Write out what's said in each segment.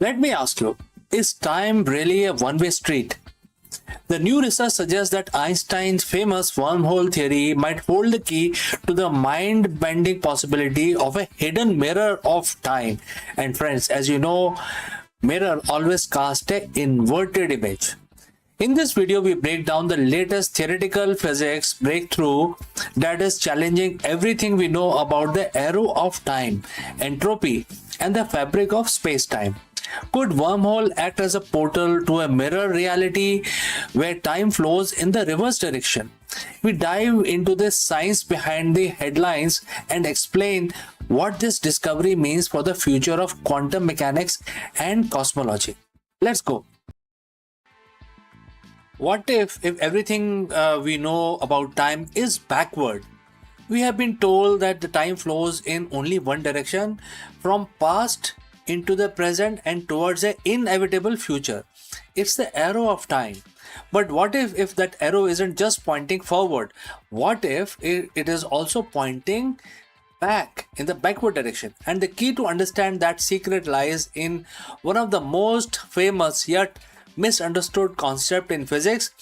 Let me ask you, is time really a one-way street? The new research suggests that Einstein's famous wormhole theory might hold the key to the mind bending possibility of a hidden mirror of time. And friends, as you know, mirror always casts an inverted image. In this video, we break down the latest theoretical physics breakthrough that is challenging everything we know about the arrow of time, entropy, and the fabric of space-time. Could wormhole act as a portal to a mirror reality where time flows in the reverse direction? We dive into the science behind the headlines and explain what this discovery means for the future of quantum mechanics and cosmology. Let's go. What if everything we know about time is backward? We have been told that the time flows in only one direction, from past into the present and towards an inevitable future. It's the arrow of time. But what if that arrow isn't just pointing forward? What if it is also pointing back in the backward direction? And the key to understand that secret lies in one of the most famous yet misunderstood concept in physics,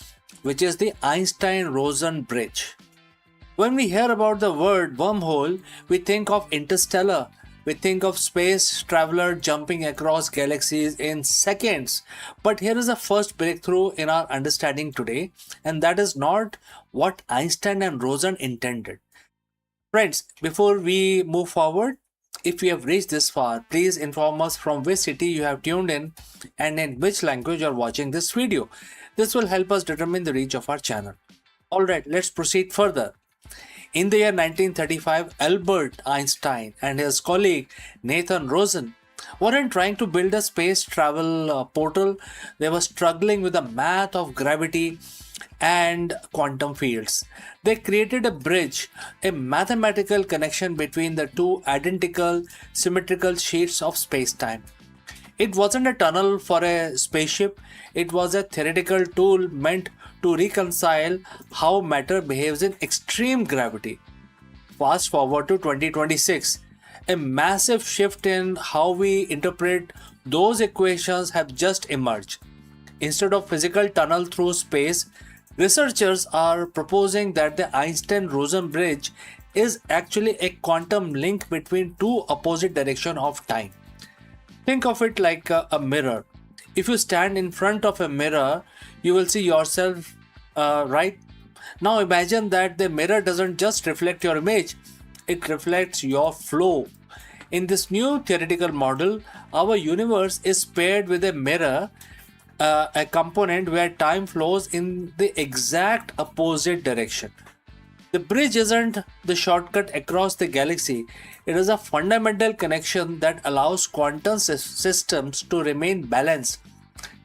which is the Einstein-Rosen bridge. When we hear about the word wormhole, we think of interstellar. We think of space traveler jumping across galaxies in seconds. But here is the first breakthrough in our understanding today, and that is not what Einstein and Rosen intended. Friends, before we move forward, if you have reached this far, please inform us from which city you have tuned in and in which language you are watching this video. This will help us determine the reach of our channel. Alright, let's proceed further. In the year 1935, Albert Einstein and his colleague Nathan Rosen weren't trying to build a space travel portal. They were struggling with the math of gravity and quantum fields. They created a bridge, a mathematical connection between the two identical symmetrical sheets of space-time. It wasn't a tunnel for a spaceship, it was a theoretical tool meant to reconcile how matter behaves in extreme gravity. Fast forward to 2026, a massive shift in how we interpret those equations have just emerged. Instead of physical tunnel through space, researchers are proposing that the Einstein-Rosen bridge is actually a quantum link between two opposite directions of time. Think of it like a mirror. If you stand in front of a mirror, you will see yourself, right? Now imagine that the mirror doesn't just reflect your image, it reflects your flow. In this new theoretical model, our universe is paired with a mirror, a component where time flows in the exact opposite direction. The bridge isn't the shortcut across the galaxy, it is a fundamental connection that allows quantum systems to remain balanced,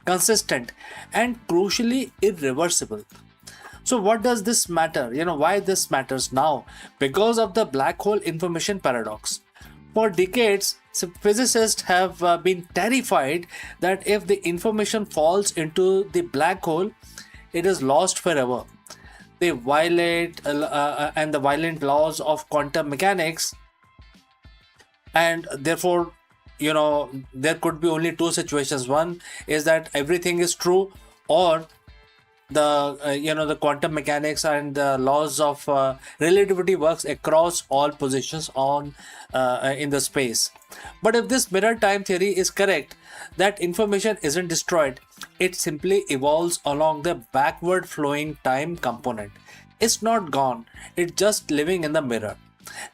consistent, and crucially irreversible. So what does this matter? Why this matters now? Because of the black hole information paradox. For decades, physicists have been terrified that if the information falls into the black hole, it is lost forever. They violate and the violent laws of quantum mechanics, and therefore, there could be only two situations. One is that everything is true, or the quantum mechanics and the laws of relativity works across all positions on in the space. But if this mirror time theory is correct, that information isn't destroyed, it simply evolves along the backward flowing time component. It's not gone, it's just living in the mirror.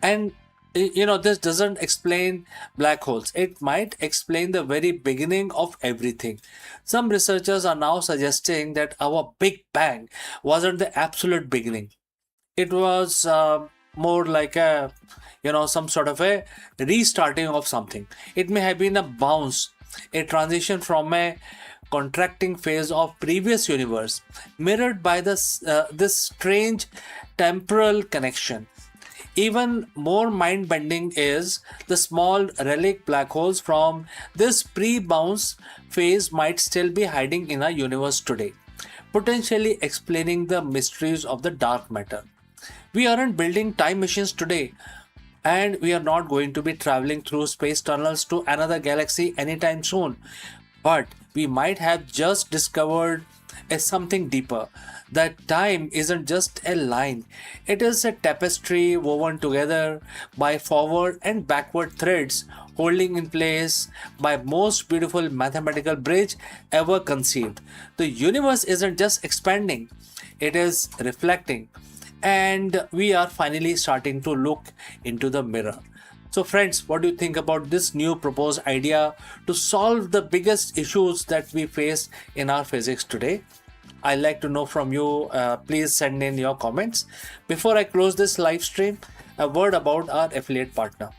And this doesn't explain black holes. It might explain the very beginning of everything. Some researchers are now suggesting that our Big Bang wasn't the absolute beginning. It was more like some sort of a restarting of something. It may have been a bounce, a transition from a contracting phase of previous universe, mirrored by this strange temporal connection. Even more mind-bending is the small relic black holes from this pre-bounce phase might still be hiding in our universe today, potentially explaining the mysteries of the dark matter. We aren't building time machines today. and we are not going to be traveling through space tunnels to another galaxy anytime soon. But we might have just discovered something deeper. That time isn't just a line, it is a tapestry woven together by forward and backward threads, holding in place by most beautiful mathematical bridge ever conceived. The universe isn't just expanding, it is reflecting, and we are finally starting to look into the mirror. So, friends, what do you think about this new proposed idea to solve the biggest issues that we face in our physics today? I'd like to know from you. Please send in your comments. Before I close this live stream, a word about our affiliate partner.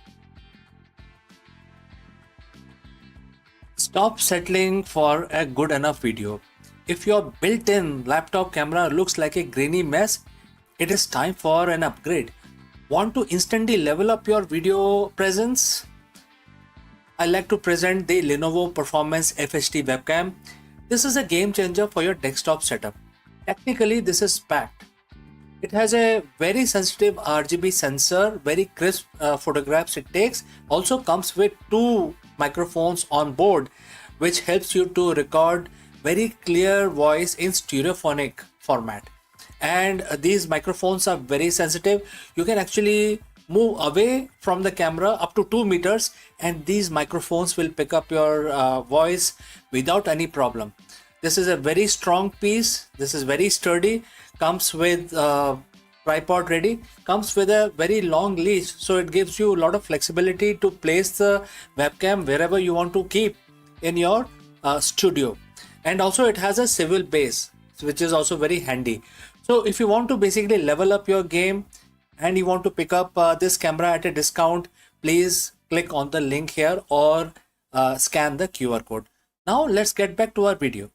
Stop settling for a good enough video. If your built-in laptop camera looks like a grainy mess, it is time for an upgrade. Want to instantly level up your video presence? I like to present the Lenovo Performance FHD webcam. This is a game changer for your desktop setup. Technically, this is packed. It has a very sensitive RGB sensor, very crisp photographs it takes. Also comes with two microphones on board, which helps you to record very clear voice in stereophonic format. And these microphones are very sensitive. You can actually move away from the camera up to 2 meters, and these microphones will pick up your voice without any problem. This is a very strong piece. This is very sturdy. Comes with tripod ready. Comes with a very long leash, so it gives you a lot of flexibility to place the webcam wherever you want to keep in your studio. And also it has a swivel base, which is also very handy. So if you want to basically level up your game and you want to pick up this camera at a discount, please click on the link here or scan the QR code. Now let's get back to our video.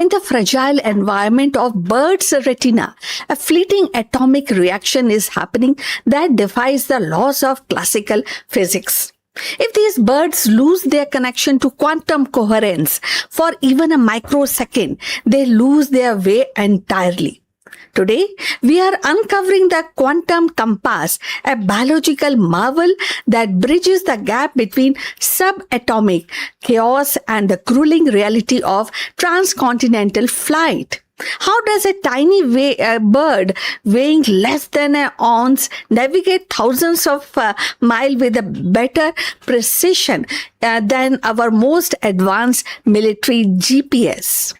In the fragile environment of bird's retina, a fleeting atomic reaction is happening that defies the laws of classical physics. If these birds lose their connection to quantum coherence for even a microsecond, they lose their way entirely. Today, we are uncovering the quantum compass, a biological marvel that bridges the gap between subatomic chaos and the grueling reality of transcontinental flight. How does a tiny bird weighing less than an ounce navigate thousands of miles with a better precision than our most advanced military GPS?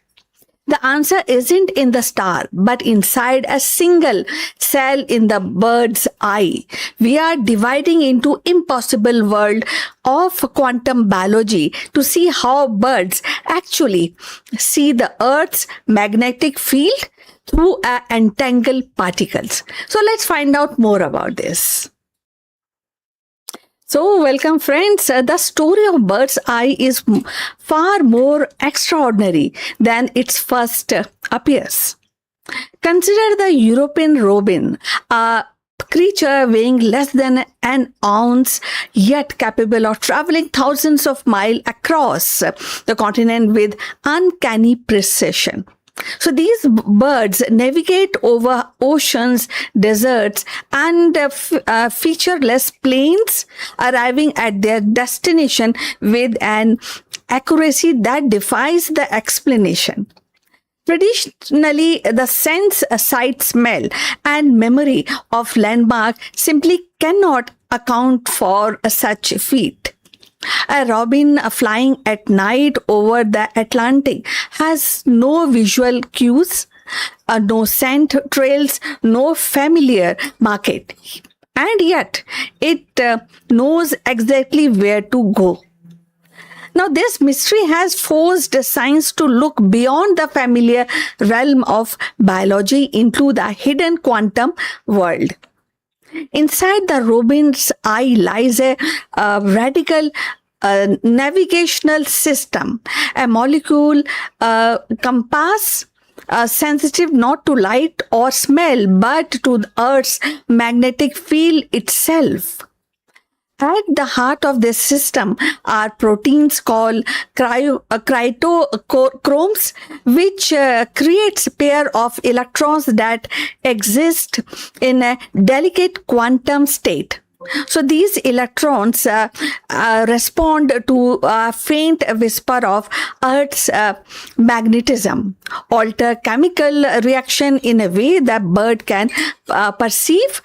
The answer isn't in the star, but inside a single cell in the bird's eye. We are dividing into impossible world of quantum biology to see how birds actually see the Earth's magnetic field through entangled particles. So let's find out more about this. So, welcome friends. The story of bird's eye is far more extraordinary than its first appears. Consider the European robin, a creature weighing less than an ounce, yet capable of traveling thousands of miles across the continent with uncanny precision. So these birds navigate over oceans, deserts, and featureless plains, arriving at their destination with an accuracy that defies the explanation. Traditionally, the sense, sight, smell, and memory of landmark simply cannot account for such feat. A robin flying at night over the Atlantic has no visual cues, no scent trails, no familiar market. and yet it knows exactly where to go. Now, this mystery has forced science to look beyond the familiar realm of biology into the hidden quantum world. Inside the robin's eye lies a radical navigational system, a molecule compass sensitive not to light or smell but to the Earth's magnetic field itself. At the heart of this system are proteins called cytochromes, which creates a pair of electrons that exist in a delicate quantum state. So these electrons respond to a faint whisper of Earth's magnetism, alter chemical reaction in a way that bird can perceive.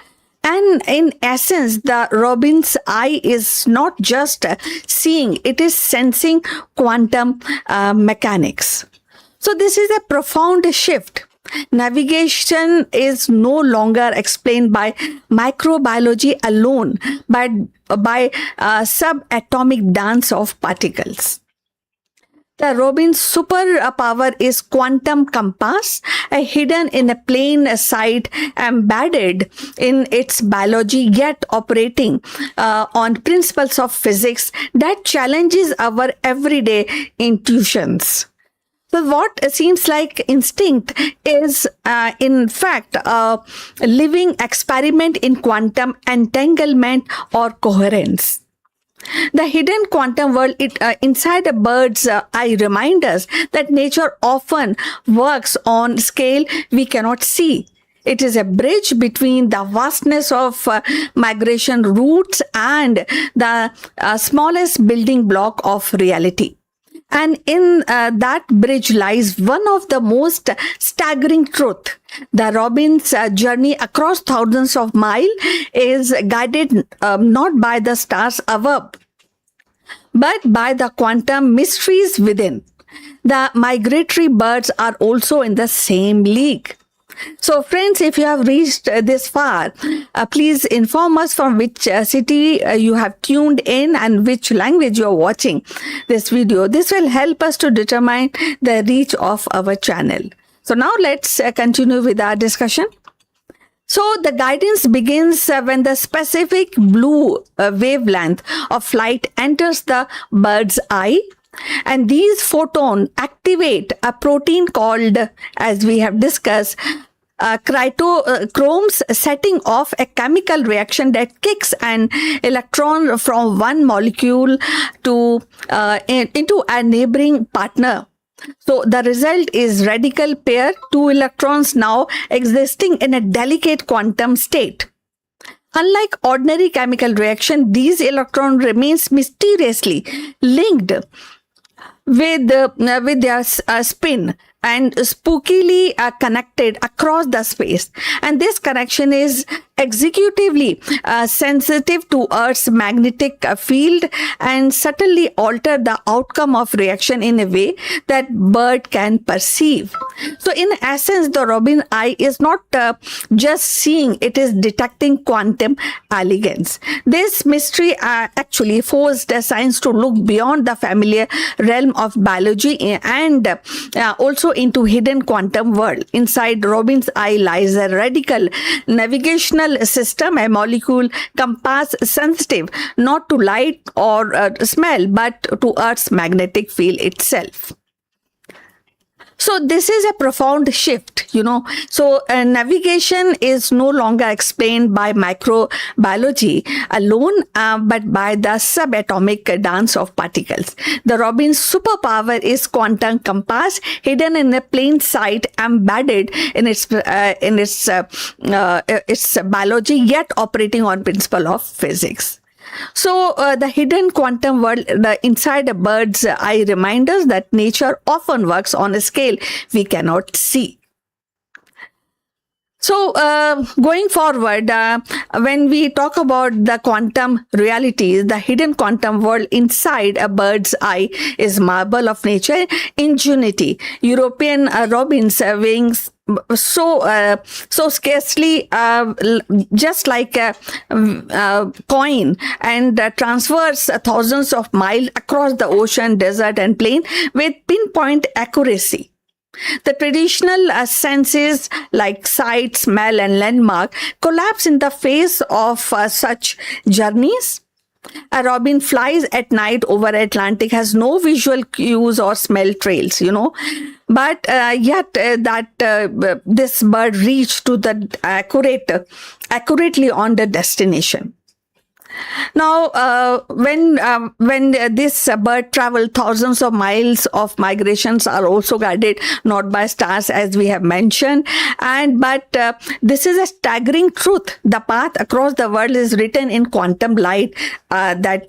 And in essence, the robin's eye is not just seeing, it is sensing quantum mechanics. So this is a profound shift. Navigation is no longer explained by microbiology alone, but by subatomic dance of particles. The robin's superpower is quantum compass, hidden in a plain sight, embedded in its biology, yet operating on principles of physics that challenges our everyday intuitions. So what seems like instinct is, in fact, a living experiment in quantum entanglement or coherence. The hidden quantum world inside a bird's eye reminds us that nature often works on scale we cannot see. It is a bridge between the vastness of migration routes and the smallest building block of reality. And in that bridge lies one of the most staggering truths. The robin's journey across thousands of miles is guided not by the stars above, but by the quantum mysteries within. The migratory birds are also in the same league. So friends, if you have reached this far, please inform us from which city you have tuned in and which language you are watching this video. This will help us to determine the reach of our channel. So now let's continue with our discussion. So the guidance begins when the specific blue wavelength of light enters the bird's eye. And these photons activate a protein called, as we have discussed, cytochromes, setting off a chemical reaction that kicks an electron from one molecule to into a neighboring partner. So the result is radical pair, two electrons now existing in a delicate quantum state. Unlike ordinary chemical reaction, these electrons remains mysteriously linked with their spin and spookily connected across the space. And this connection is executively sensitive to Earth's magnetic field and subtly alter the outcome of reaction in a way that bird can perceive. So in essence, the robin eye is not just seeing, it is detecting quantum elegance. This mystery actually forced science to look beyond the familiar realm of biology and also into hidden quantum world. Inside robin's eye lies a radical navigational system, a molecule compass sensitive not to light or smell but to Earth's magnetic field itself. So this is a profound shift, So navigation is no longer explained by microbiology alone, but by the subatomic dance of particles. The robin's superpower is quantum compass, hidden in a plain sight, embedded in its biology, yet operating on principle of physics. So the hidden quantum world inside a bird's eye reminds us that nature often works on a scale we cannot see. So, going forward, when we talk about the quantum realities, the hidden quantum world inside a bird's eye is marvel of nature, ingenuity. European robins wings so scarcely just like a coin and transfers thousands of miles across the ocean, desert, and plain with pinpoint accuracy. The traditional senses like sight, smell, and landmark collapse in the face of such journeys. A robin flies at night over Atlantic, has no visual cues or smell trails, but yet that this bird reached to the accurately on the destination. Now, when this bird travel, thousands of miles of migrations are also guided not by stars, as we have mentioned, but this is a staggering truth. The path across the world is written in quantum light. That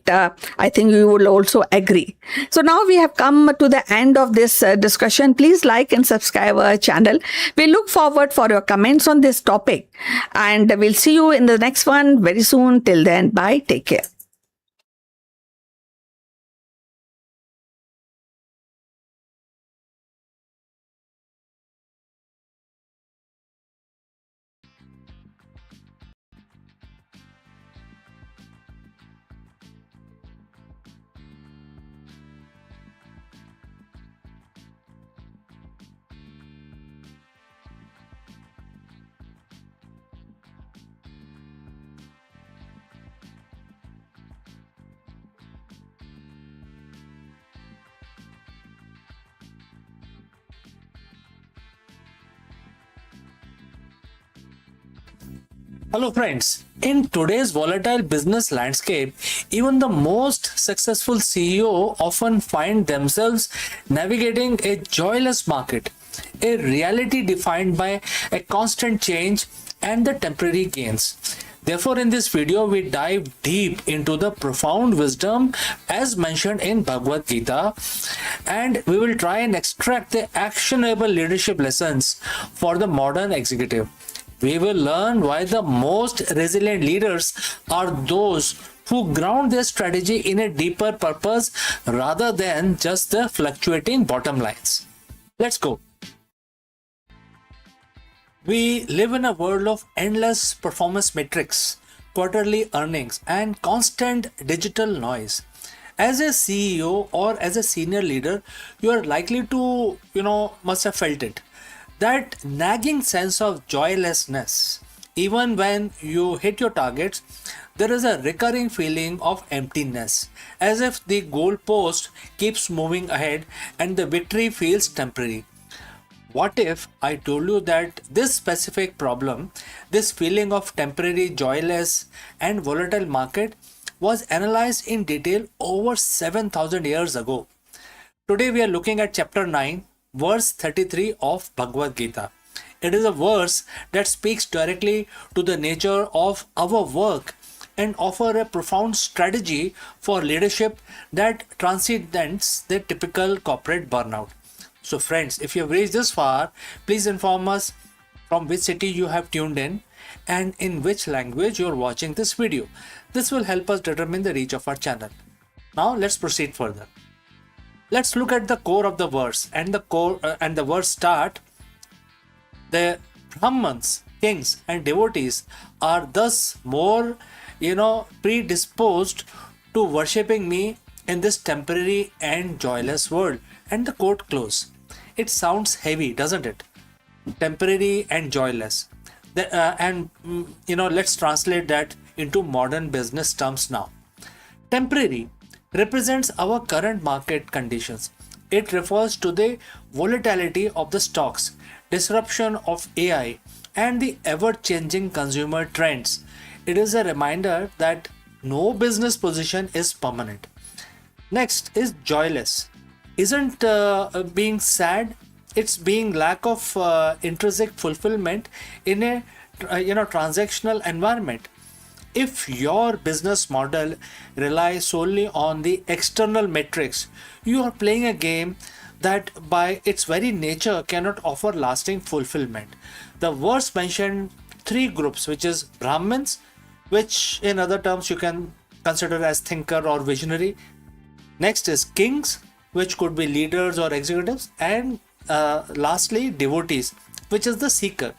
I think you will also agree. So now we have come to the end of this discussion. Please like and subscribe our channel. We look forward for your comments on this topic, and we'll see you in the next one very soon. Till then, bye. Take care. Hello, friends. In today's volatile business landscape, even the most successful CEO often find themselves navigating a joyless market, a reality defined by a constant change and the temporary gains. Therefore, in this video, we dive deep into the profound wisdom as mentioned in Bhagavad Gita, and we will try and extract the actionable leadership lessons for the modern executive. We will learn why the most resilient leaders are those who ground their strategy in a deeper purpose rather than just the fluctuating bottom lines. Let's go. We live in a world of endless performance metrics, quarterly earnings, and constant digital noise. As a CEO or as a senior leader, you are likely to, must have felt it. That nagging sense of joylessness. Even when you hit your targets, there is a recurring feeling of emptiness, as if the goalpost keeps moving ahead and the victory feels temporary. What if I told you that this specific problem, this feeling of temporary, joyless, and volatile market, was analyzed in detail over 7,000 years ago? Today we are looking at chapter 9, verse 33 of Bhagavad Gita. It is a verse that speaks directly to the nature of our work and offer a profound strategy for leadership that transcends the typical corporate burnout. So friends, if you have reached this far, please inform us from which city you have tuned in and in which language you are watching this video. This will help us determine the reach of our channel. Now let's proceed further. Let's look at the core of the verse, and the verse start. The Brahmans, kings, and devotees are thus more, predisposed to worshipping me in this temporary and joyless world. And the quote close. It sounds heavy, doesn't it? Temporary and joyless. Let's translate that into modern business terms now. Temporary represents our current market conditions. It refers to the volatility of the stocks, disruption of AI, and the ever-changing consumer trends. It is a reminder that no business position is permanent. Next is joyless. Isn't being sad, it's being lack of intrinsic fulfillment in a transactional environment. If your business model relies solely on the external metrics, you are playing a game that by its very nature cannot offer lasting fulfillment. The verse mentioned three groups, which is Brahmins, which in other terms you can consider as thinker or visionary. Next is kings, which could be leaders or executives, and lastly, devotees, which is the seeker.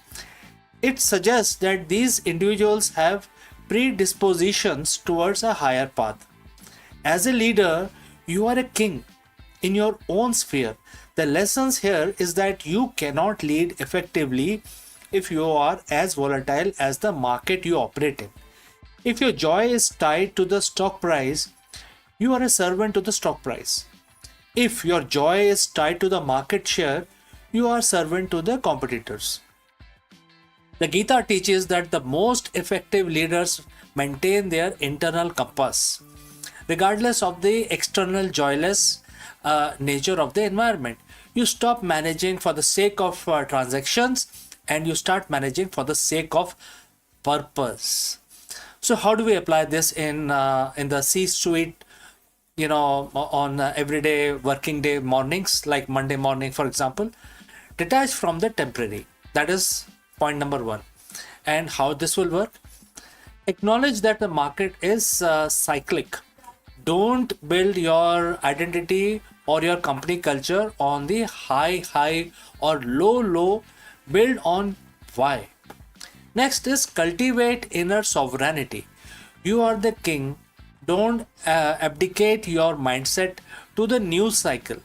It suggests that these individuals have predispositions towards a higher path. As a leader, you are a king in your own sphere. The lessons here is that you cannot lead effectively if you are as volatile as the market you operate in. If your joy is tied to the stock price, you are a servant to the stock price. If your joy is tied to the market share, you are servant to the competitors. The Gita teaches that the most effective leaders maintain their internal compass, regardless of the external joyless nature of the environment. You stop managing for the sake of transactions and you start managing for the sake of purpose. So, how do we apply this in the C-suite? On everyday working day mornings, like Monday morning, for example, detach from the temporary. That is point number one. And how this will work? Acknowledge that the market is cyclic. Don't build your identity or your company culture on the high or low. Build on why. Next is cultivate inner sovereignty. You are the king. Don't abdicate your mindset to the news cycle.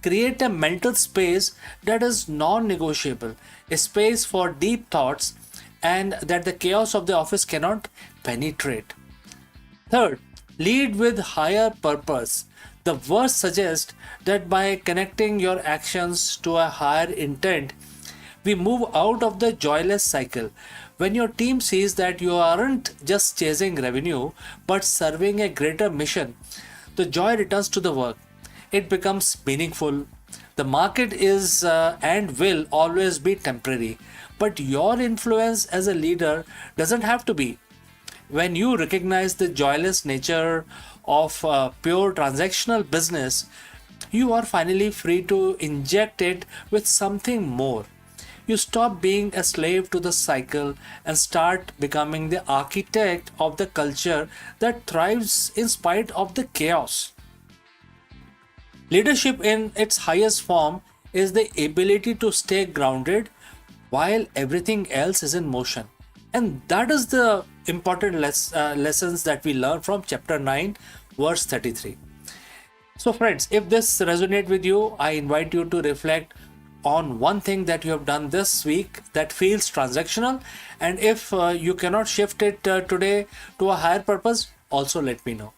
Create a mental space that is non-negotiable, a space for deep thoughts and that the chaos of the office cannot penetrate. Third, lead with higher purpose. The verse suggests that by connecting your actions to a higher intent, we move out of the joyless cycle. When your team sees that you aren't just chasing revenue but serving a greater mission, the joy returns to the work. It becomes meaningful. The market is and will always be temporary, but your influence as a leader doesn't have to be. When you recognize the joyless nature of pure transactional business, you are finally free to inject it with something more. You stop being a slave to the cycle and start becoming the architect of the culture that thrives in spite of the chaos. Leadership in its highest form is the ability to stay grounded while everything else is in motion. And that is the important lessons that we learn from chapter 9, verse 33. So, friends, if this resonates with you, I invite you to reflect on one thing that you have done this week that feels transactional, and if you cannot shift it today to a higher purpose, also let me know.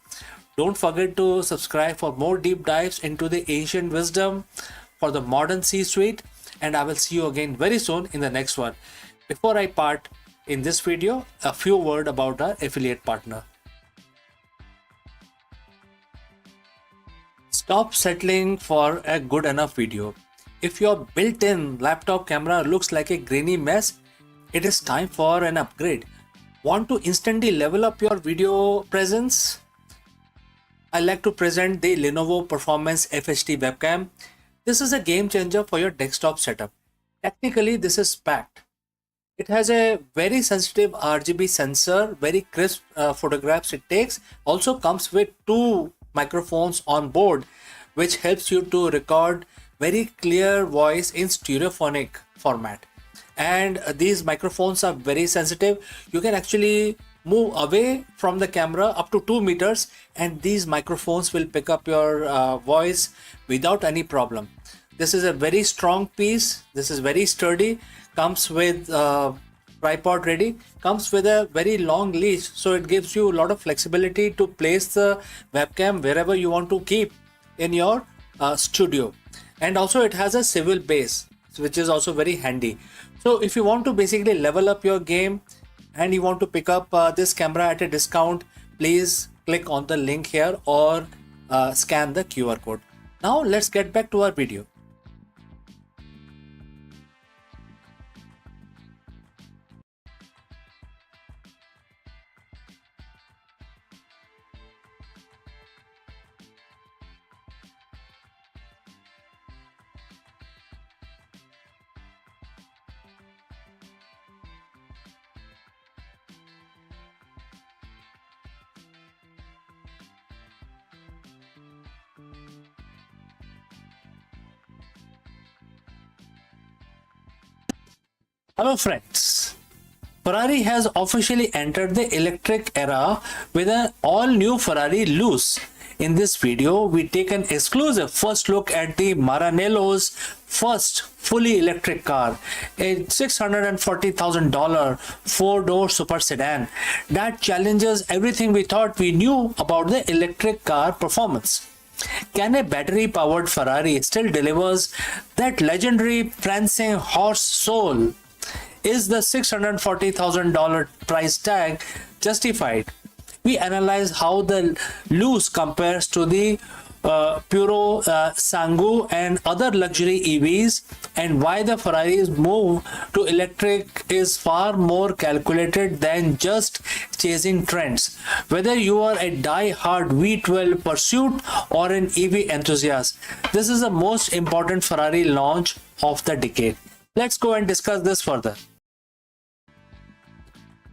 Don't forget to subscribe for more deep dives into the ancient wisdom for the modern C-suite, and I will see you again very soon in the next one. Before I part in this video, a few words about our affiliate partner. Stop settling for a good enough video. If your built-in laptop camera looks like a grainy mess, it is time for an upgrade. Want to instantly level up your video presence? I like to present the Lenovo Performance FHD webcam. This is a game changer for your desktop setup. Technically, this is packed. It has a very sensitive RGB sensor, very crisp photographs it takes. Also comes with two microphones on board, which helps you to record very clear voice in stereophonic format. And these microphones are very sensitive. You can actually move away from the camera up to 2 meters and these microphones will pick up your voice without any problem. This is a very strong piece. This is very sturdy. Comes with tripod ready. Comes with a very long leash, so it gives you a lot of flexibility to place the webcam wherever you want to keep in your studio. And also it has a swivel base, which is also very handy. So if you want to basically level up your game and you want to pick up this camera at a discount, please click on the link here or scan the QR code. Now let's get back to our video. Hello friends. Ferrari has officially entered the electric era with an all-new Ferrari Luce. In this video, we take an exclusive first look at the Maranello's first fully electric car, a $640,000 four-door super sedan that challenges everything we thought we knew about the electric car performance. Can a battery-powered Ferrari still delivers that legendary prancing horse soul? Is the $640,000 price tag justified? We analyze how the Luce compares to the Puro Sangu and other luxury EVs, and why the Ferrari's move to electric is far more calculated than just chasing trends. Whether you are a die-hard V12 pursuit or an EV enthusiast, this is the most important Ferrari launch of the decade. Let's go and discuss this further.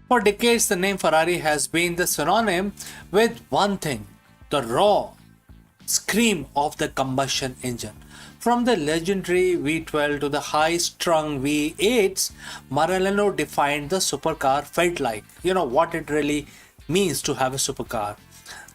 For decades, the name Ferrari has been the synonym with one thing: the raw scream of the combustion engine. From the legendary V12 to the high-strung V8s, Maranello defined the supercar felt like. You know what it really means to have a supercar.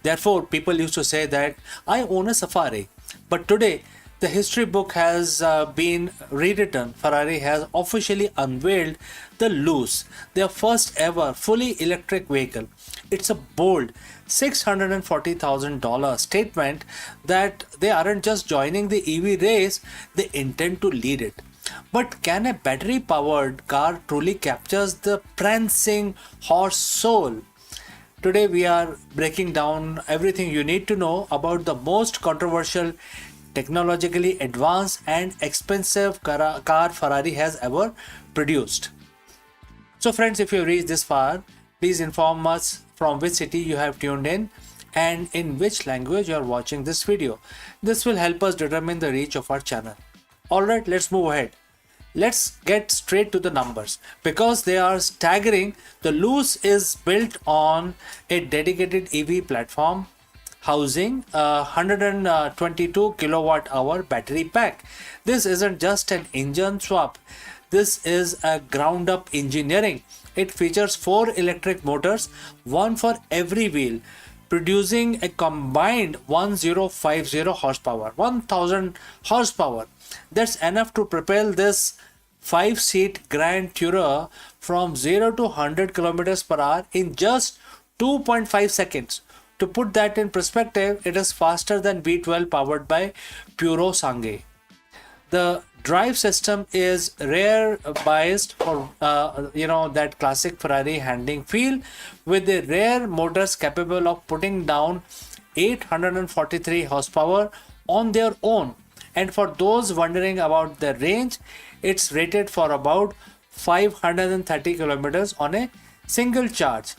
Therefore, people used to say that I own a Safari. But today, the history book has been rewritten. Ferrari has officially unveiled the Luce, their first ever fully electric vehicle. It's a bold $640,000 statement that they aren't just joining the EV race, they intend to lead it. But can a battery powered car truly capture the prancing horse soul? Today we are breaking down everything you need to know about the most controversial, technologically advanced and expensive car Ferrari has ever produced. So friends, if you reached this far, please inform us from which city you have tuned in and in which language you are watching this video. This will help us determine the reach of our channel. Alright, let's move ahead. Let's get straight to the numbers. Because they are staggering, the Luce is built on a dedicated EV platform housing a 122 kilowatt hour battery pack. This isn't just an engine swap. This is a ground up engineering. It features 4 electric motors, one for every wheel, producing a combined 1050 horsepower, 1000 horsepower. That's enough to propel this 5-seat Grand Tourer from 0 to 100 kilometers per hour in just 2.5 seconds. To put that in perspective, it is faster than V12 powered by Puro Sangue. The drive system is rear biased for that classic Ferrari handling feel, with the rear motors capable of putting down 843 horsepower on their own. And for those wondering about the range, it's rated for about 530 kilometers on a single charge.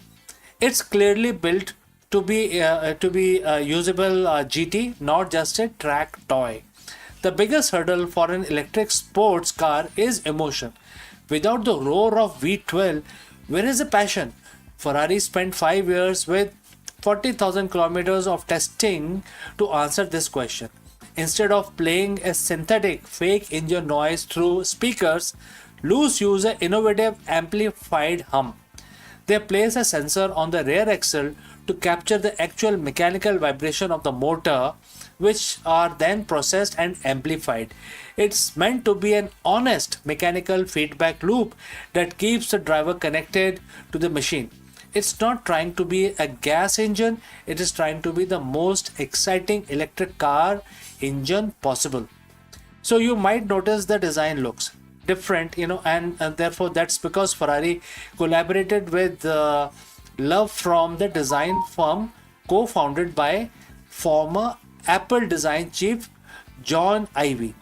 It's clearly built to be usable GT, not just a track toy. The biggest hurdle for an electric sports car is emotion. Without the roar of V12, where is the passion? Ferrari spent 5 years with 40,000 kilometers of testing to answer this question. Instead of playing a synthetic fake engine noise through speakers, Luce use an innovative amplified hum. They place a sensor on the rear axle to capture the actual mechanical vibration of the motor, which are then processed and amplified. It's meant to be an honest mechanical feedback loop that keeps the driver connected to the machine. It's not trying to be a gas engine, it is trying to be the most exciting electric car engine possible. So you might notice the design looks different, and therefore that's because Ferrari collaborated with love from the design firm co-founded by former Apple design chief John Ive.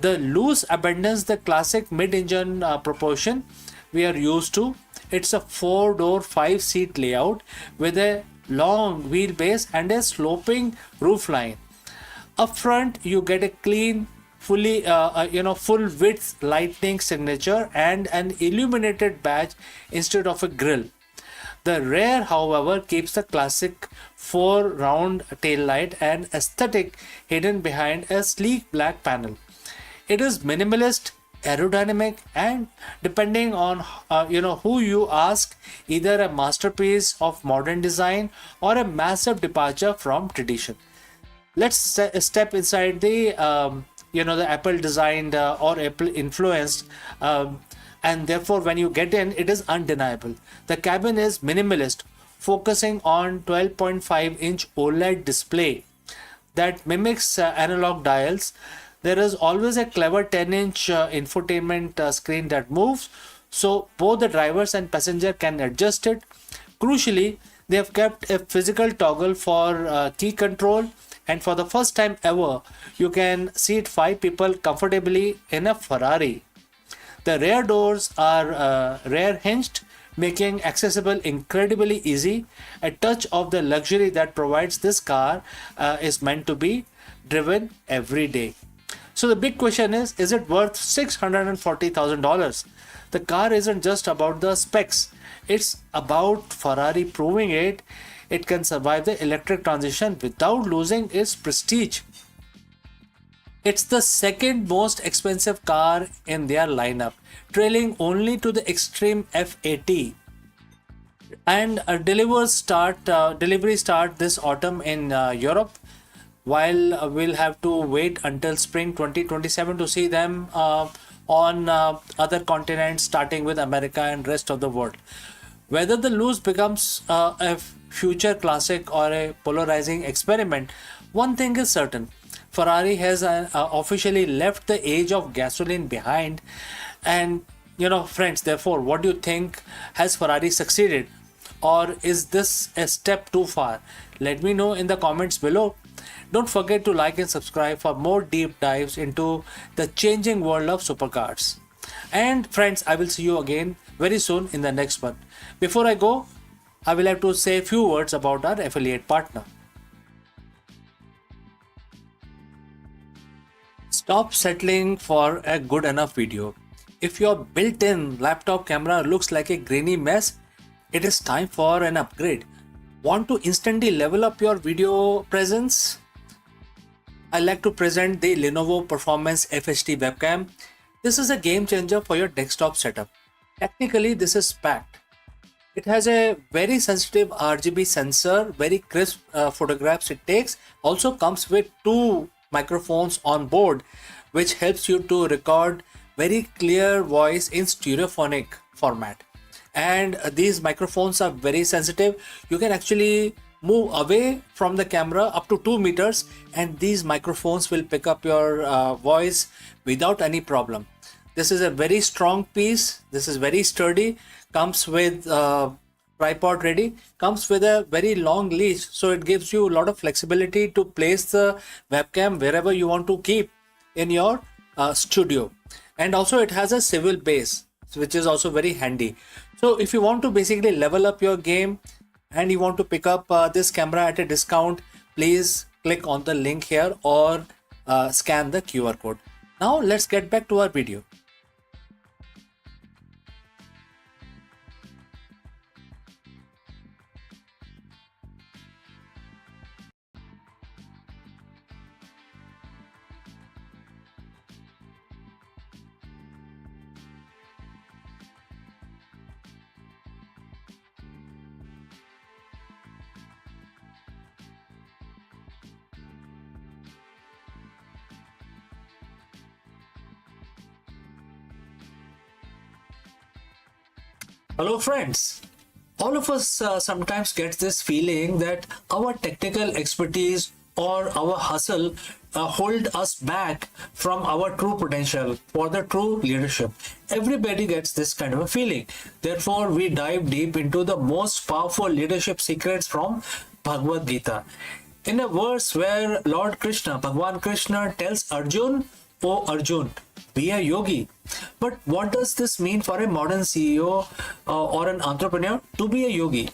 The Luce abandons the classic mid-engine proportion we are used to. It's a 4-door 5-seat layout with a long wheelbase and a sloping roofline. Up front, you get a clean, fully full width lightning signature and an illuminated badge instead of a grille. The rear, however, keeps the classic 4-round taillight and aesthetic hidden behind a sleek black panel. It is minimalist aerodynamic, and depending on who you ask, either a masterpiece of modern design or a massive departure from tradition. Let's step inside the Apple designed or Apple influenced, and therefore when you get in, it is undeniable. The cabin is minimalist, focusing on 12.5-inch OLED display that mimics analog dials. There is always a clever 10-inch infotainment screen that moves, so both the drivers and passenger can adjust it. Crucially, they have kept a physical toggle for key control, and for the first time ever, you can seat 5 people comfortably in a Ferrari. The rear doors are rear hinged, making accessible incredibly easy. A touch of the luxury that provides this car is meant to be driven every day. So the big question is it worth $640,000? The car isn't just about the specs, it's about Ferrari proving it can survive the electric transition without losing its prestige. It's the second most expensive car in their lineup, trailing only to the Extreme F80. And delivery start this autumn in Europe, while we'll have to wait until spring 2027 to see them on other continents, starting with America and rest of the world. Whether the Luz becomes a future classic or a polarizing experiment, one thing is certain: Ferrari has officially left the age of gasoline behind. And friends, therefore, what do you think? Has Ferrari succeeded, or is this a step too far? Let me know in the comments below. Don't forget to like and subscribe for more deep dives into the changing world of supercars. And friends, I will see you again very soon in the next one. Before I go, I will have to say a few words about our affiliate partner. Stop settling for a good enough video. If your built-in laptop camera looks like a grainy mess, it is time for an upgrade. Want to instantly level up your video presence? I like to present the Lenovo Performance FHD webcam. This is a game changer for your desktop setup. Technically, this is packed. It has a very sensitive RGB sensor, very crisp photographs it takes. Also comes with 2 microphones on board, which helps you to record very clear voice in stereophonic format. And these microphones are very sensitive. You can actually move away from the camera up to 2 meters, and these microphones will pick up your voice without any problem. This is a very strong piece. This is very sturdy. Comes with tripod ready. Comes with a very long leash, so it gives you a lot of flexibility to place the webcam wherever you want to keep in your studio. And also it has a swivel base, which is also very handy. So if you want to basically level up your game and you want to pick up this camera at a discount, please click on the link here or scan the QR code. Now let's get back to our video. Hello friends, all of us sometimes get this feeling that our technical expertise or our hustle hold us back from our true potential for the true leadership. Everybody gets this kind of a feeling. Therefore, we dive deep into the most powerful leadership secrets from Bhagavad Gita. In a verse where Lord Krishna, Bhagwan Krishna tells Arjun, "Oh Arjun, be a yogi." But what does this mean for a modern CEO or an entrepreneur to be a yogi?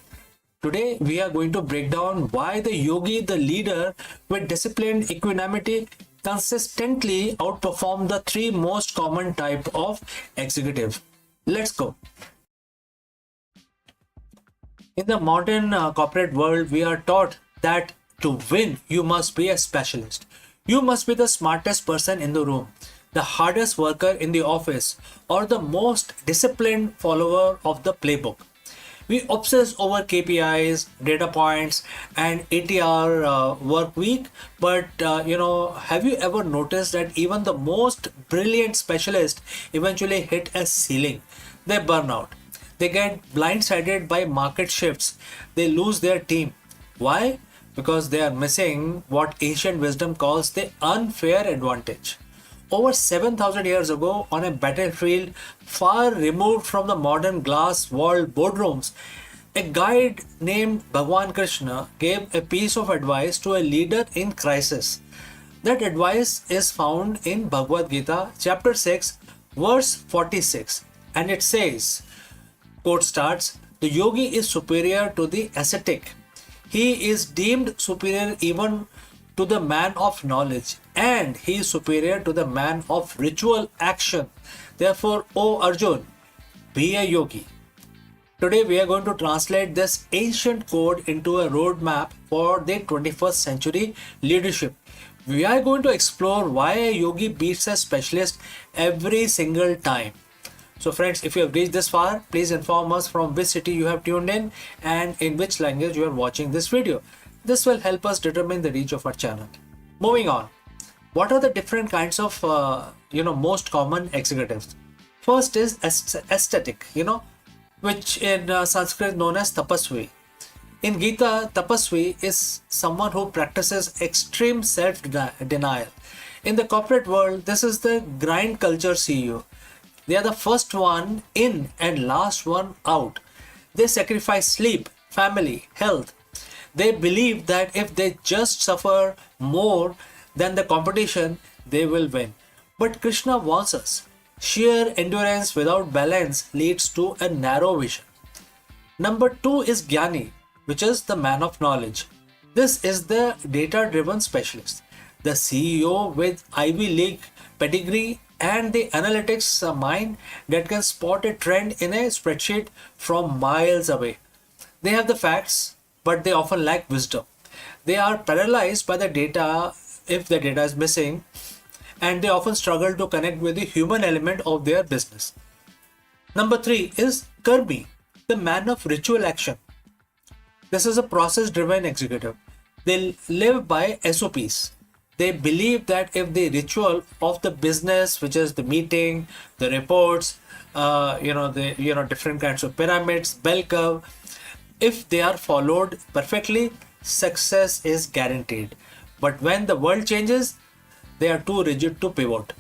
Today we are going to break down why the yogi, the leader with disciplined equanimity, consistently outperform the 3 most common type of executive. Let's go. In the modern corporate world, we are taught that to win, you must be a specialist. You must be the smartest person in the room. the hardest worker in the office, or the most disciplined follower of the playbook. We obsess over KPIs, data points, and 80-hour work week. But have you ever noticed that even the most brilliant specialists eventually hit a ceiling? They burn out. They get blindsided by market shifts. They lose their team. Why? Because they are missing what ancient wisdom calls the unfair advantage. Over 7,000 years ago, on a battlefield far removed from the modern glass walled boardrooms, a guide named Bhagwan Krishna gave a piece of advice to a leader in crisis. That advice is found in Bhagavad Gita, chapter 6, verse 46, and it says, quote starts, "The yogi is superior to the ascetic. He is deemed superior even to the man of knowledge, and he is superior to the man of ritual action. Therefore, O Arjun, be a yogi." Today, we are going to translate this ancient code into a roadmap for the 21st century leadership. We are going to explore why a yogi beats a specialist every single time. So friends, if you have reached this far, please inform us from which city you have tuned in and in which language you are watching this video. This will help us determine the reach of our channel. Moving on, what are the different kinds of most common executives? First is aesthetic, which in Sanskrit known as tapasvi. In Gita, tapasvi is someone who practices extreme self-denial. In the corporate world, this is the grind culture CEO. They are the first one in and last one out. They sacrifice sleep, family, health. They believe that if they just suffer more than the competition, they will win. But Krishna warns us, sheer endurance without balance leads to a narrow vision. Number 2 is Jnani, which is the man of knowledge. This is the data-driven specialist, the CEO with Ivy League pedigree and the analytics mind that can spot a trend in a spreadsheet from miles away. They have the facts, but they often lack wisdom. They are paralyzed by the data if the data is missing, and they often struggle to connect with the human element of their business. Number 3 is Karmi, the man of ritual action. This is a process-driven executive. They live by SOPs. They believe that if the ritual of the business, which is the meeting, the reports, different kinds of pyramids, bell curve, if they are followed perfectly, success is guaranteed. But when the world changes, they are too rigid to pivot.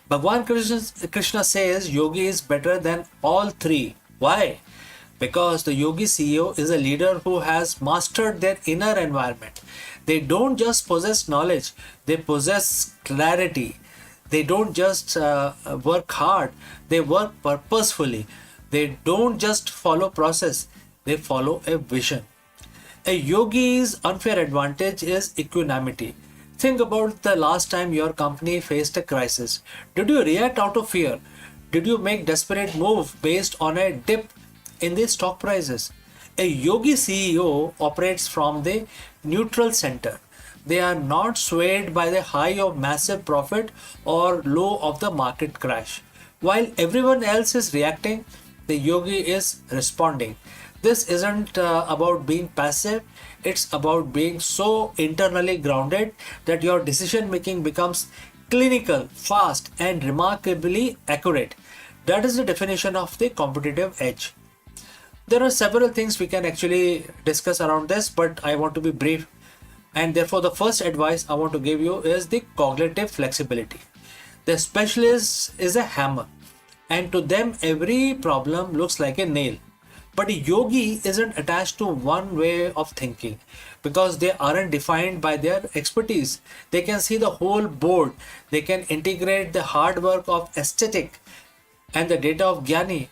Bhagwan Krishna says yogi is better than all three. Why? Because the yogi CEO is a leader who has mastered their inner environment. They don't just possess knowledge, they possess clarity. They don't just work hard, they work purposefully. They don't just follow process, they follow a vision. A yogi's unfair advantage is equanimity. Think about the last time your company faced a crisis. Did you react out of fear? Did you make desperate move based on a dip in the stock prices? A yogi CEO operates from the neutral center. They are not swayed by the high of massive profit or low of the market crash. While everyone else is reacting, the yogi is responding. This isn't about being passive, it's about being so internally grounded that your decision making becomes clinical, fast, and remarkably accurate. That is the definition of the competitive edge. There are several things we can actually discuss around this, but I want to be brief. And therefore, the first advice I want to give you is the cognitive flexibility. The specialist is a hammer, and to them, every problem looks like a nail. But a yogi isn't attached to one way of thinking because they aren't defined by their expertise. They can see the whole board. They can integrate the hard work of aesthetic and the data of Jnani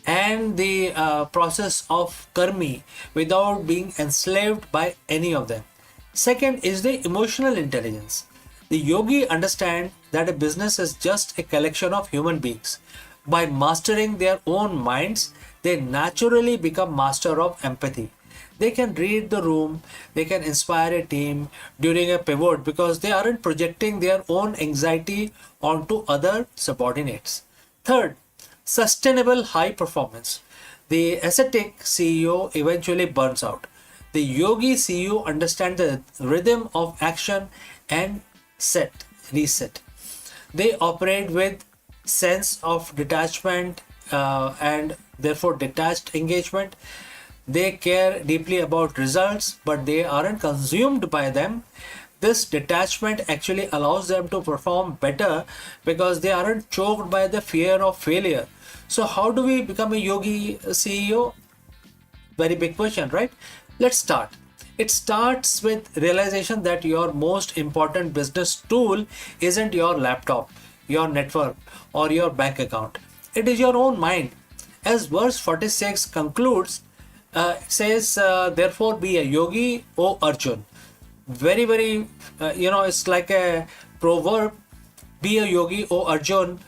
and the process of karmi without being enslaved by any of them. Second is the emotional intelligence. The yogi understands that a business is just a collection of human beings. By mastering their own minds, they naturally become master of empathy. They can read the room, they can inspire a team during a pivot because they aren't projecting their own anxiety onto other subordinates. Third, sustainable high performance. The ascetic CEO eventually burns out. The yogi CEO understands the rhythm of action and reset. They operate with sense of detachment and therefore detached engagement. They care deeply about results, but they aren't consumed by them. This detachment actually allows them to perform better because they aren't choked by the fear of failure. So how do we become a yogi CEO? Very big question, right? Let's start. It starts with realization that your most important business tool isn't your laptop, your network, or your bank account. It is your own mind. As verse 46 concludes, it says, therefore be a yogi, O Arjun. Very, it's like a proverb. Be a yogi, O Arjun.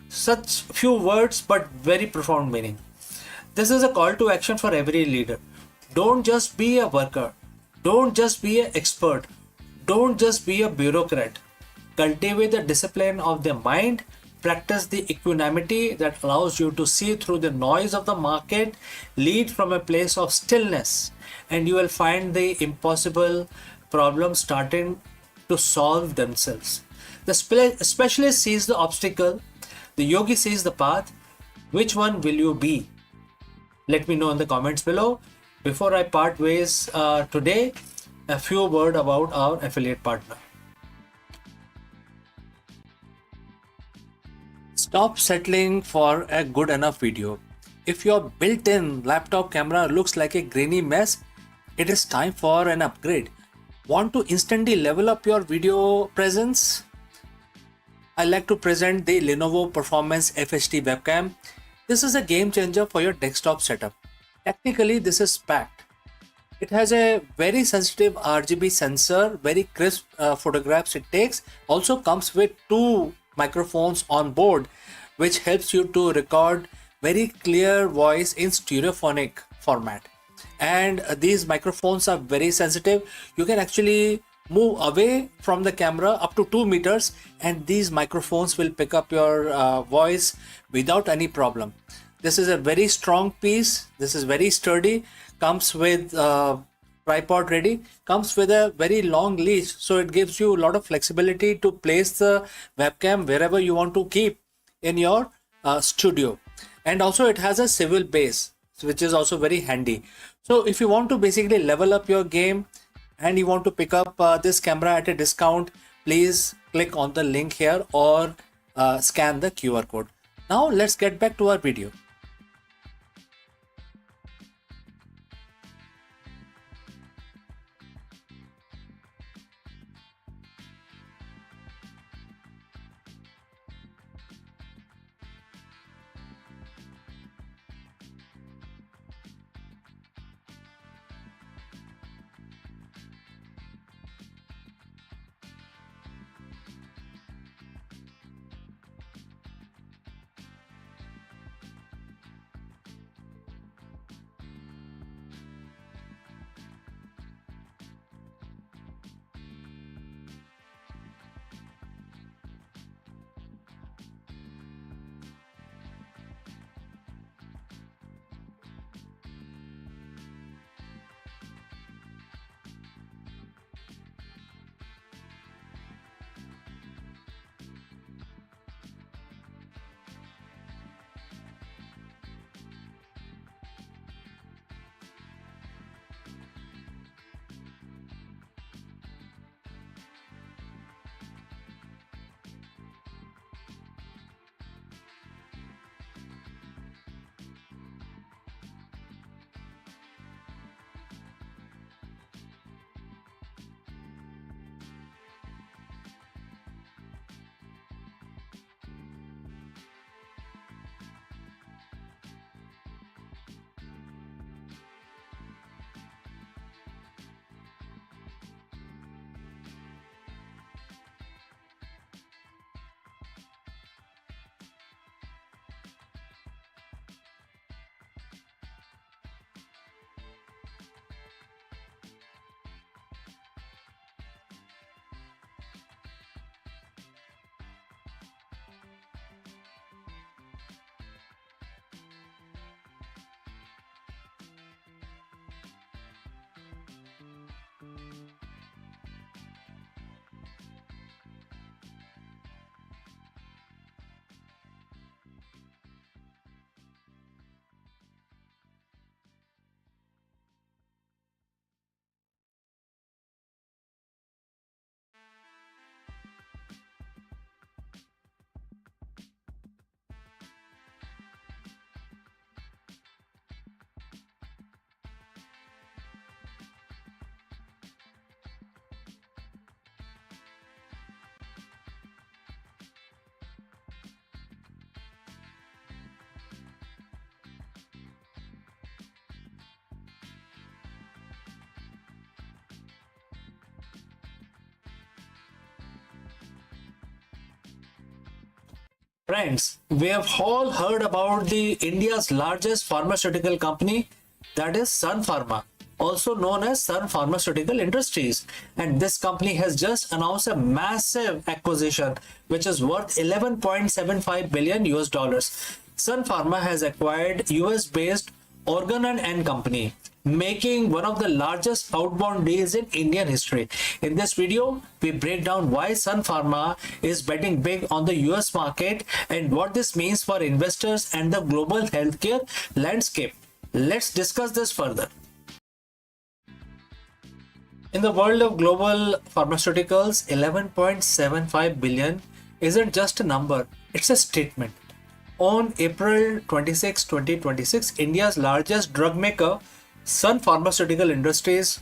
Such few words, but very profound meaning. This is a call to action for every leader. Don't just be a worker. Don't just be an expert. Don't just be a bureaucrat. Cultivate the discipline of the mind. Practice the equanimity that allows you to see through the noise of the market. Lead from a place of stillness, and you will find the impossible problems starting to solve themselves. The specialist sees the obstacle, the yogi sees the path. Which one will you be? Let me know in the comments below. Before I part ways today, a few words about our affiliate partner. Stop settling for a good enough video. If your built-in laptop camera looks like a grainy mess, it is time for an upgrade. Want to instantly level up your video presence? I like to present the Lenovo Performance FHD webcam. This is a game changer for your desktop setup. Technically, this is packed. It has a very sensitive RGB sensor, very crisp photographs it takes. Also comes with two microphones on board, which helps you to record very clear voice in stereophonic format. And these microphones are very sensitive. You can actually move away from the camera up to 2 meters, and these microphones will pick up your voice without any problem. This is a very strong piece. This is very sturdy. Comes with tripod ready. Comes with a very long leash, so it gives you a lot of flexibility to place the webcam wherever you want to keep in your studio. And also it has a swivel base, which is also very handy. So if you want to basically level up your game and you want to pick up this camera at a discount, please click on the link here or scan the QR code. Now let's get back to our video. Friends, we have all heard about the India's largest pharmaceutical company, that is Sun Pharma, also known as Sun Pharmaceutical Industries. And this company has just announced a massive acquisition which is worth 11.75 billion US dollars. Sun Pharma has acquired US based Organon and Company, making one of the largest outbound deals in Indian history. In this video, we break down why Sun Pharma is betting big on the US market and what this means for investors and the global healthcare landscape. Let's discuss this further. In the world of global pharmaceuticals, 11.75 billion isn't just a number, it's a statement. On April 26, 2026, India's largest drug maker, Sun Pharmaceutical Industries,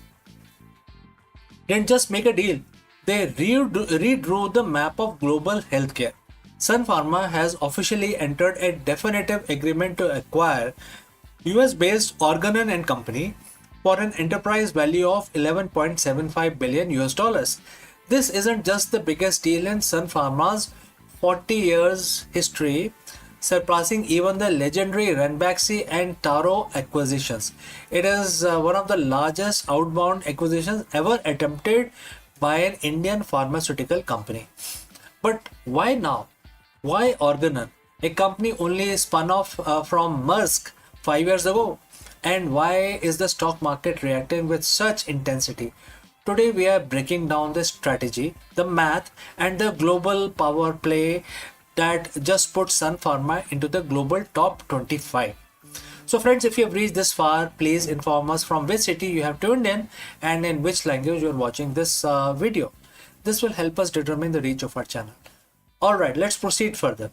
didn't just make a deal, they redrew the map of global healthcare. Sun Pharma has officially entered a definitive agreement to acquire US-based Organon and Company for an enterprise value of 11.75 billion US dollars. This isn't just the biggest deal in Sun Pharma's 40 years history, surpassing even the legendary Ranbaxy and Taro acquisitions. It is one of the largest outbound acquisitions ever attempted by an Indian pharmaceutical company. But why now? Why Organon, a company only spun off from Maersk 5 years ago? And why is the stock market reacting with such intensity? Today we are breaking down the strategy, the math, and the global power play that just put Sun Pharma into the global top 25. So friends, if you have reached this far, please inform us from which city you have tuned in and in which language you are watching this video. This will help us determine the reach of our channel. Alright, let's proceed further.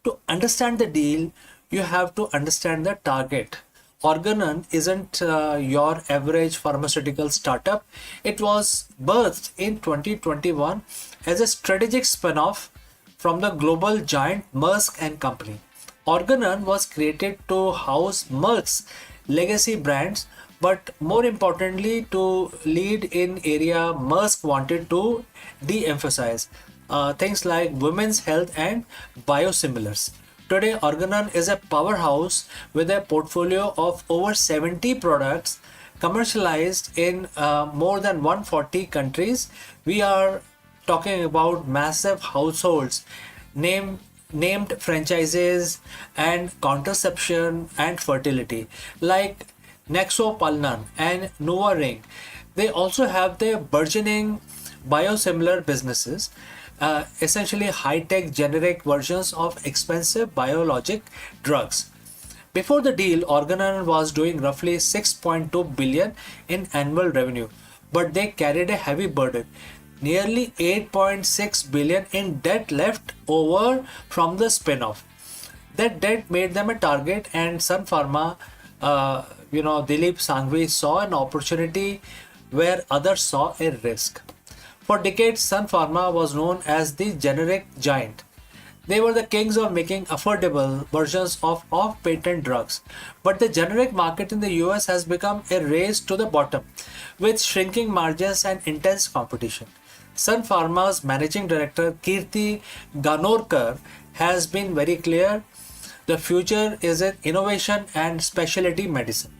To understand the deal, you have to understand the target. Organon isn't your average pharmaceutical startup. It was birthed in 2021 as a strategic spin-off from the global giant Maersk and Company. Organon was created to house Maersk's legacy brands, but more importantly to lead in area Maersk wanted to de-emphasize, things like women's health and biosimilars. Today, Organon is a powerhouse with a portfolio of over 70 products commercialized in more than 140 countries. We are talking about massive households, named franchises, and contraception and fertility like Nexopalnan and NuvaRing. They also have their burgeoning biosimilar businesses, essentially high-tech generic versions of expensive biologic drugs. Before the deal, Organon was doing roughly 6.2 billion in annual revenue, but they carried a heavy burden, nearly 8.6 billion in debt left over from the spin-off. That debt made them a target, and Sun Pharma, Dilip Sanghvi saw an opportunity where others saw a risk. For decades, Sun Pharma was known as the generic giant. They were the kings of making affordable versions of off-patent drugs. But the generic market in the US has become a race to the bottom, with shrinking margins and intense competition. Sun Pharma's managing director Kirti Ganorkar has been very clear: the future is in innovation and specialty medicine.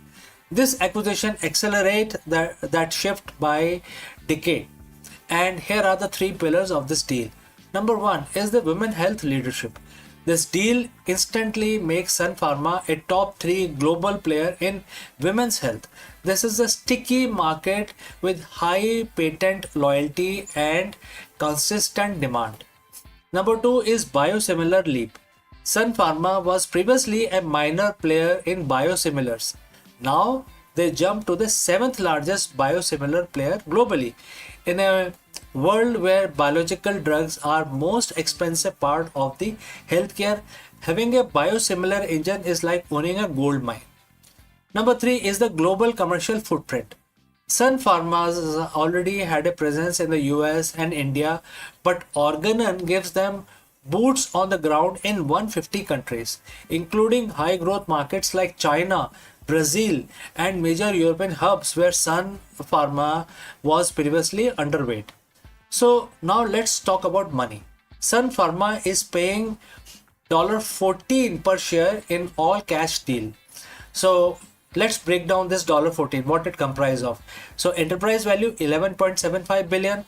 This acquisition accelerates that shift by decade. And here are the three pillars of this deal. Number one is the women health leadership. This deal instantly makes Sun Pharma a top 3 global player in women's health. This is a sticky market with high patent loyalty and consistent demand. Number 2 is biosimilar leap. Sun Pharma was previously a minor player in biosimilars. Now they jump to the 7th largest biosimilar player globally. In a world where biological drugs are most expensive part of the healthcare, having a biosimilar engine is like owning a gold mine. Number 3 is the global commercial footprint. Sun Pharma already had a presence in the US and India, but Organon gives them boots on the ground in 150 countries, including high growth markets like China, Brazil, and major European hubs where Sun Pharma was previously underweight. So now let's talk about money. Sun Pharma is paying $14 per share in all cash deal. So let's break down this $14, what it comprises of. So enterprise value 11.75 billion,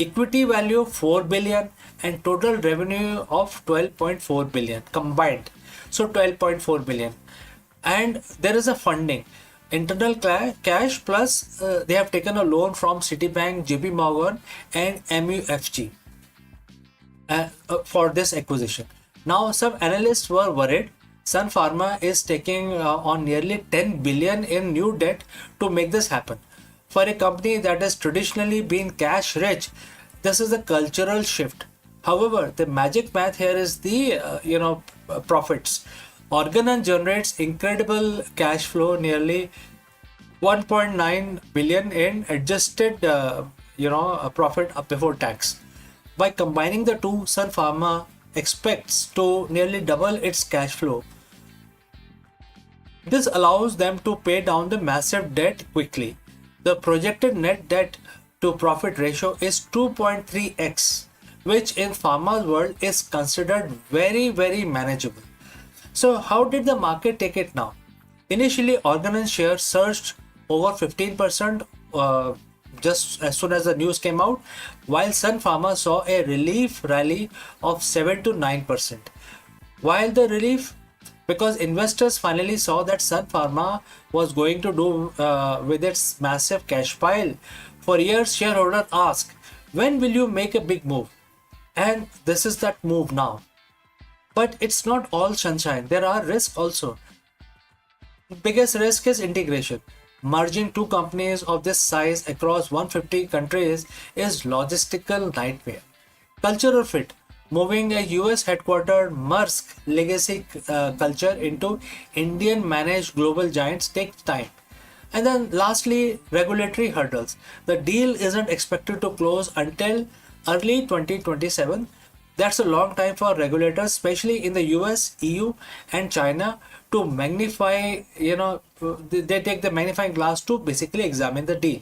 equity value 4 billion, and total revenue of 12.4 billion combined. So 12.4 billion. And there is a funding, internal cash plus they have taken a loan from Citibank, JP Morgan, and MUFG for this acquisition. Now, some analysts were worried Sun Pharma is taking on nearly 10 billion in new debt to make this happen. For a company that has traditionally been cash rich, this is a cultural shift. However, the magic math here is the profits. Organon generates incredible cash flow, nearly 1.9 billion in adjusted profit before tax. By combining the two, Sun Pharma expects to nearly double its cash flow. This allows them to pay down the massive debt quickly. The projected net debt to profit ratio is 2.3x, which in pharma's world is considered very, very manageable. So how did the market take it now? Initially, Organon shares surged over 15% just as soon as the news came out, while Sun Pharma saw a relief rally of 7 to 9%. While the relief, because investors finally saw that Sun Pharma was going to do with its massive cash pile. For years, shareholders asked, when will you make a big move? And this is that move now. But it's not all sunshine. There are risks also. Biggest risk is integration. Merging two companies of this size across 150 countries is logistical nightmare. Cultural fit. Moving a US headquartered Maersk legacy culture into Indian managed global giants takes time. And then lastly, regulatory hurdles. The deal isn't expected to close until early 2027. That's a long time for regulators, especially in the US, EU, and China, to magnify, they take the magnifying glass to basically examine the deal.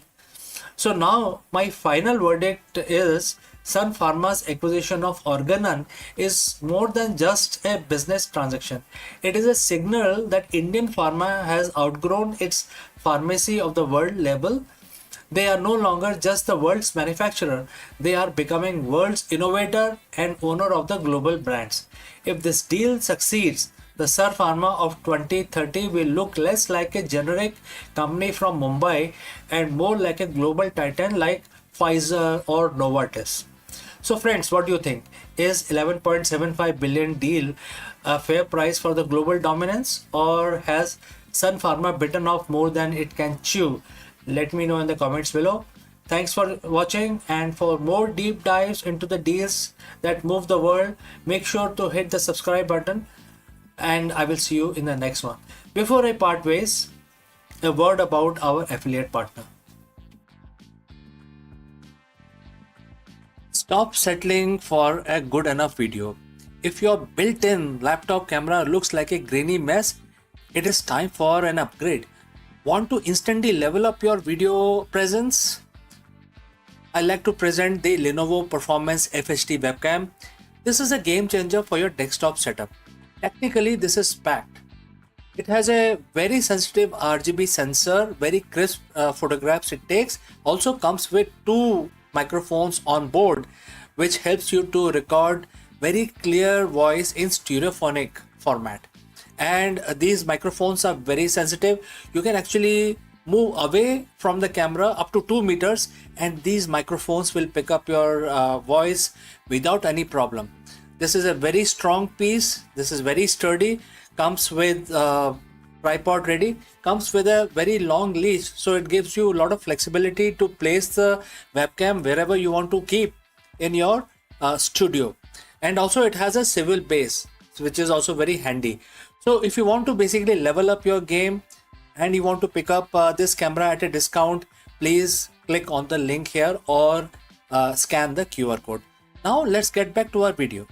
So now my final verdict is Sun Pharma's acquisition of Organon is more than just a business transaction. It is a signal that Indian pharma has outgrown its pharmacy of the world label. They are no longer just the world's manufacturer, they are becoming world's innovator and owner of the global brands. If this deal succeeds, the Sun Pharma of 2030 will look less like a generic company from Mumbai and more like a global titan like Pfizer or Novartis. So friends, what do you think? Is 11.75 billion deal a fair price for the global dominance, or has Sun Pharma bitten off more than it can chew? Let me know in the comments below. Thanks for watching, and for more deep dives into the deals that move the world, make sure to hit the subscribe button, and I will see you in the next one. Before I part ways, a word about our affiliate partner. Stop settling for a good enough video. If your built-in laptop camera looks like a grainy mess, it is time for an upgrade. Want to instantly level up your video presence? I like to present the Lenovo Performance FHD webcam. This is a game changer for your desktop setup. Technically, this is packed. It has a very sensitive RGB sensor, very crisp photographs it takes. Also comes with two microphones on board, which helps you to record very clear voice in stereophonic format. And these microphones are very sensitive. You can actually move away from the camera up to 2 meters, and these microphones will pick up your voice without any problem. This is a very strong piece. This is very sturdy. Comes with tripod ready. Comes with a very long leash, so it gives you a lot of flexibility to place the webcam wherever you want to keep in your studio. And also it has a swivel base, which is also very handy. So if you want to basically level up your game and you want to pick up this camera at a discount, please click on the link here or scan the QR code. Now let's get back to our video.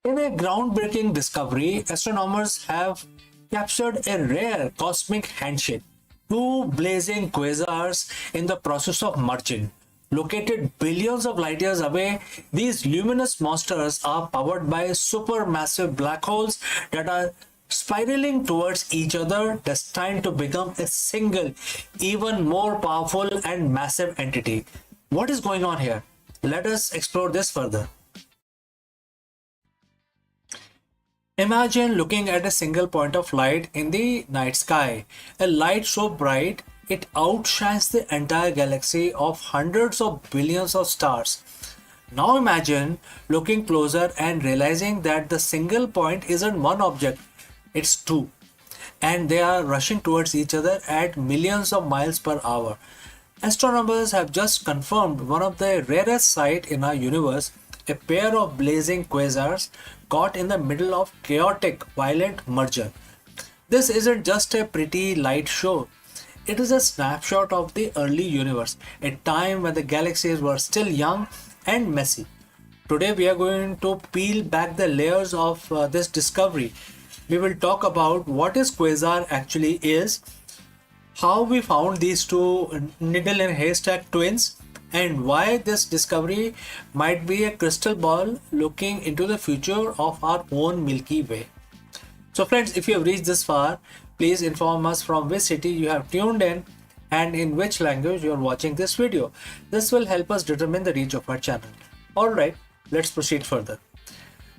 In a groundbreaking discovery, astronomers have captured a rare cosmic handshake. Two blazing quasars in the process of merging. Located billions of light years away, these luminous monsters are powered by supermassive black holes that are spiraling towards each other, destined to become a single, even more powerful and massive entity. What is going on here? Let us explore this further. Imagine looking at a single point of light in the night sky, a light so bright it outshines the entire galaxy of hundreds of billions of stars. Now imagine looking closer and realizing that the single point isn't one object, it's two, and they are rushing towards each other at millions of miles per hour. Astronomers have just confirmed one of the rarest sights in our universe, a pair of blazing quasars caught in the middle of chaotic, violent merger. This isn't just a pretty light show. It is a snapshot of the early universe, a time when the galaxies were still young and messy. Today we are going to peel back the layers of this discovery. We will talk about what is quasar actually is, how we found these two needle in haystack twins, and why this discovery might be a crystal ball looking into the future of our own Milky Way. So friends, if you have reached this far, please inform us from which city you have tuned in and in which language you are watching this video. This will help us determine the reach of our channel. Alright, let's proceed further.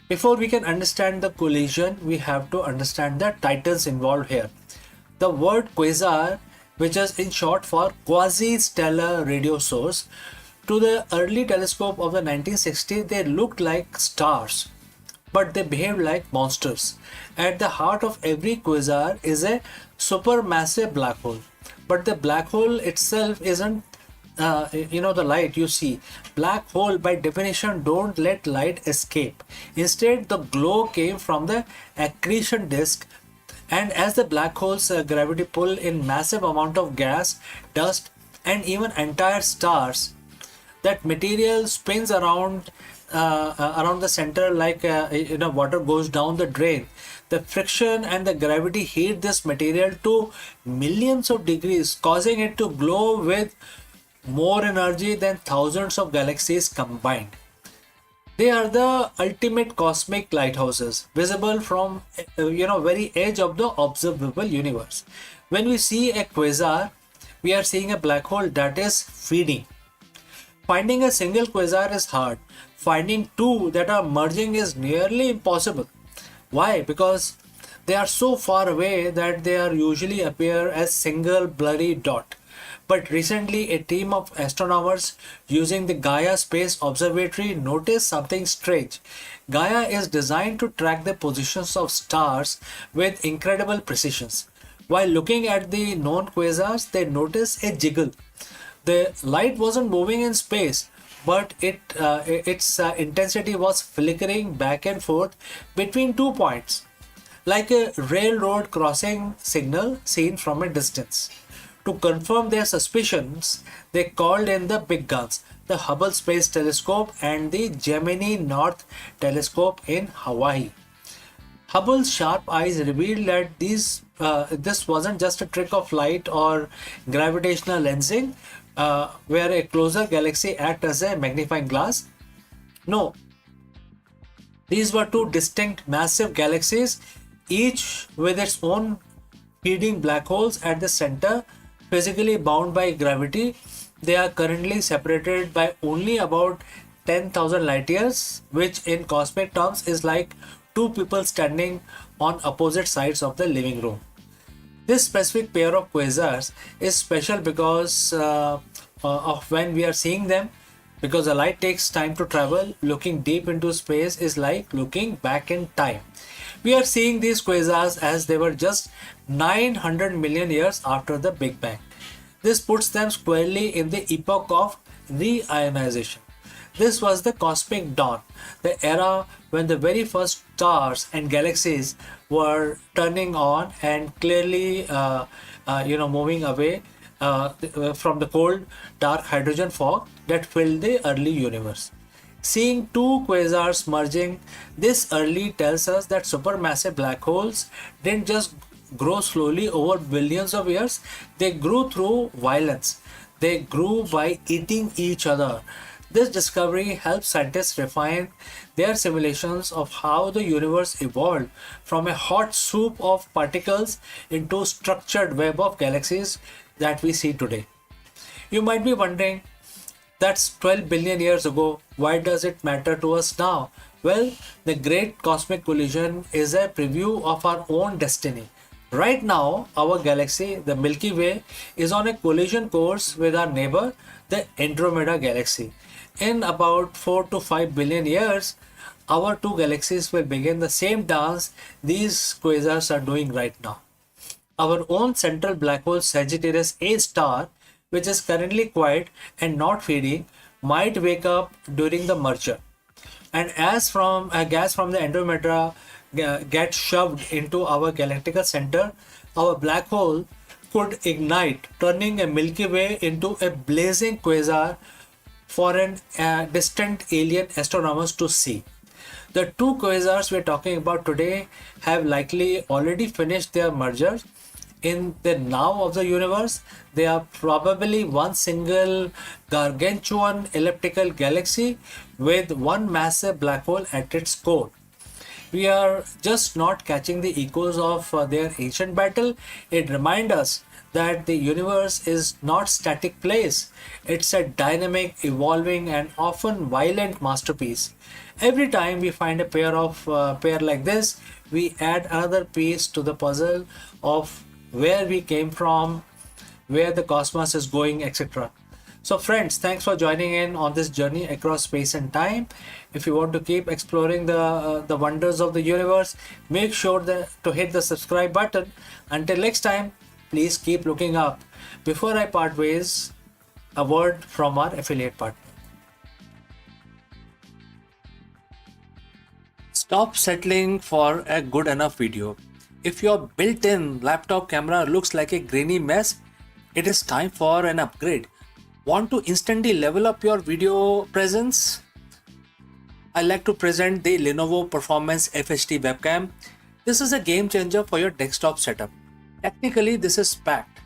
Before we can understand the collision, we have to understand the titles involved here. The word quasar, which is in short for quasi-stellar radio source, to the early telescope of the 1960s, they looked like stars, but they behaved like monsters. At the heart of every quasar is a supermassive black hole, but the black hole itself isn't the light you see. Black hole by definition don't let light escape. Instead, the glow came from the accretion disk, and as the black hole's gravity pull in massive amount of gas, dust, and even entire stars, that material spins around the center like water goes down the drain. The friction and the gravity heat this material to millions of degrees, causing it to glow with more energy than thousands of galaxies combined. They are the ultimate cosmic lighthouses, visible from very edge of the observable universe. When we see a quasar, we are seeing a black hole that is feeding. Finding a single quasar is hard. Finding two that are merging is nearly impossible. Why? Because they are so far away that they are usually appear as single blurry dot. But recently, a team of astronomers using the Gaia Space Observatory noticed something strange. Gaia is designed to track the positions of stars with incredible precision. While looking at the known quasars, they noticed a jiggle. The light wasn't moving in space, but its intensity was flickering back and forth between 2 points, like a railroad crossing signal seen from a distance. To confirm their suspicions, they called in the big guns, the Hubble Space Telescope and the Gemini North Telescope in Hawaii. Hubble's sharp eyes revealed that this wasn't just a trick of light or gravitational lensing, where a closer galaxy acts as a magnifying glass. No, these were two distinct massive galaxies, each with its own feeding black holes at the center, physically bound by gravity. They are currently separated by only about 10,000 light years, which in cosmic terms is like two people standing on opposite sides of the living room. This specific pair of quasars is special because of when we are seeing them, because the light takes time to travel. Looking deep into space is like looking back in time. We are seeing these quasars as they were just 900 million years after the Big Bang. This puts them squarely in the epoch of reionization. This was the cosmic dawn, the era when the very first stars and galaxies were turning on and clearly moving away from the cold, dark hydrogen fog that filled the early universe. Seeing two quasars merging this early tells us that supermassive black holes didn't just grow slowly over billions of years, they grew through violence. They grew by eating each other. This discovery helps scientists refine their simulations of how the universe evolved from a hot soup of particles into a structured web of galaxies that we see today. You might be wondering, that's 12 billion years ago. Why does it matter to us now? Well, the Great Cosmic Collision is a preview of our own destiny. Right now, our galaxy, the Milky Way, is on a collision course with our neighbor, the Andromeda Galaxy. In about 4 to 5 billion years, our two galaxies will begin the same dance these quasars are doing right now. Our own central black hole Sagittarius A star, which is currently quiet and not feeding, might wake up during the merger. And as from gas from the Andromeda gets shoved into our galactic center, our black hole could ignite, turning a Milky Way into a blazing quasar for an distant alien astronomers to see. The two quasars we're talking about today have likely already finished their merger. In the now of the universe, they are probably one single gargantuan elliptical galaxy with one massive black hole at its core. We are just not catching the echoes of their ancient battle. It reminds us that the universe is not static place. It's a dynamic, evolving, and often violent masterpiece. Every time we find a pair like this, we add another piece to the puzzle of where we came from, where the cosmos is going, etc. So friends, thanks for joining in on this journey across space and time. If you want to keep exploring the wonders of the universe, make sure to hit the subscribe button. Until next time, please keep looking up. Before I part ways, a word from our affiliate partner. Stop settling for a good enough video. If your built-in laptop camera looks like a grainy mess, it is time for an upgrade. Want to instantly level up your video presence? I like to present the Lenovo Performance FHD webcam. This is a game changer for your desktop setup. Technically, this is packed.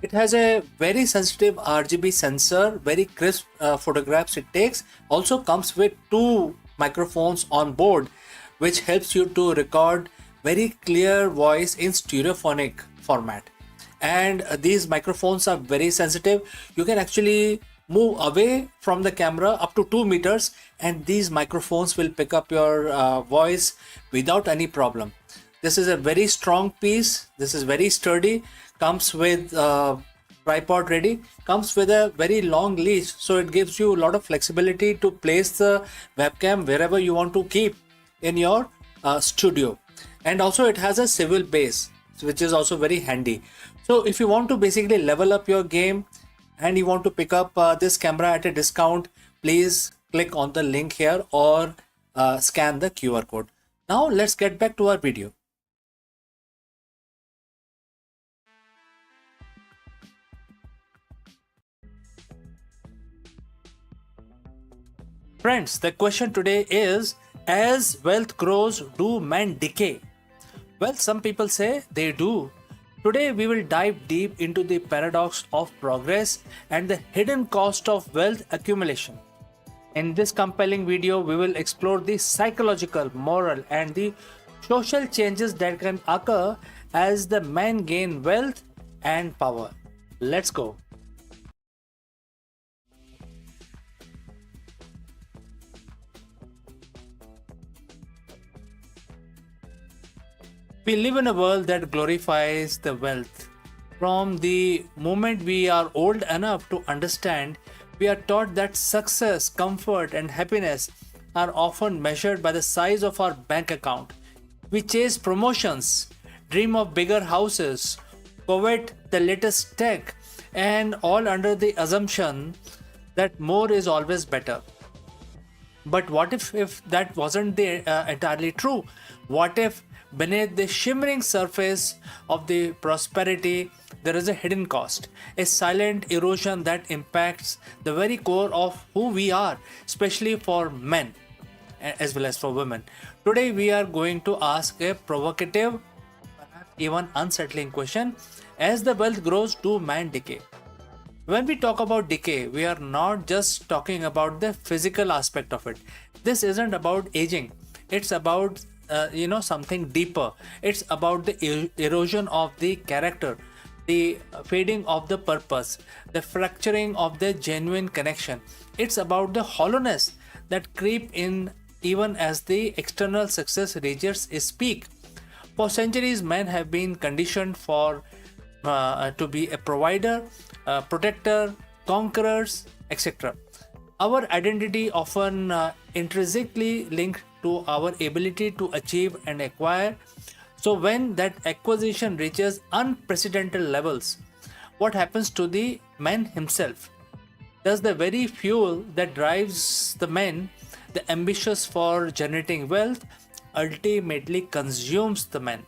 It has a very sensitive RGB sensor, very crisp photographs it takes. Also comes with two microphones on board, which helps you to record very clear voice in stereophonic format. And these microphones are very sensitive. You can actually move away from the camera up to 2 meters and these microphones will pick up your voice without any problem. This is a very strong piece. This is very sturdy. Comes with tripod ready. Comes with a very long leash, so it gives you a lot of flexibility to place the webcam wherever you want to keep in your studio. And also it has a swivel base, which is also very handy. So if you want to basically level up your game and you want to pick up this camera at a discount, please click on the link here or scan the QR code. Now let's get back to our video. Friends, the question today is, as wealth grows, do men decay? Well, some people say they do. Today we will dive deep into the paradox of progress and the hidden cost of wealth accumulation. In this compelling video, we will explore the psychological, moral, and the social changes that can occur as the men gain wealth and power. Let's go. We live in a world that glorifies the wealth. From the moment we are old enough to understand, we are taught that success, comfort, and happiness are often measured by the size of our bank account. We chase promotions, dream of bigger houses, covet the latest tech, and all under the assumption that more is always better. But what if that wasn't entirely true? What if beneath the shimmering surface of the prosperity there is a hidden cost, a silent erosion that impacts the very core of who we are, especially for men as well as for women? Today we are going to ask a provocative, perhaps even unsettling question: as the wealth grows, do man decay? When we talk about decay, we are not just talking about the physical aspect of it. This isn't about aging. It's about something deeper. It's about the erosion of the character, the fading of the purpose, the fracturing of the genuine connection. It's about the hollowness that creep in even as the external success reaches its peak. For centuries, men have been conditioned to be a provider, protector, conquerors, etc. Our identity often intrinsically linked to our ability to achieve and acquire. So when that acquisition reaches unprecedented levels, what happens to the man himself? Does the very fuel that drives the men, the ambitious for generating wealth, ultimately consumes the man?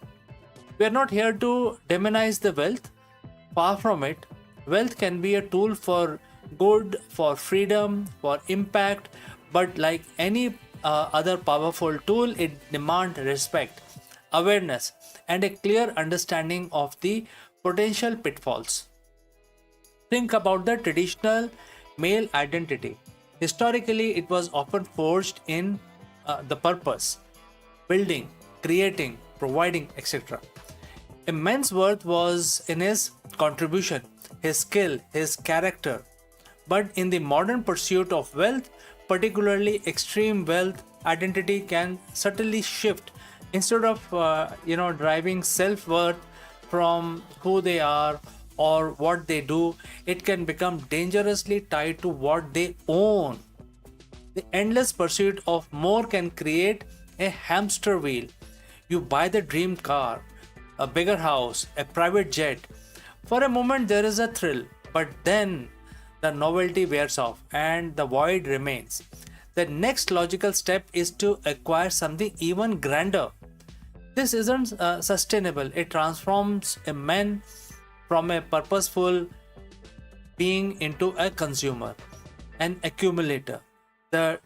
We are not here to demonize the wealth. Far from it. Wealth can be a tool for good, for freedom, for impact, but like any other powerful tool, it demands respect, awareness, and a clear understanding of the potential pitfalls. Think about the traditional male identity. Historically, it was often forged in the purpose, building, creating, providing, etc. A man's worth was in his contribution, his skill, his character. But in the modern pursuit of wealth, particularly extreme wealth, identity can subtly shift. Instead of driving self-worth from who they are or what they do, it can become dangerously tied to what they own. The endless pursuit of more can create a hamster wheel. You buy the dream car, a bigger house, a private jet. For a moment, there is a thrill, but then the novelty wears off and the void remains. The next logical step is to acquire something even grander. This isn't sustainable. It transforms a man from a purposeful being into a consumer, an accumulator. The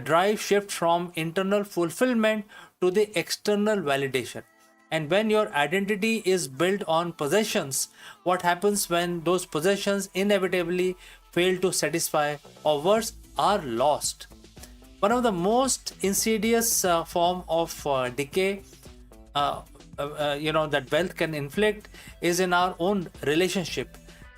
drive shifts from internal fulfillment to the external validation. And when your identity is built on possessions, what happens when those possessions inevitably fail to satisfy or worse, are lost? One of the most insidious form of decay that wealth can inflict is in our own relationship.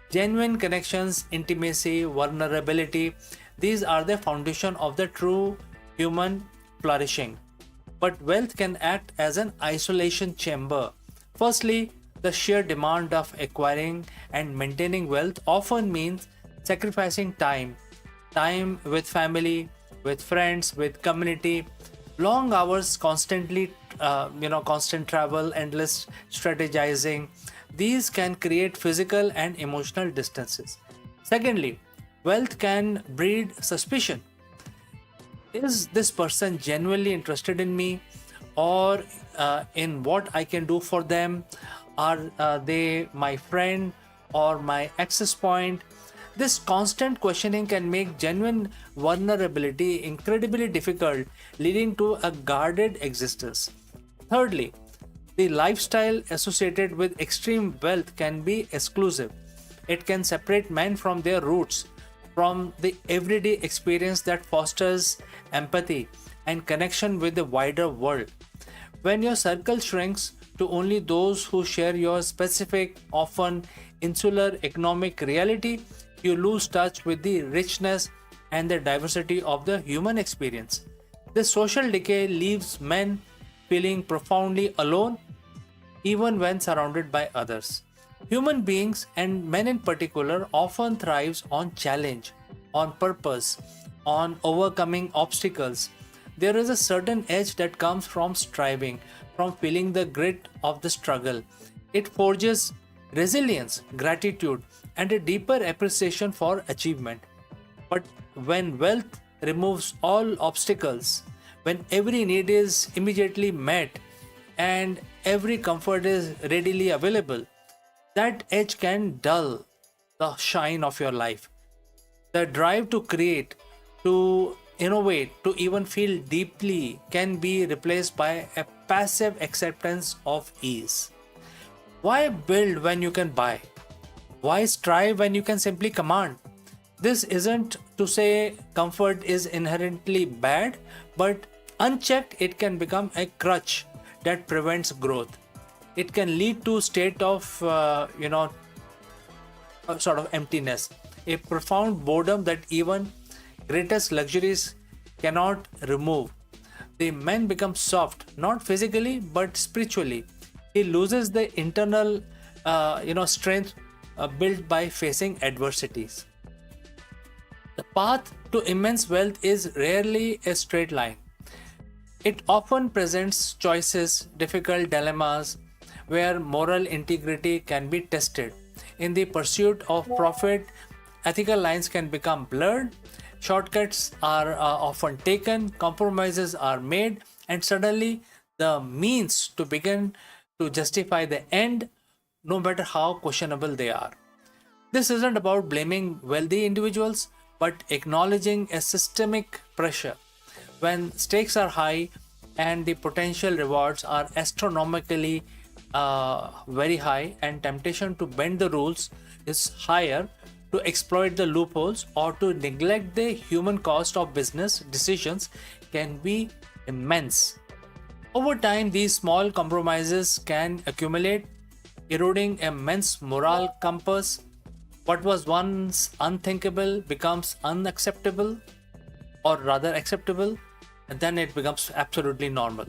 Genuine connections, intimacy, vulnerability, these are the foundation of the true human flourishing. But wealth can act as an isolation chamber. Firstly, the sheer demand of acquiring and maintaining wealth often means sacrificing time with family, with friends, with community, long hours, constant travel, endless strategizing. These can create physical and emotional distances. Secondly, wealth can breed suspicion. Is this person genuinely interested in me or in what I can do for them? Are they my friend or my access point? This constant questioning can make genuine vulnerability incredibly difficult, leading to a guarded existence. Thirdly, the lifestyle associated with extreme wealth can be exclusive. It can separate men from their roots, from the everyday experience that fosters empathy and connection with the wider world. When your circle shrinks to only those who share your specific, often insular economic reality, you lose touch with the richness and the diversity of the human experience. This social decay leaves men feeling profoundly alone even when surrounded by others. Human beings, and men in particular, often thrives on challenge, on purpose, on overcoming obstacles. There is a certain edge that comes from striving, from feeling the grit of the struggle. It forges resilience, gratitude, and a deeper appreciation for achievement. But when wealth removes all obstacles, when every need is immediately met and every comfort is readily available, that edge can dull the shine of your life. The drive to create, to innovate, to even feel deeply can be replaced by a passive acceptance of ease. Why build when you can buy? Why strive when you can simply command? This isn't to say comfort is inherently bad, but unchecked, it can become a crutch that prevents growth. It can lead to state of a sort of emptiness, a profound boredom that even greatest luxuries cannot remove. The man becomes soft, not physically but spiritually. He loses the internal, strength built by facing adversities. The path to immense wealth is rarely a straight line. It often presents choices, difficult dilemmas, where moral integrity can be tested. In the pursuit of profit, ethical lines can become blurred, shortcuts are often taken, compromises are made, and suddenly the means to begin to justify the end, no matter how questionable they are. This isn't about blaming wealthy individuals, but acknowledging a systemic pressure. When stakes are high and the potential rewards are astronomically very high, and temptation to bend the rules is higher, to exploit the loopholes or to neglect the human cost of business decisions can be immense. Over time, these small compromises can accumulate, eroding a man's moral compass. What was once unthinkable becomes unacceptable, or rather acceptable, and then it becomes absolutely normal.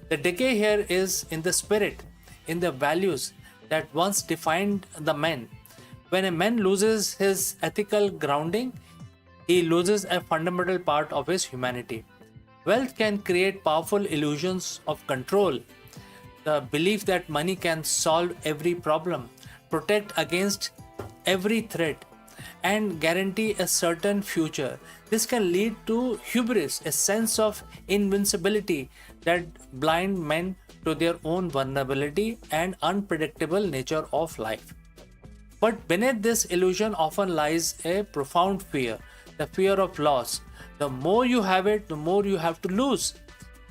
The decay here is in the spirit, in the values that once defined the man. When a man loses his ethical grounding, he loses a fundamental part of his humanity. Wealth can create powerful illusions of control. The belief that money can solve every problem, protect against every threat, and guarantee a certain future. This can lead to hubris, a sense of invincibility that blind men to their own vulnerability and unpredictable nature of life. But beneath this illusion often lies a profound fear, the fear of loss. The more you have it, the more you have to lose.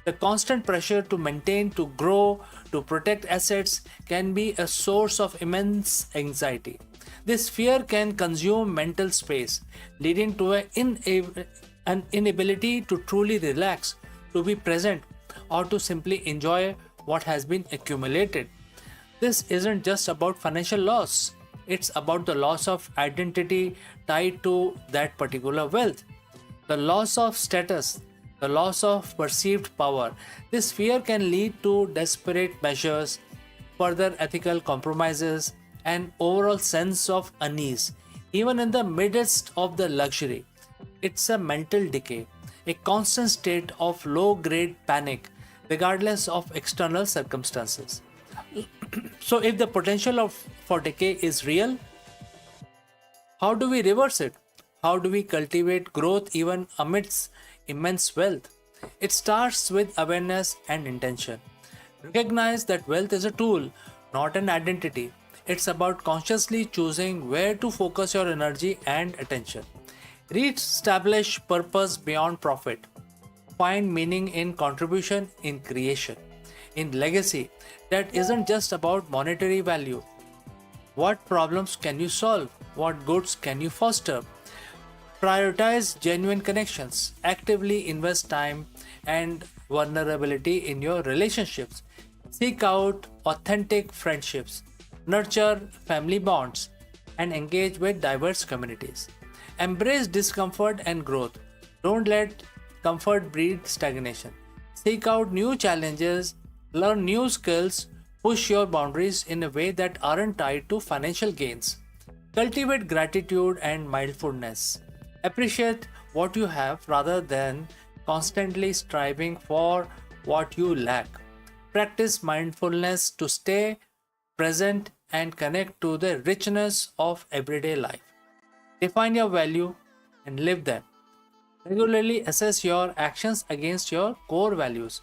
The constant pressure to maintain, to grow, to protect assets can be a source of immense anxiety. This fear can consume mental space, leading to an inability to truly relax, to be present, or to simply enjoy what has been accumulated. This isn't just about financial loss, it's about the loss of identity tied to that particular wealth, the loss of status, the loss of perceived power. This fear can lead to desperate measures, further ethical compromises, and overall sense of unease, even in the midst of the luxury. It's a mental decay, a constant state of low grade panic, regardless of external circumstances. So, if the potential for decay is real, how do we reverse it? How do we cultivate growth even amidst immense wealth? It starts with awareness and intention. Recognize that wealth is a tool, not an identity. It's about consciously choosing where to focus your energy and attention. Re-establish purpose beyond profit. Find meaning in contribution, in creation, in legacy that isn't just about monetary value. What problems can you solve? What goods can you foster? Prioritize genuine connections. Actively invest time and vulnerability in your relationships. Seek out authentic friendships. Nurture family bonds and engage with diverse communities. Embrace discomfort and growth. Don't let comfort breed stagnation. Seek out new challenges, learn new skills, push your boundaries in a way that aren't tied to financial gains. Cultivate gratitude and mindfulness. Appreciate what you have rather than constantly striving for what you lack. Practice mindfulness to stay present and connect to the richness of everyday life. Define your value and live them. Regularly assess your actions against your core values.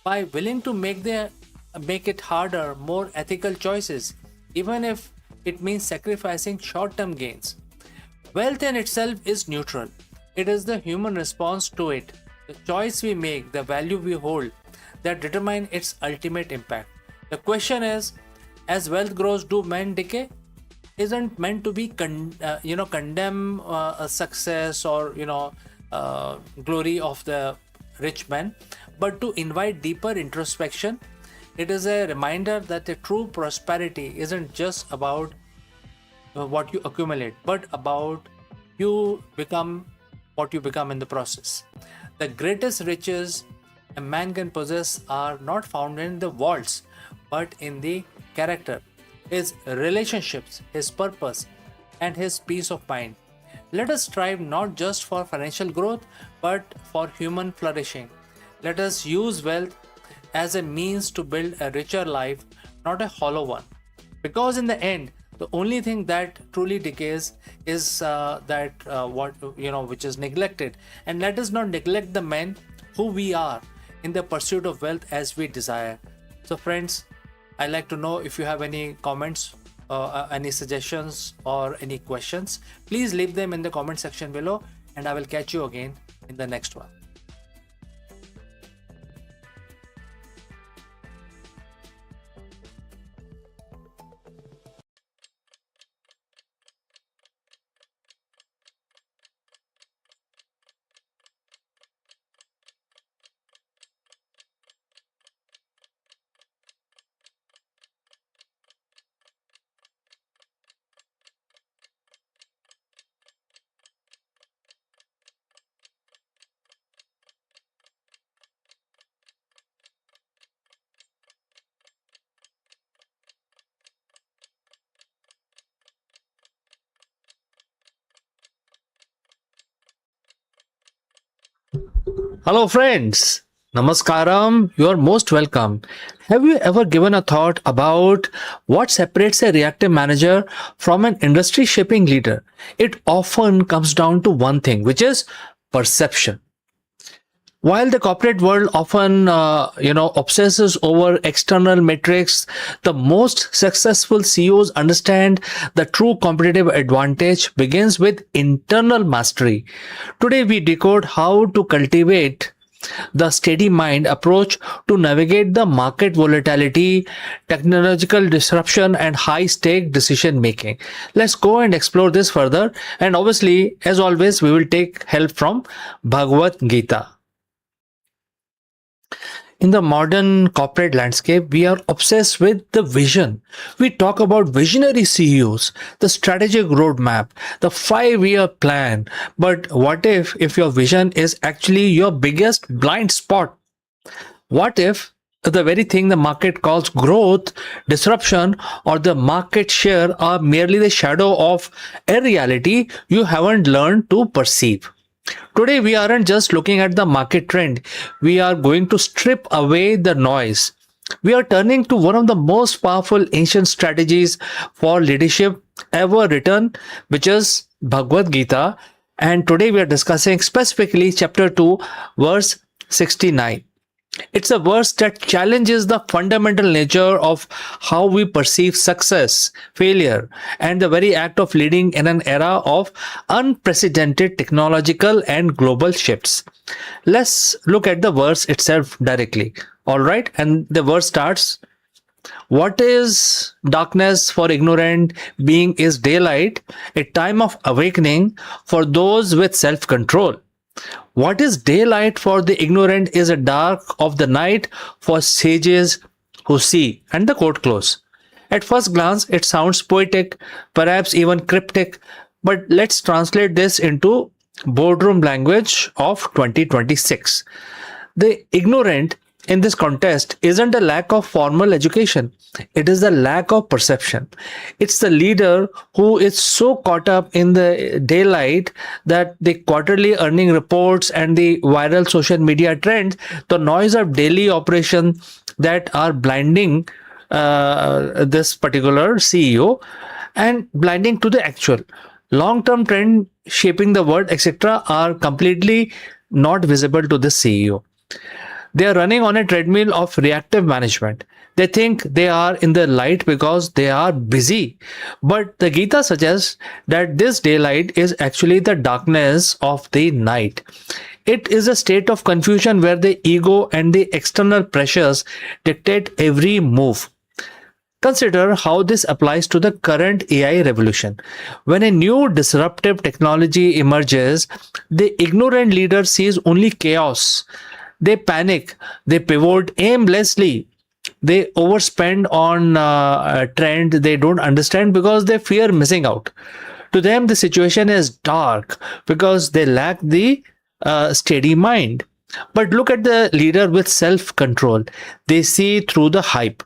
By willing to make it harder, more ethical choices, even if it means sacrificing short-term gains. Wealth in itself is neutral. It is the human response to it, the choice we make, the value we hold, that determine its ultimate impact. The question is, as wealth grows, do men decay? Isn't meant to be condemn a success or glory of the rich man, but to invite deeper introspection. It is a reminder that the true prosperity isn't just about what you accumulate, but about you become what you become in the process. The greatest riches a man can possess are not found in the vaults, but in the character, his relationships, his purpose, and his peace of mind. Let us strive not just for financial growth, but for human flourishing. Let us use wealth as a means to build a richer life, not a hollow one. Because in the end, the only thing that truly decays is that what which is neglected. And let us not neglect the men who we are in the pursuit of wealth as we desire. So, friends, I'd like to know if you have any comments, any suggestions, or any questions. Please leave them in the comment section below, and I will catch you again in the next one. Hello, friends. Namaskaram. You are most welcome. Have you ever given a thought about what separates a reactive manager from an industry shaping leader? It often comes down to one thing, which is perception. While the corporate world often, obsesses over external metrics, the most successful CEOs understand the true competitive advantage begins with internal mastery. Today, we decode how to cultivate the steady mind approach to navigate the market volatility, technological disruption, and high stake decision making. Let's go and explore this further. And obviously, as always, we will take help from Bhagavad Gita. In the modern corporate landscape, we are obsessed with the vision. We talk about visionary CEOs, the strategic roadmap, the 5-year plan. But what if your vision is actually your biggest blind spot? What if the very thing the market calls growth, disruption, or the market share are merely the shadow of a reality you haven't learned to perceive? Today, we aren't just looking at the market trend, we are going to strip away the noise. We are turning to one of the most powerful ancient strategies for leadership ever written, which is Bhagavad Gita. And today, we are discussing specifically chapter 2, verse 69. It's a verse that challenges the fundamental nature of how we perceive success, failure, and the very act of leading in an era of unprecedented technological and global shifts. Let's look at the verse itself directly. All right, and the verse starts, what is darkness for ignorant being is daylight, a time of awakening for those with self control. What is daylight for the ignorant is a dark of the night for sages who see. And the quote close. At first glance, it sounds poetic, perhaps even cryptic, but let's translate this into boardroom language of 2026. The ignorant in this context isn't a lack of formal education. It is the lack of perception. It's the leader who is so caught up in the daylight that the quarterly earning reports and the viral social media trends, the noise of daily operation that are blinding this particular CEO and blinding to the actual long-term trend shaping the world, etc., are completely not visible to the CEO. They are running on a treadmill of reactive management. They think they are in the light because they are busy. But the Gita suggests that this daylight is actually the darkness of the night. It is a state of confusion where the ego and the external pressures dictate every move. Consider how this applies to the current AI revolution. When a new disruptive technology emerges, the ignorant leader sees only chaos. They panic, they pivot aimlessly, they overspend on a trend they don't understand because they fear missing out. To them, the situation is dark because they lack the steady mind. But look at the leader with self control. They see through the hype.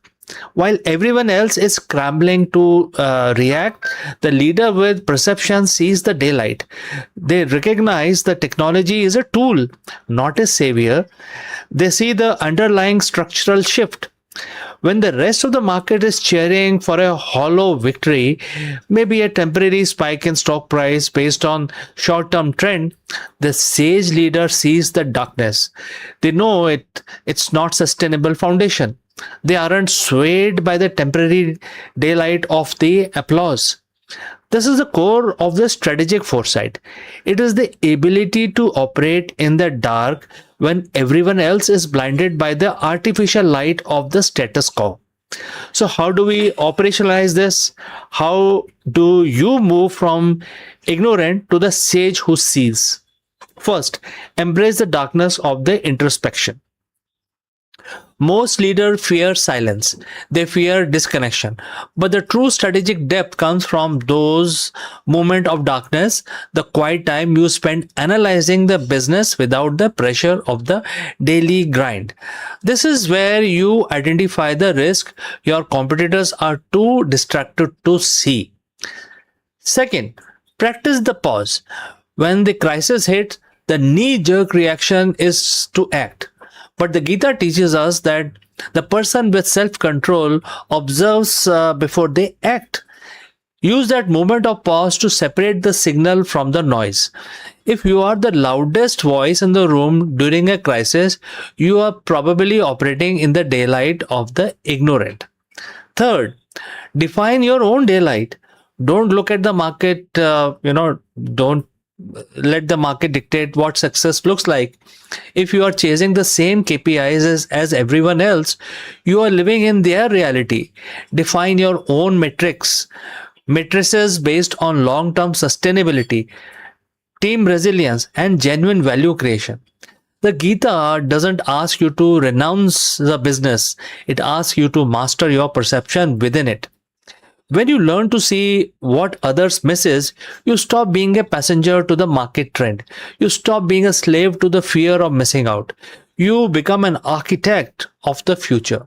While everyone else is scrambling to react, the leader with perception sees the daylight. They recognize the technology is a tool, not a savior. They see the underlying structural shift. When the rest of the market is cheering for a hollow victory, maybe a temporary spike in stock price based on short-term trend, the sage leader sees the darkness. They know it's not sustainable foundation. They aren't swayed by the temporary daylight of the applause. This is the core of the strategic foresight. It is the ability to operate in the dark when everyone else is blinded by the artificial light of the status quo. So, how do we operationalize this? How do you move from ignorant to the sage who sees? First, embrace the darkness of the introspection. Most leaders fear silence, they fear disconnection. But the true strategic depth comes from those moments of darkness, the quiet time you spend analyzing the business without the pressure of the daily grind. This is where you identify the risk your competitors are too distracted to see. Second, practice the pause. When the crisis hits, the knee jerk reaction is to act. But the Gita teaches us that the person with self control observes before they act. Use that moment of pause to separate the signal from the noise. If you are the loudest voice in the room during a crisis, you are probably operating in the daylight of the ignorant. Third, define your own daylight. Don't look at the market, don't let the market dictate what success looks like. If you are chasing the same KPIs as everyone else, you are living in their reality. Define your own metrics, matrices based on long term sustainability, team resilience, and genuine value creation. The Gita doesn't ask you to renounce the business, it asks you to master your perception within it. When you learn to see what others misses, you stop being a passenger to the market trend. You stop being a slave to the fear of missing out. You become an architect of the future.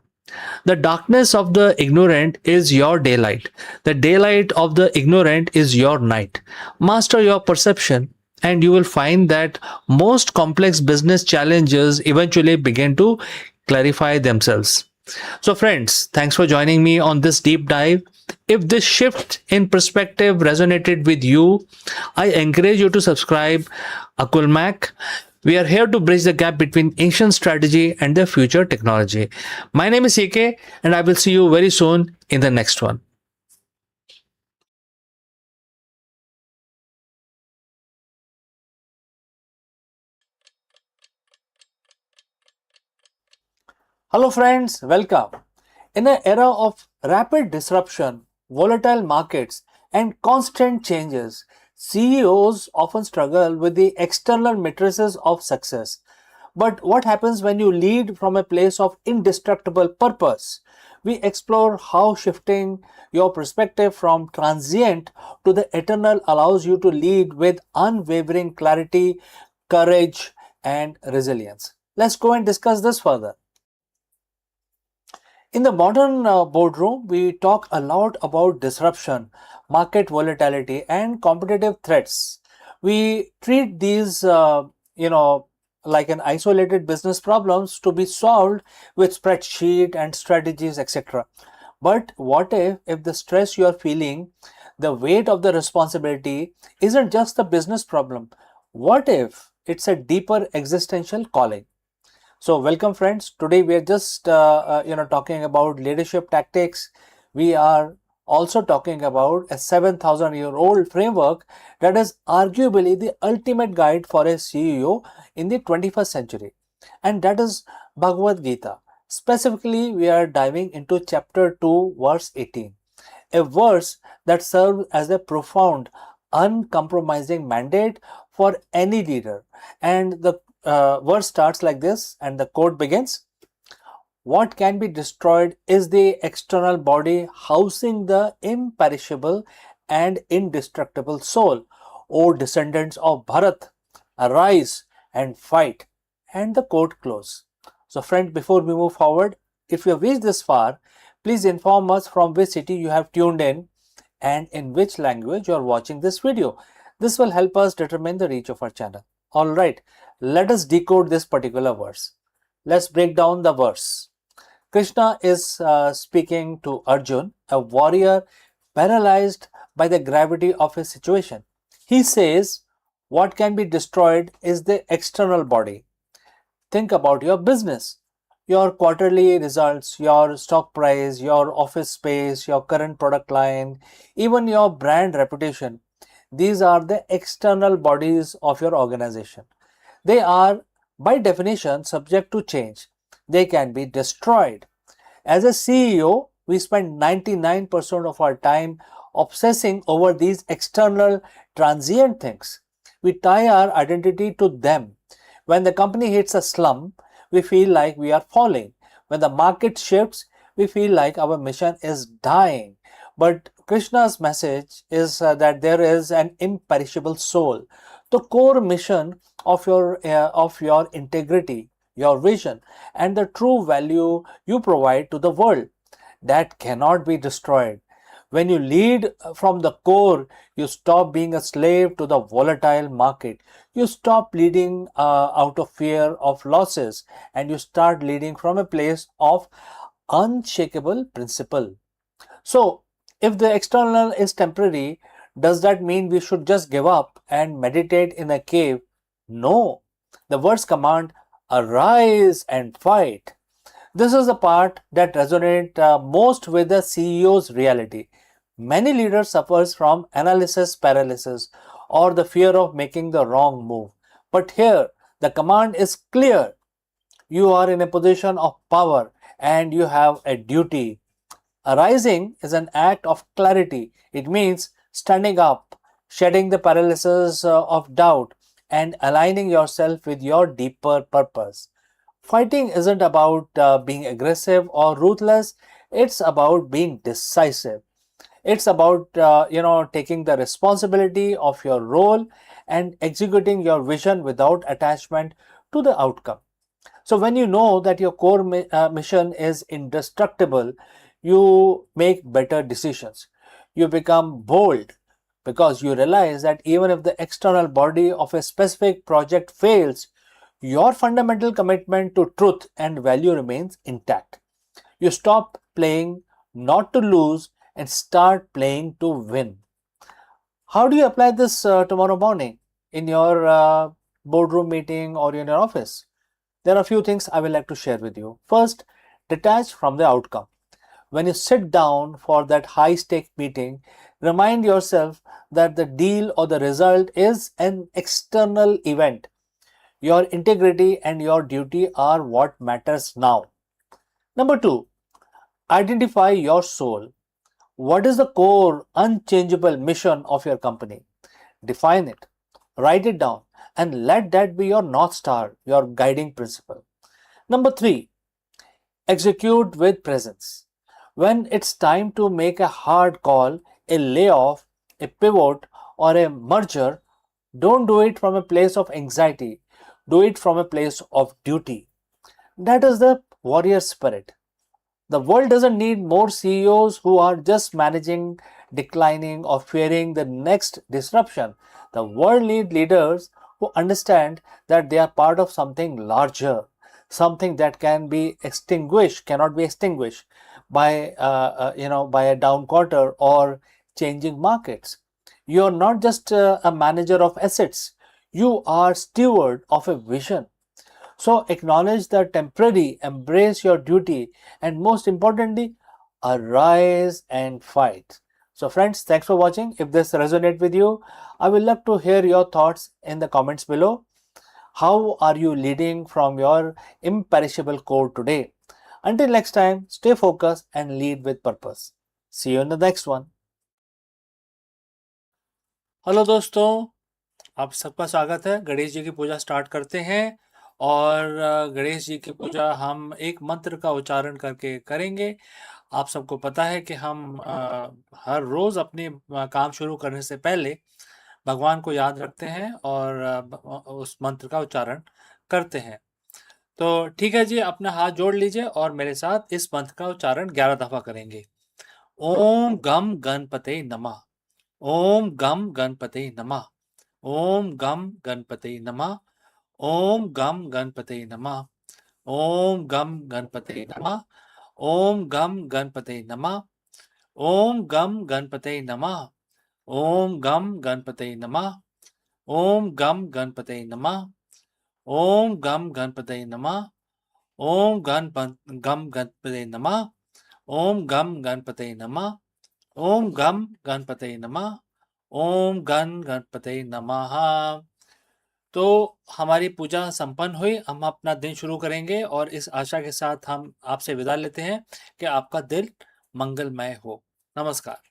The darkness of the ignorant is your daylight. The daylight of the ignorant is your night. Master your perception, and you will find that most complex business challenges eventually begin to clarify themselves. So, friends, thanks for joining me on this deep dive. If this shift in perspective resonated with you, I encourage you to subscribe Akulmach. We are here to bridge the gap between ancient strategy and the future technology. My name is CK, and I will see you very soon in the next one. Hello friends, welcome. In an era of rapid disruption, volatile markets, and constant changes, CEOs often struggle with the external matrices of success. But what happens when you lead from a place of indestructible purpose? We explore how shifting your perspective from transient to the eternal allows you to lead with unwavering clarity, courage, and resilience. Let's go and discuss this further. In the modern boardroom, we talk a lot about disruption, market volatility, and competitive threats. We treat these, like an isolated business problems to be solved with spreadsheet and strategies, etc. But what if the stress you are feeling, The weight of the responsibility isn't just a business problem. What if it's a deeper existential calling? So, welcome friends. Today we are just talking about leadership tactics. We are also talking about a 7,000-year-old framework that is arguably the ultimate guide for a CEO in the 21st century, and that is Bhagavad Gita. Specifically, we are diving into chapter 2, verse 18, a verse that serves as a profound, uncompromising mandate for any leader. And the verse starts like this, and the quote begins: what can be destroyed is the external body housing the imperishable and indestructible soul. O descendants of Bharat, arise and fight. And the quote close. So, friend, before we move forward, if you have reached this far, please inform us from which city you have tuned in and in which language you are watching this video. This will help us determine the reach of our channel. Alright, let us decode this particular verse. Let's break down the verse. Krishna is speaking to Arjun, a warrior paralyzed by the gravity of his situation. He says, what can be destroyed is the external body. Think about your business, your quarterly results, your stock price, your office space, your current product line, even your brand reputation. These are the external bodies of your organization. They are, by definition, subject to change. They can be destroyed. As a CEO, we spend 99% of our time obsessing over these external transient things. We tie our identity to them. When the company hits a slump, we feel like we are falling. When the market shifts, we feel like our mission is dying. But Krishna's message is that there is an imperishable soul. The core mission of your integrity, your vision, and the true value you provide to the world, that cannot be destroyed. When you lead from the core, you stop being a slave to the volatile market. You stop leading out of fear of losses, and you start leading from a place of unshakable principle. So, if the external is temporary, does that mean we should just give up and meditate in a cave? No. The words command, arise and fight. This is the part that resonates most with the CEO's reality. Many leaders suffer from analysis paralysis or the fear of making the wrong move. But here, the command is clear. You are in a position of power and you have a duty. Arising is an act of clarity. It means standing up, shedding the paralysis of doubt, and aligning yourself with your deeper purpose. Fighting isn't about being aggressive or ruthless, it's about being decisive. It's about taking the responsibility of your role and executing your vision without attachment to the outcome. So when you know that your core mission is indestructible, you make better decisions. You become bold because you realize that even if the external body of a specific project fails, your fundamental commitment to truth and value remains intact. You stop playing not to lose and start playing to win. How do you apply this tomorrow morning in your boardroom meeting or in your office? There are a few things I would like to share with you. First, detach from the outcome. When you sit down for that high stake meeting, remind yourself that the deal or the result is an external event. Your integrity and your duty are what matters now. Number two, identify your soul. What is the core, unchangeable mission of your company? Define it, write it down, and let that be your North Star, your guiding principle. Number three, execute with presence. When it's time to make a hard call, a layoff, a pivot, or a merger, don't do it from a place of anxiety. Do it from a place of duty. That is the warrior spirit. The world doesn't need more CEOs who are just managing, declining, or fearing the next disruption. The world needs leaders who understand that they are part of something larger, something that cannot be extinguished by by a down quarter or changing markets. You are not just a manager of assets, you are steward of a vision. So acknowledge the temporary, embrace your duty, and most importantly, arise and fight. So friends, thanks for watching. If this resonates with you, I will love to hear your thoughts in the comments below. How are you leading from your imperishable core today? Until next time, stay focused and lead with purpose. See you in the next one. Hello दोस्तों, आप सबका स्वागत है। गणेश जी की पूजा start करते हैं और गणेश जी की पूजा हम एक मंत्र का उच्चारण करके करेंगे। आप सबको पता है कि हम हर रोज़ अपने काम शुरू करने से पहले भगवान को याद रखते हैं और उस मंत्र का उच्चारण करते हैं। तो ठीक है जी, अपना हाथ जोड़ लीजिए और मेरे साथ इस मंत्र का उच्चारण 11 दफ़ा करेंगे। ओम गम गणपते नमः। ओम गम गणपते नमः। ओम गम गणपते नमः। ओम गम गणपते नमः। ओम गम गणपते नमः। ओम गम गणपते नमः। ओम गम गणपते नमः। ओम गम गणपते नमः। ओम गम गणपते नमः। ओम गम गणपते नमः। ओम गम गणपते नमः। ओम गम गणपते नमः। ओम गम गणपते नमः। ओम गण गणपते नमः। तो हमारी पूजा संपन्न हुई। हम अपना दिन शुरू करेंगे और इस आशा के साथ हम आपसे विदा लेते हैं कि आपका दिन मंगलमय हो। नमस्कार।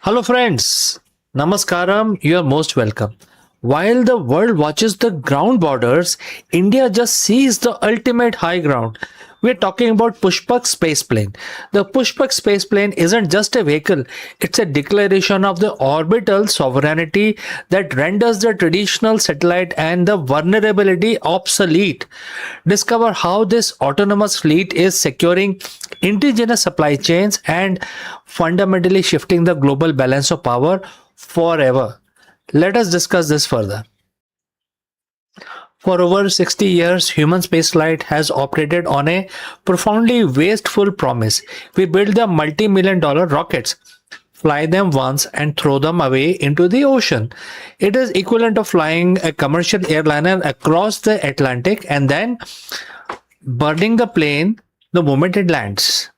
Hello friends, Namaskaram, you are most welcome. While the world watches the ground borders, India just sees the ultimate high ground. We're talking about Pushpak spaceplane. The Pushpak spaceplane isn't just a vehicle, it's a declaration of the orbital sovereignty that renders the traditional satellite and the vulnerability obsolete. Discover how this autonomous fleet is securing indigenous supply chains and fundamentally shifting the global balance of power forever. Let us discuss this further. For over 60 years, human spaceflight has operated on a profoundly wasteful promise. We build the multi-million dollar rockets, fly them once and throw them away into the ocean. It is equivalent of flying a commercial airliner across the Atlantic and then burning the plane the moment it lands.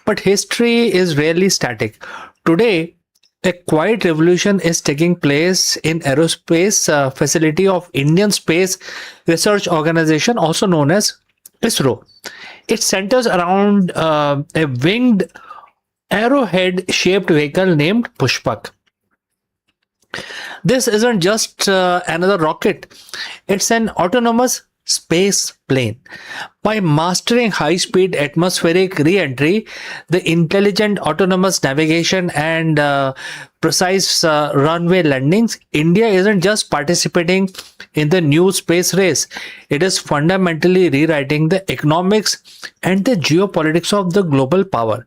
But history is rarely static. Today, a quiet revolution is taking place in aerospace facility of Indian Space Research Organization, also known as ISRO. It centers around a winged arrowhead-shaped vehicle named Pushpak. This isn't just another rocket. It's an autonomous space plane. By mastering high-speed atmospheric re-entry, the intelligent autonomous navigation and precise runway landings, India isn't just participating in the new space race. It is fundamentally rewriting the economics and the geopolitics of the global power.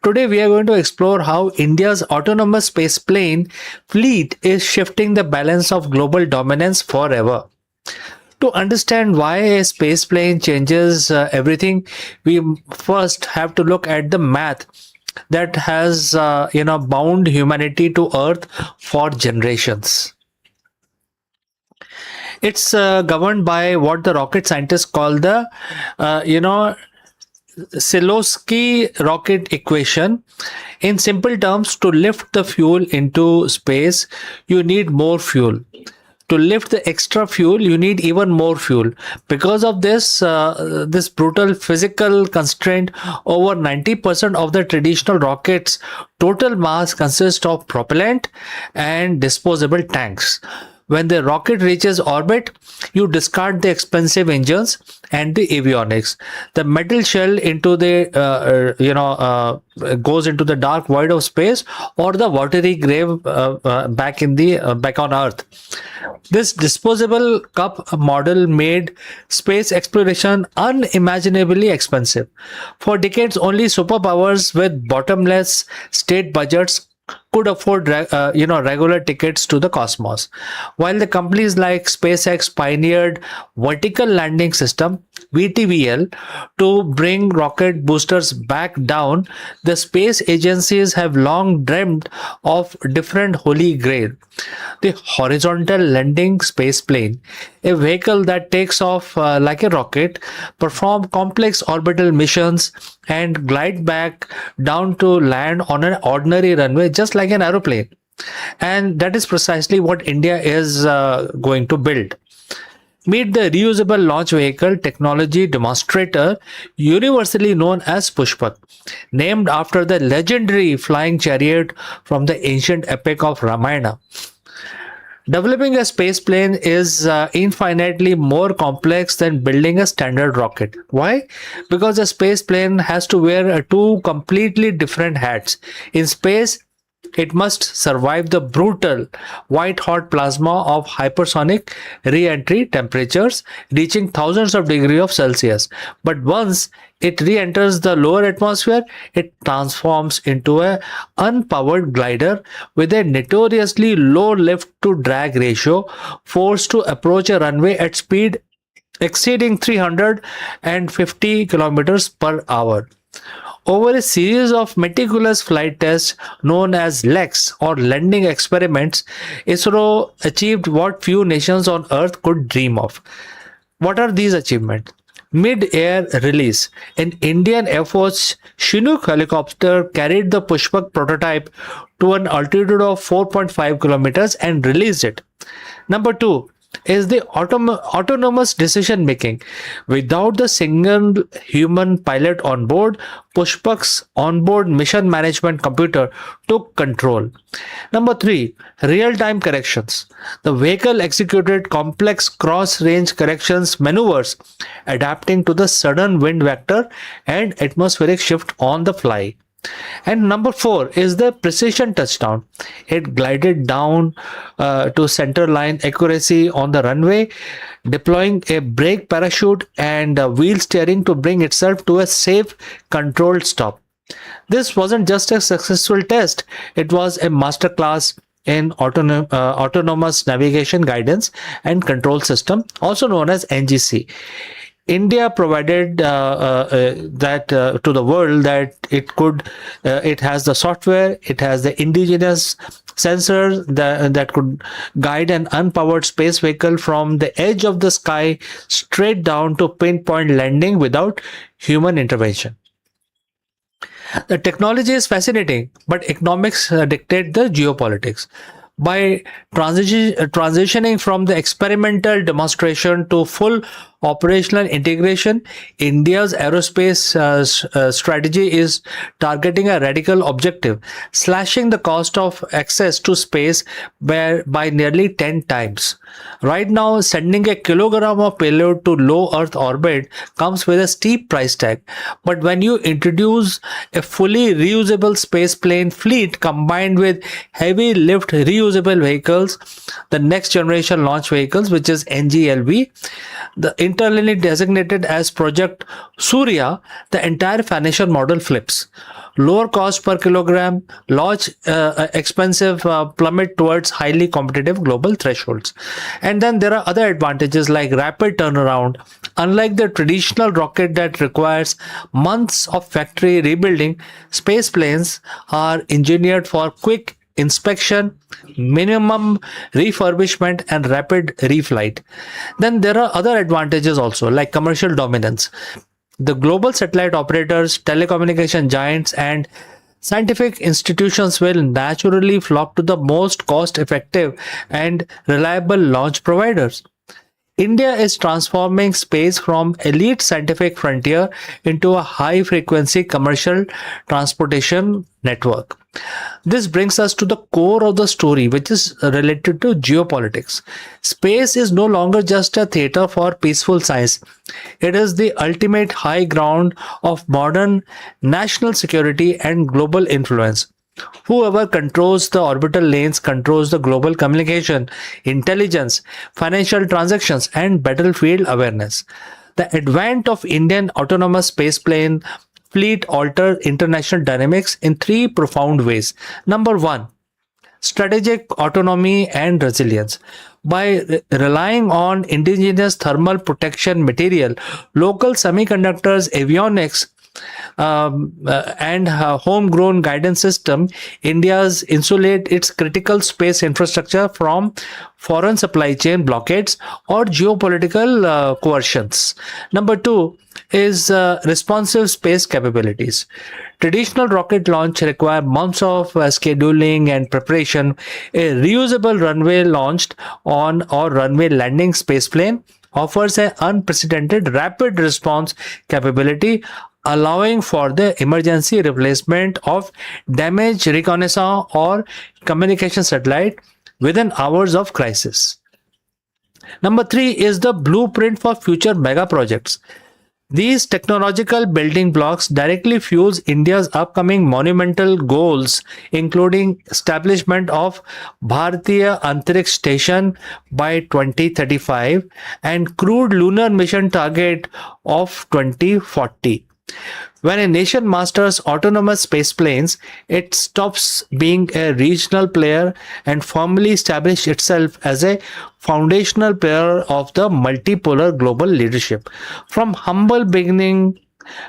Today, we are going to explore how India's autonomous space plane fleet is shifting the balance of global dominance forever. To understand why a space plane changes everything, we first have to look at the math that has bound humanity to Earth for generations. It's governed by what the rocket scientists call the Selowski rocket equation. In simple terms, to lift the fuel into space, you need more fuel. To lift the extra fuel, you need even more fuel. Because of this brutal physical constraint, over 90% of the traditional rockets' total mass consists of propellant and disposable tanks. When the rocket reaches orbit, you discard the expensive engines and the avionics. The metal shell into the goes into the dark void of space, or the watery grave back on Earth. This disposable cup model made space exploration unimaginably expensive. For decades, only superpowers with bottomless state budgets could afford regular tickets to the cosmos. While the companies like SpaceX pioneered vertical landing system VTVL to bring rocket boosters back down, the space agencies have long dreamed of different holy grail: the horizontal landing space plane, a vehicle that takes off like a rocket, perform complex orbital missions, and glide back down to land on an ordinary runway just like an aeroplane. And that is precisely what India is going to build. Meet the reusable launch vehicle technology demonstrator, universally known as Pushpak, named after the legendary flying chariot from the ancient epic of Ramayana. Developing a space plane is infinitely more complex than building a standard rocket. Why? Because a space plane has to wear two completely different hats. In space, it must survive the brutal white-hot plasma of hypersonic re-entry temperatures reaching thousands of degrees of Celsius. But once it re-enters the lower atmosphere, it transforms into an unpowered glider with a notoriously low lift-to-drag ratio, forced to approach a runway at speed exceeding 350 kilometers per hour. Over a series of meticulous flight tests known as LEX or landing experiments, ISRO achieved what few nations on Earth could dream of. What are these achievements? Mid-air release. An Indian Air Force Chinook helicopter carried the Pushpak prototype to an altitude of 4.5 kilometers and released it. Number two is the autonomous decision making. Without the single human pilot on board, Pushpak's onboard mission management computer took control. Number three, real-time corrections. The vehicle executed complex cross-range corrections maneuvers, adapting to the sudden wind vector and atmospheric shift on the fly. And number four is the precision touchdown. It glided down to center line accuracy on the runway, deploying a brake parachute and wheel steering to bring itself to a safe, controlled stop. This wasn't just a successful test, it was a masterclass in autonomous navigation guidance and control system, also known as NGC. India provided that to the world that it has the software, it has the indigenous sensors that could guide an unpowered space vehicle from the edge of the sky straight down to pinpoint landing without human intervention. The technology is fascinating, but economics dictate the geopolitics. By transitioning from the experimental demonstration to full operational integration, India's aerospace strategy is targeting a radical objective: slashing the cost of access to space by nearly 10 times. Right now, sending a kilogram of payload to low Earth orbit comes with a steep price tag. But when you introduce a fully reusable space plane fleet combined with heavy lift reusable vehicles, the next generation launch vehicles, which is NGLV, the internally designated as Project Surya, the entire financial model flips. Lower cost per kilogram, launch expensive plummet towards highly competitive global thresholds. And then there are other advantages like rapid turnaround. Unlike the traditional rocket that requires months of factory rebuilding, space planes are engineered for quick inspection, minimum refurbishment, and rapid reflight. Then there are other advantages also like commercial dominance. The global satellite operators, telecommunication giants, and Scientific institutions will naturally flock to the most cost effective and reliable launch providers. India is transforming space from elite scientific frontier into a high frequency commercial transportation network. This brings us to the core of the story, which is related to geopolitics. Space is no longer just a theater for peaceful science. It is the ultimate high ground of modern national security and global influence. Whoever controls the orbital lanes controls the global communication, intelligence, financial transactions, and battlefield awareness. The advent of Indian autonomous spaceplane fleet altered international dynamics in three profound ways. Number one, strategic autonomy and resilience. By relying on indigenous thermal protection material, local semiconductors, avionics, and homegrown guidance system, India's insulate its critical space infrastructure from foreign supply chain blockades or geopolitical coercions. Number two is responsive space capabilities. Traditional rocket launch require months of scheduling and preparation. A reusable runway launched on or runway landing spaceplane offers an unprecedented rapid response capability, allowing for the emergency replacement of damaged reconnaissance or communication satellite within hours of crisis. Number three is the blueprint for future mega projects. These technological building blocks directly fuels India's upcoming monumental goals, including establishment of Bharatiya Antariksh Station by 2035 and crewed lunar mission target of 2040. When a nation masters autonomous spaceplanes, it stops being a regional player and firmly establishes itself as a foundational player of the multipolar global leadership. From humble beginning,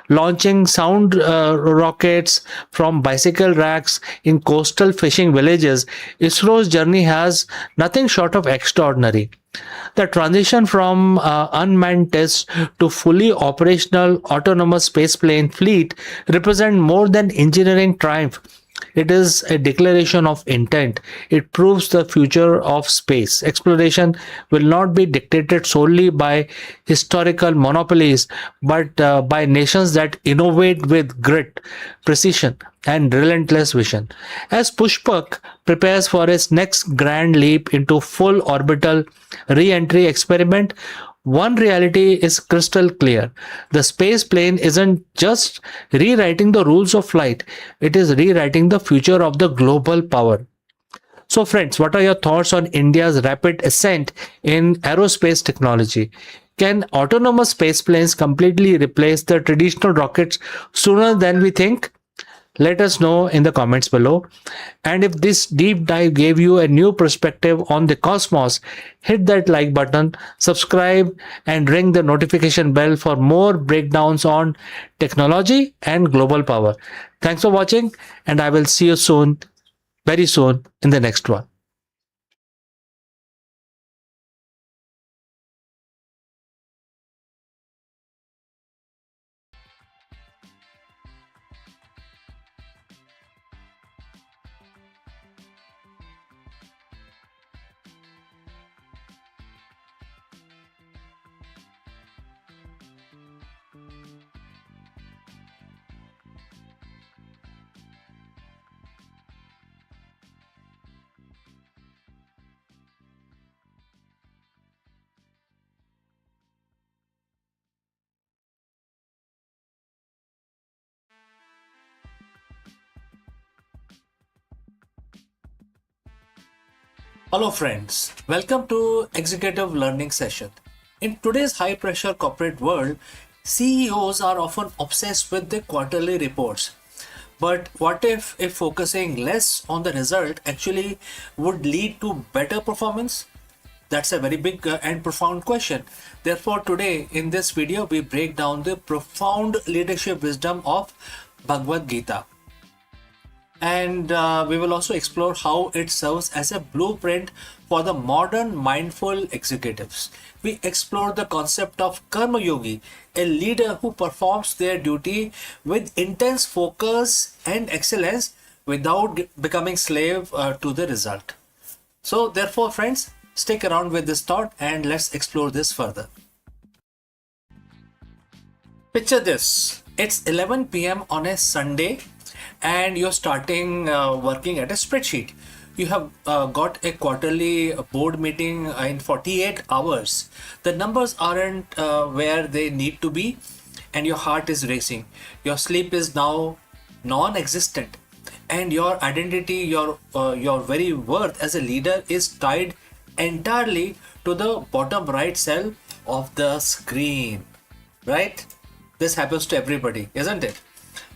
launching sound rockets from bicycle racks in coastal fishing villages, ISRO's journey has nothing short of extraordinary. The transition from unmanned tests to fully operational autonomous spaceplane fleet represent more than engineering triumph. It is a declaration of intent. It proves the future of space exploration will not be dictated solely by historical monopolies, but by nations that innovate with grit, precision, and relentless vision. As Pushpak prepares for its next grand leap into full orbital re-entry experiment, one reality is crystal clear. The space plane isn't just rewriting the rules of flight, it is rewriting the future of the global power. So, friends, what are your thoughts on India's rapid ascent in aerospace technology? Can autonomous space planes completely replace the traditional rockets sooner than we think? Let us know in the comments below. And if this deep dive gave you a new perspective on the cosmos, hit that like button, subscribe, and ring the notification bell for more breakdowns on technology and global power. Thanks for watching, and I will see you soon, very soon, in the next one. Hello friends, welcome to Executive Learning Session. In today's high pressure corporate world, CEOs are often obsessed with the quarterly reports. But what if focusing less on the result actually would lead to better performance? That's a very big and profound question. Therefore, today in this video, we break down the profound leadership wisdom of Bhagavad Gita. And we will also explore how it serves as a blueprint for the modern mindful executives. We explore the concept of karma yogi, a leader who performs their duty with intense focus and excellence without becoming slave to the result. So therefore, friends, stick around with this thought and let's explore this further. Picture this. It's 11 p.m. on a Sunday and you're starting working at a spreadsheet. You have got a quarterly board meeting in 48 hours. The numbers aren't where they need to be and your heart is racing. Your sleep is now non-existent and your identity, your very worth as a leader is tied entirely to the bottom right cell of the screen, right? This happens to everybody, isn't it?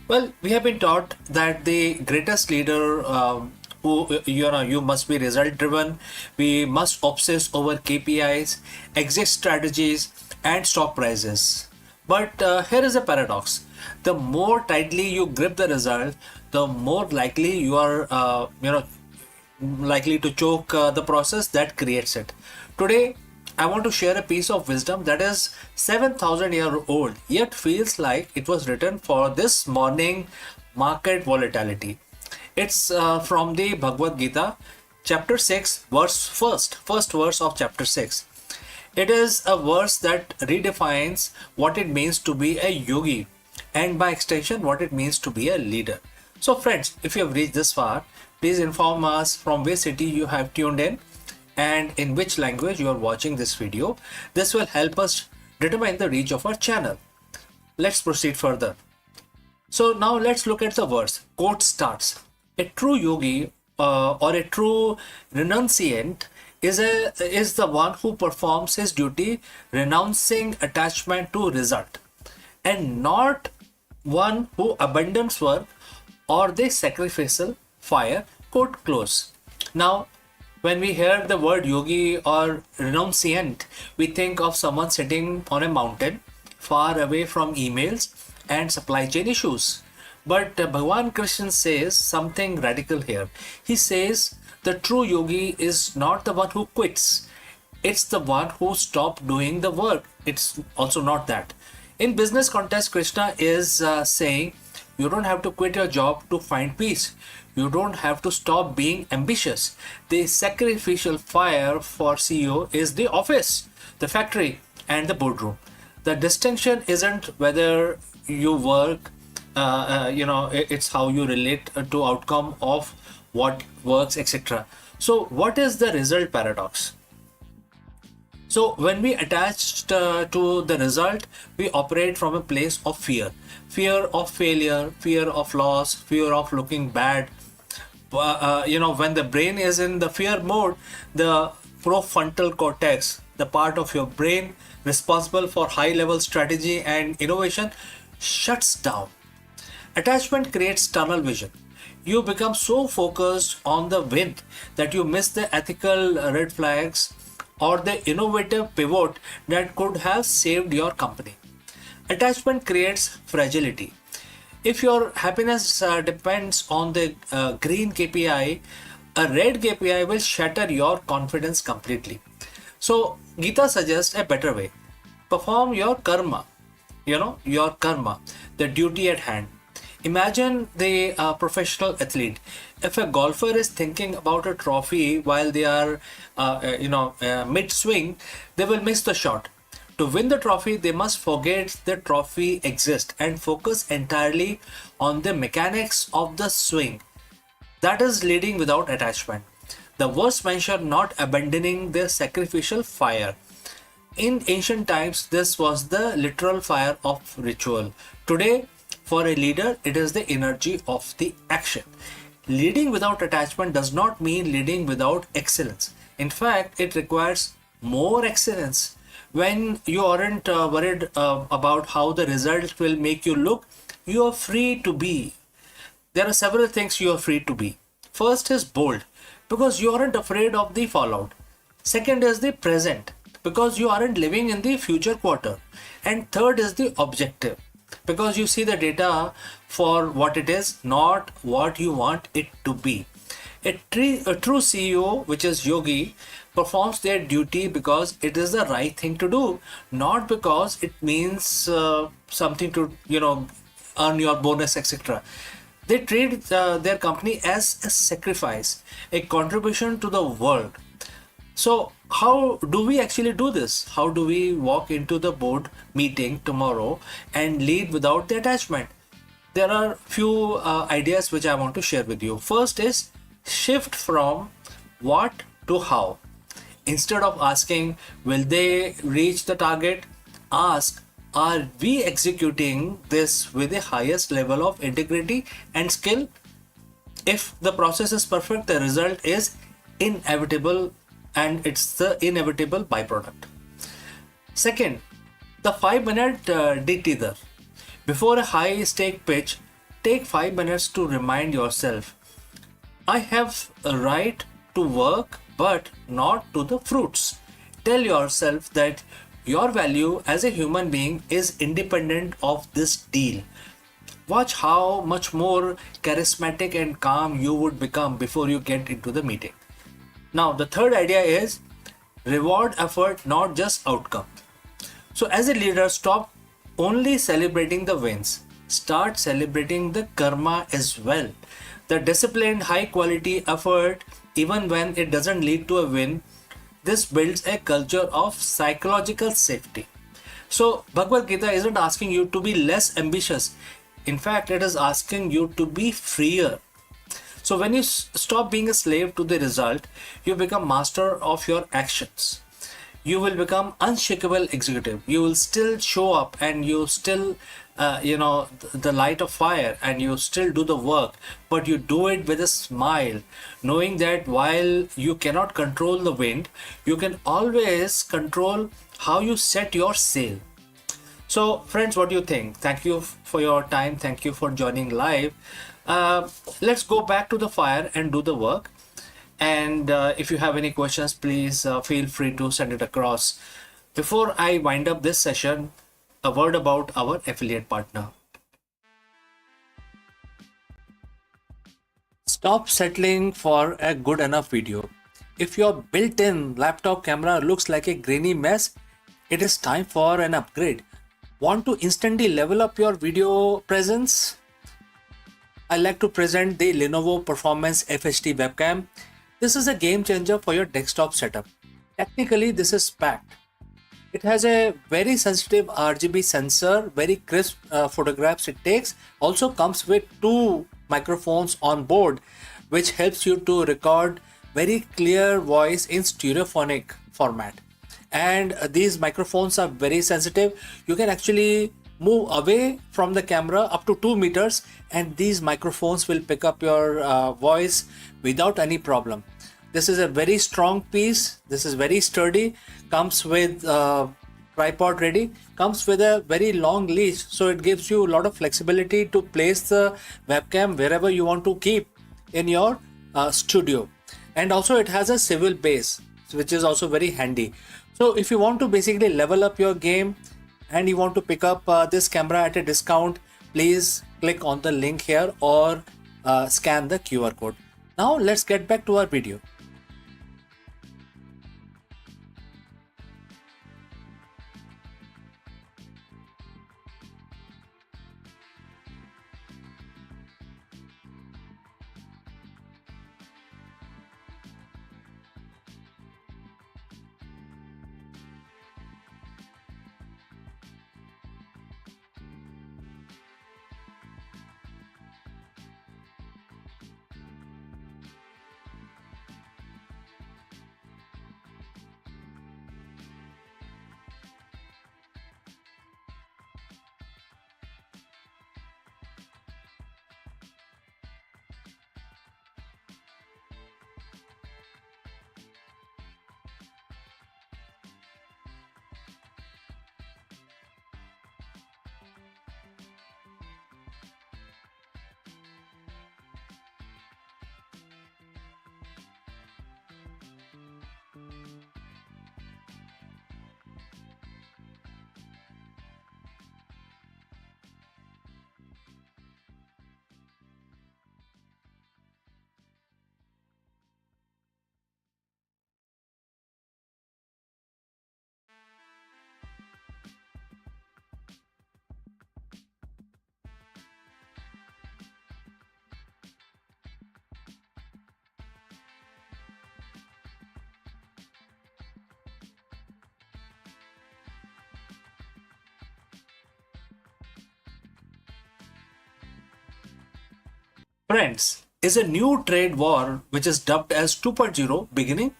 Well, we have been taught that the greatest leader who you must be result driven. We must obsess over KPIs, exit strategies, and stock prices. But here is a paradox: the more tightly you grip the result, the more likely you are, likely to choke the process that creates it. Today, I want to share a piece of wisdom that is 7,000 years old, yet feels like it was written for this morning market volatility. It's from the Bhagavad Gita, chapter 6, first verse of chapter 6. It is a verse that redefines what it means to be a yogi and by extension what it means to be a leader. So friends, if you have reached this far, please inform us from which city you have tuned in and in which language you are watching this video. This will help us determine the reach of our channel. Let's proceed further. So now let's look at the verse. Quote starts: a true yogi or a true renunciant is the one who performs his duty renouncing attachment to result, and not one who abandons work or the sacrificial fire. Quote close. Now, when we hear the word yogi or renunciant, we think of someone sitting on a mountain far away from emails and supply chain issues. But Bhagwan Krishna says something radical here. He says the true yogi is not the one who quits. It's the one who stopped doing the work. It's also not that. In business context, Krishna is saying you don't have to quit your job to find peace. You don't have to stop being ambitious. The sacrificial fire for CEO is the office, the factory, and the boardroom. The distinction isn't whether you work, it's how you relate to outcome of what works, etc. So what is the result paradox? So when we attach to the result, we operate from a place of fear. Fear of failure, fear of loss, fear of looking bad. When the brain is in the fear mode, the prefrontal cortex, the part of your brain responsible for high level strategy and innovation, shuts down. Attachment creates tunnel vision. You become so focused on the win that you miss the ethical red flags or the innovative pivot that could have saved your company. Attachment creates fragility. If your happiness depends on the green KPI, a red KPI will shatter your confidence completely. So Gita suggests a better way. Perform your karma, the duty at hand. Imagine the professional athlete. If a golfer is thinking about a trophy while they are, mid swing, they will miss the shot. To win the trophy, they must forget the trophy exists and focus entirely on the mechanics of the swing. That is leading without attachment. The verse mentioned not abandoning the sacrificial fire. In ancient times, this was the literal fire of ritual. Today, for a leader, it is the energy of the action. Leading without attachment does not mean leading without excellence. In fact, it requires more excellence. When you aren't worried about how the result will make you look, you are free to be. There are several things you are free to be. First is bold, because you aren't afraid of the fallout. Second is the present, because you aren't living in the future quarter. And third is the objective, because you see the data for what it is, not what you want it to be. A true CEO, which is yogi, performs their duty because it is the right thing to do, not because it means something to, earn your bonus, etc. They treat their company as a sacrifice, a contribution to the world. So, how do we actually do this? How do we walk into the board meeting tomorrow and lead without the attachment? There are few ideas which I want to share with you. First is shift from what to how. Instead of asking, will they reach the target? Ask, are we executing this with the highest level of integrity and skill? If the process is perfect, the result is inevitable, and it's the inevitable byproduct. Second, the 5 minute de-tether. Before a high stake pitch, take 5 minutes to remind yourself, I have a right to work but not to the fruits. Tell yourself that your value as a human being is independent of this deal. Watch how much more charismatic and calm you would become before you get into the meeting. Now, the third idea is reward effort, not just outcome. So, as a leader, stop only celebrating the wins. Start celebrating the karma as well. The disciplined, high quality effort, even when it doesn't lead to a win, this builds a culture of psychological safety. So, Bhagavad Gita isn't asking you to be less ambitious. In fact, it is asking you to be freer. So, when you stop being a slave to the result, you become master of your actions. You will become unshakable executive. You will still show up and you still the light of fire, and you still do the work, but you do it with a smile, knowing that while you cannot control the wind, you can always control how you set your sail. So friends, what do you think? Thank you for your time. Thank you for joining live. Let's go back to the fire and do the work. And if you have any questions, please feel free to send it across. Before I wind up this session, a word about our affiliate partner. Stop settling for a good enough video. If your built-in laptop camera looks like a grainy mess, it is time for an upgrade. Want to instantly level up your video presence? I like to present the Lenovo Performance FHD webcam. This is a game changer for your desktop setup. Technically, this is packed. It has a very sensitive RGB sensor, very crisp photographs it takes. Also comes with 2 microphones on board, which helps you to record very clear voice in stereophonic format. And these microphones are very sensitive. You can actually move away from the camera up to 2 meters, and these microphones will pick up your voice without any problem. This is a very strong piece. This is very sturdy. Comes with tripod ready. Comes with a very long leash, so it gives you a lot of flexibility to place the webcam wherever you want to keep in your studio. And also it has a swivel base, which is also very handy. So if you want to basically level up your game and you want to pick up this camera at a discount, please click on the link here or scan the QR code. Now let's get back to our video. Friends, is a new trade war which is dubbed as 2.0 beginning?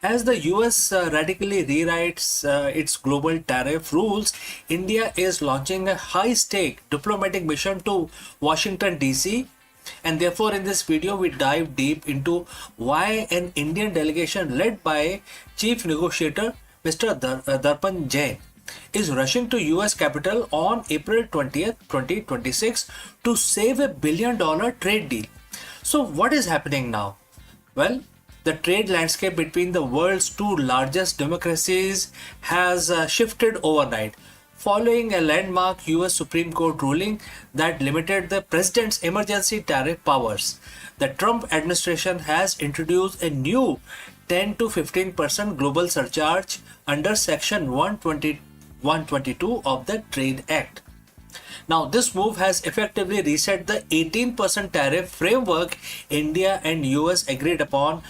As the US radically rewrites its global tariff rules, India is launching a high stake diplomatic mission to Washington, D.C. And therefore, in this video, we dive deep into why an Indian delegation led by Chief Negotiator Mr. Darpan Jain is rushing to US capital on April 20th, 2026 to save a $1 billion trade deal. So, what is happening now? Well, the trade landscape between the world's two largest democracies has shifted overnight following a landmark US Supreme Court ruling that limited the president's emergency tariff powers. The Trump administration has introduced a new 10 to 15% global surcharge under Section 122 of the Trade Act. Now, this move has effectively reset the 18% tariff framework India and US agreed upon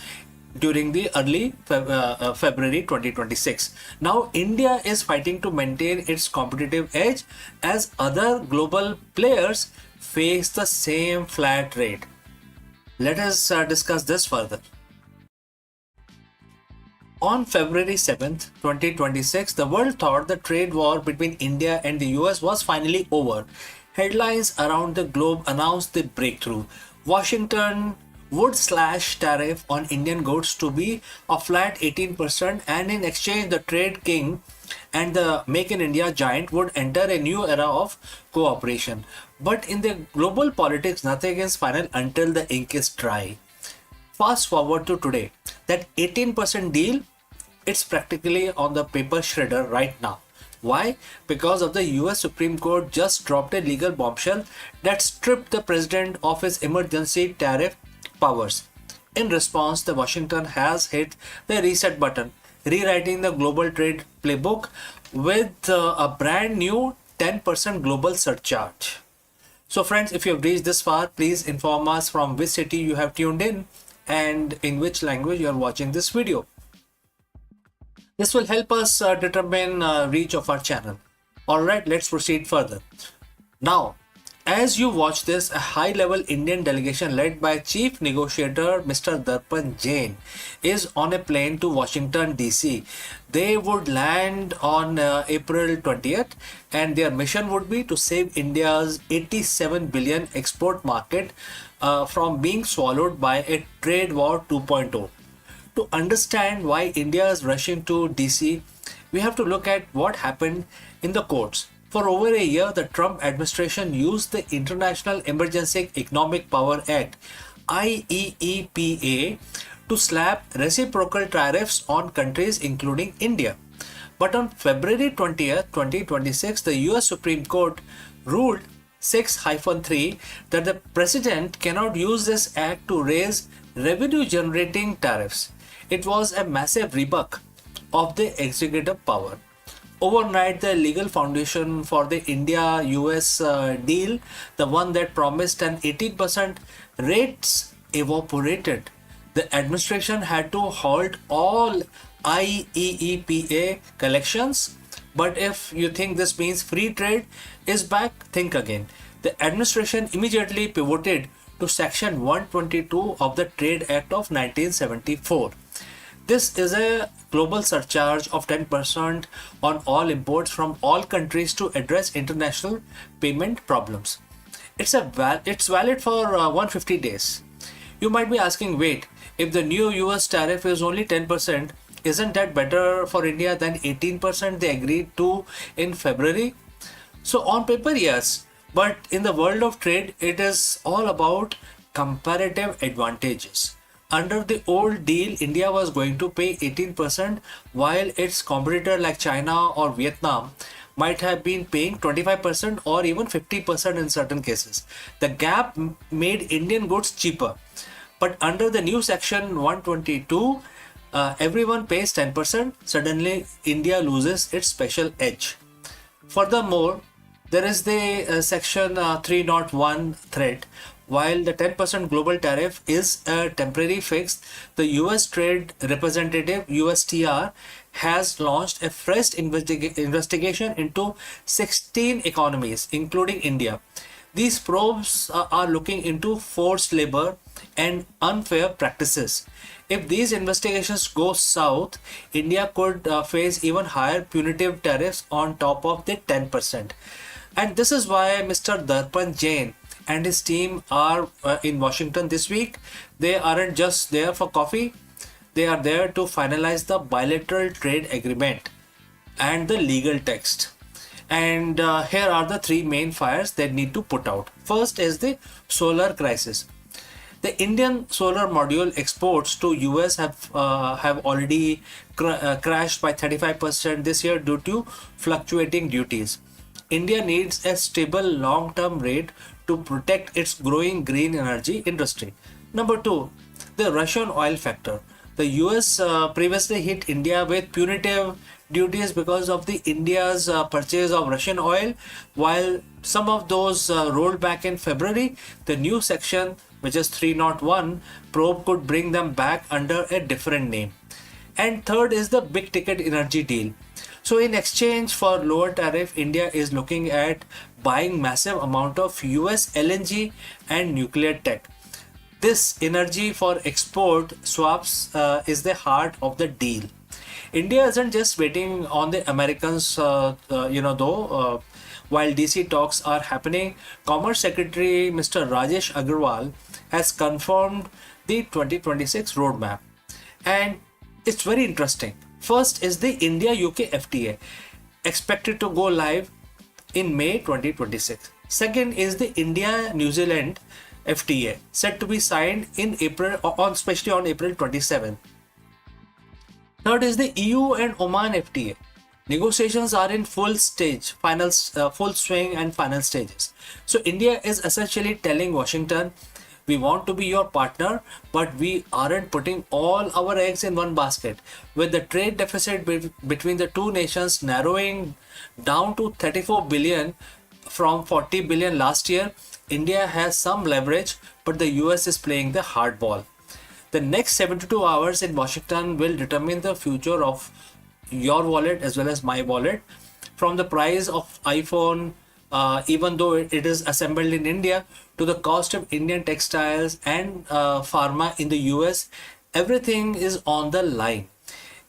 during the early February 2026. Now, India is fighting to maintain its competitive edge as other global players face the same flat rate. Let us discuss this further. On February 7th, 2026, the world thought the trade war between India and the US was finally over. Headlines around the globe announced the breakthrough. Washington would slash tariff on Indian goods to be a flat 18%, and in exchange the trade king and the Make in India giant would enter a new era of cooperation. But in the global politics, nothing is final until the ink is dry. Fast forward to today, that 18% deal, it's practically on the paper shredder right now. Why? Because of the US Supreme Court just dropped a legal bombshell that stripped the president of his emergency tariff powers. In response, the Washington has hit the reset button, rewriting the global trade playbook with a brand new 10% global surcharge. So friends, if you have reached this far, please inform us from which city you have tuned in and in which language you are watching this video. This will help us determine reach of our channel. Alright, let's proceed further. Now, as you watch this, a high-level Indian delegation led by Chief Negotiator Mr. Darpan Jain is on a plane to Washington, D.C. They would land on April 20th, and their mission would be to save India's 87 billion export market from being swallowed by a trade war 2.0. To understand why India is rushing to DC, we have to look at what happened in the courts. For over a year, the Trump administration used the International Emergency Economic Power Act (IEEPA) to slap reciprocal tariffs on countries including India. But on February 20th, 2026, the US Supreme Court ruled 6-3 that the president cannot use this act to raise revenue generating tariffs. It was a massive rebuke of the executive power. Overnight, the legal foundation for the India-US deal, the one that promised an 18% rates, evaporated. The administration had to halt all IEEPA collections. But if you think this means free trade is back, think again. The administration immediately pivoted to Section 122 of the Trade Act of 1974. This is a global surcharge of 10% on all imports from all countries to address international payment problems. It's valid for 150 days. You might be asking, wait, if the new US tariff is only 10%, isn't that better for India than 18% they agreed to in February? So on paper, yes, but in the world of trade, it is all about comparative advantages. Under the old deal, India was going to pay 18% while its competitor like China or Vietnam might have been paying 25% or even 50% in certain cases. The gap made Indian goods cheaper. But under the new Section 122, everyone pays 10%. Suddenly, India loses its special edge. Furthermore, there is the Section 301 threat. While the 10% global tariff is a temporary fix, the US Trade Representative USTR has launched a fresh investigation into 16 economies, including India. These probes are looking into forced labor and unfair practices. If these investigations go south, India could face even higher punitive tariffs on top of the 10%. And this is why Mr. Darpan Jain and his team are in Washington this week. They aren't just there for coffee, they are there to finalize the bilateral trade agreement and the legal text. And here are the three main fires they need to put out. First is the solar crisis. The Indian solar module exports to US have already crashed by 35% this year due to fluctuating duties. India needs a stable long-term rate to protect its growing green energy industry. Number two, the Russian oil factor. The US previously hit India with punitive duties because of the India's purchase of Russian oil. While some of those rolled back in February, the new section, which is 301 probe, could bring them back under a different name. And third is the big ticket energy deal. So in exchange for lower tariff, India is looking at buying massive amount of US LNG and nuclear tech. This energy for export swaps is the heart of the deal. India isn't just waiting on the Americans, though. While DC talks are happening, Commerce Secretary Mr. Rajesh Agarwal has confirmed the 2026 roadmap. And it's very interesting. First is the India-UK FTA, expected to go live in May 2026. Second is the India-New Zealand FTA, set to be signed in April, especially on April 27. Third is the EU and Oman FTA. Negotiations are in full swing and final stages. So India is essentially telling Washington, we want to be your partner, but we aren't putting all our eggs in one basket. With the trade deficit between the two nations narrowing down to 34 billion from 40 billion last year, India has some leverage, but the US is playing the hardball. The next 72 hours in Washington will determine the future of your wallet as well as my wallet. From the price of iPhone, even though it is assembled in India, to the cost of Indian textiles and pharma in the US, everything is on the line.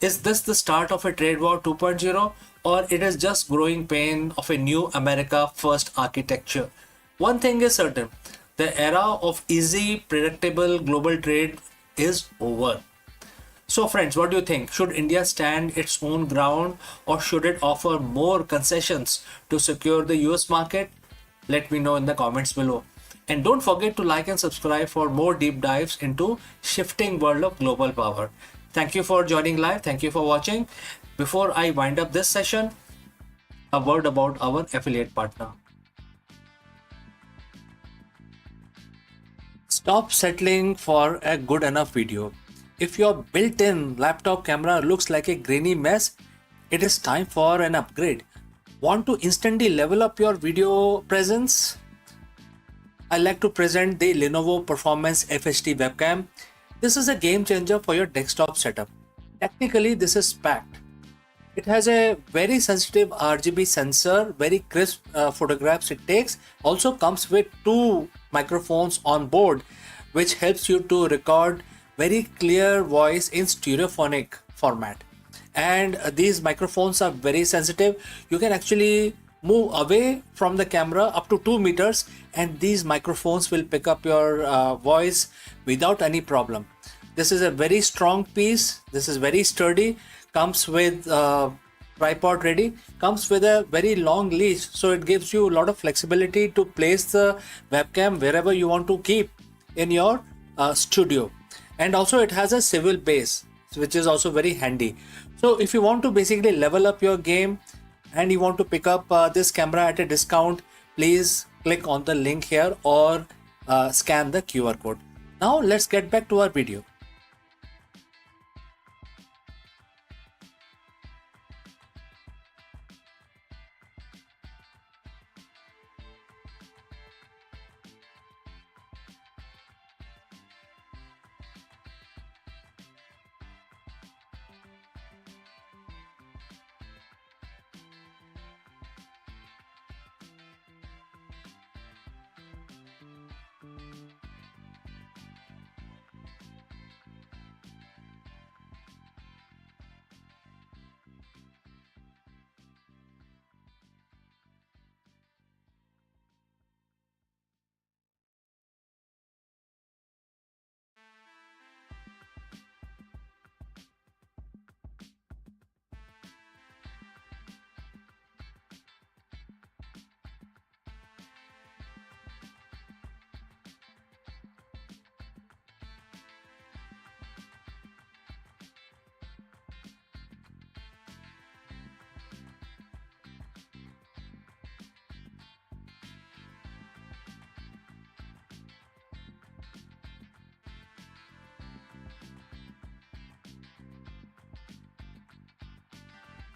Is this the start of a trade war 2.0, or it is just growing pain of a new America first architecture? One thing is certain, the era of easy, predictable global trade is over. So friends, what do you think? Should India stand its own ground, or should it offer more concessions to secure the US market? Let me know in the comments below. And don't forget to like and subscribe for more deep dives into shifting world of global power. Thank you for joining live. Thank you for watching. Before I wind up this session, a word about our affiliate partner. Stop settling for a good enough video. If your built-in laptop camera looks like a grainy mess, it is time for an upgrade. Want to instantly level up your video presence? I like to present the Lenovo Performance FHD webcam. This is a game changer for your desktop setup. Technically, this is packed. It has a very sensitive RGB sensor, very crisp photographs it takes. Also comes with two microphones on board, which helps you to record very clear voice in stereophonic format. And these microphones are very sensitive. You can actually move away from the camera up to 2 meters, and these microphones will pick up your voice without any problem. This is a very strong piece. This is very sturdy. Comes with tripod ready. Comes with a very long leash, so it gives you a lot of flexibility to place the webcam wherever you want to keep in your studio. And also it has a swivel base, which is also very handy. So if you want to basically level up your game and you want to pick up this camera at a discount, please click on the link here or scan the QR code. Now let's get back to our video.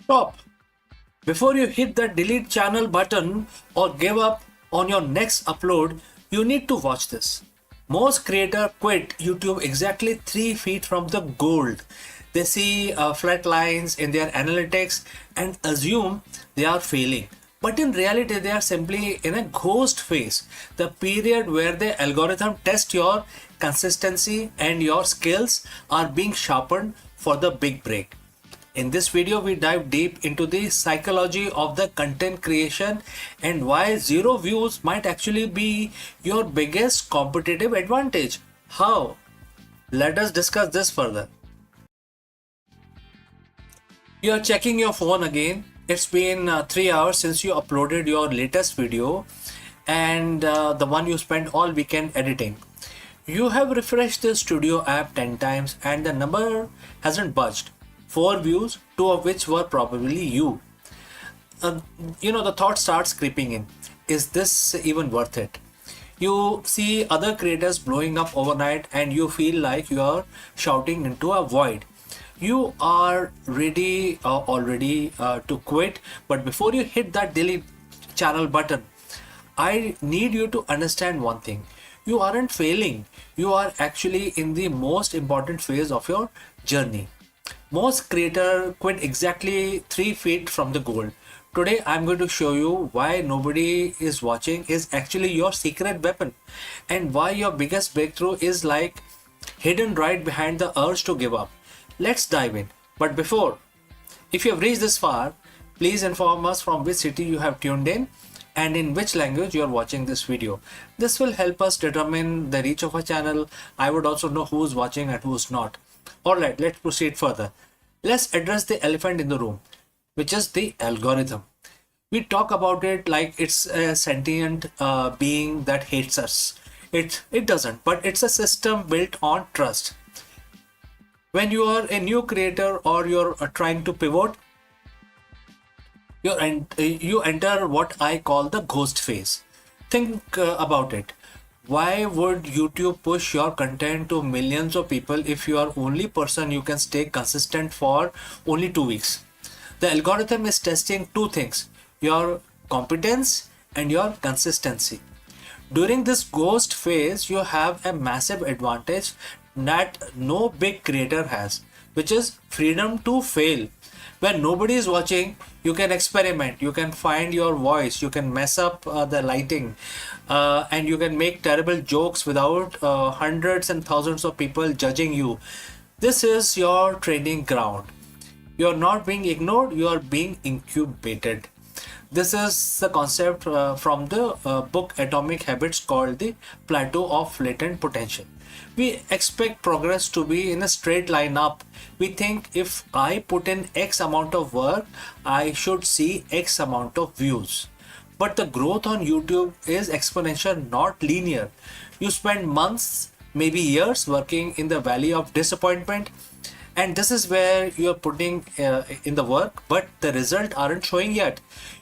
Stop! Before you hit the delete channel button or give up on your next upload, you need to watch this. Most creators quit YouTube exactly 3 feet from the gold. They see flat lines in their analytics and assume they are failing. But in reality, they are simply in a ghost phase, the period where the algorithm tests your consistency and your skills are being sharpened for the big break. In this video, we dive deep into the psychology of the content creation and why zero views might actually be your biggest competitive advantage. How? Let us discuss this further. You are checking your phone again. It's been 3 hours since you uploaded your latest video and the one you spent all weekend editing. You have refreshed the studio app 10 times and the number hasn't budged. 4 views, 2 of which were probably you. The thought starts creeping in. Is this even worth it? You see other creators blowing up overnight and you feel like you are shouting into a void. You are ready already to quit, but before you hit that delete channel button, I need you to understand one thing. You aren't failing. You are actually in the most important phase of your journey. Most creators quit exactly 3 feet from the goal. Today I'm going to show you why nobody is watching is actually your secret weapon and why your biggest breakthrough is like hidden right behind the urge to give up. Let's dive in. But before, if you have reached this far, please inform us from which city you have tuned in and in which language you are watching this video. This will help us determine the reach of our channel. I would also know who's watching and who's not. Alright, let's proceed further. Let's address the elephant in the room, which is the algorithm. We talk about it like it's a sentient being that hates us. It doesn't, but it's a system built on trust. When you are a new creator or you're trying to pivot, you enter what I call the ghost phase. Think about it. Why would YouTube push your content to millions of people if you are only person you can stay consistent for only 2 weeks? The algorithm is testing two things, your competence and your consistency. During this ghost phase, you have a massive advantage that no big creator has, which is freedom to fail. When nobody is watching, you can experiment, you can find your voice, you can mess up the lighting, and you can make terrible jokes without hundreds and thousands of people judging you. This is your training ground. You are not being ignored, you are being incubated. This is the concept from the book Atomic Habits called the plateau of latent potential. We expect progress to be in a straight line up. We think if I put in X amount of work, I should see X amount of views. But the growth on YouTube is exponential, not linear. You spend months, maybe years working in the valley of disappointment, and this is where you are putting in the work, but the result aren't showing yet.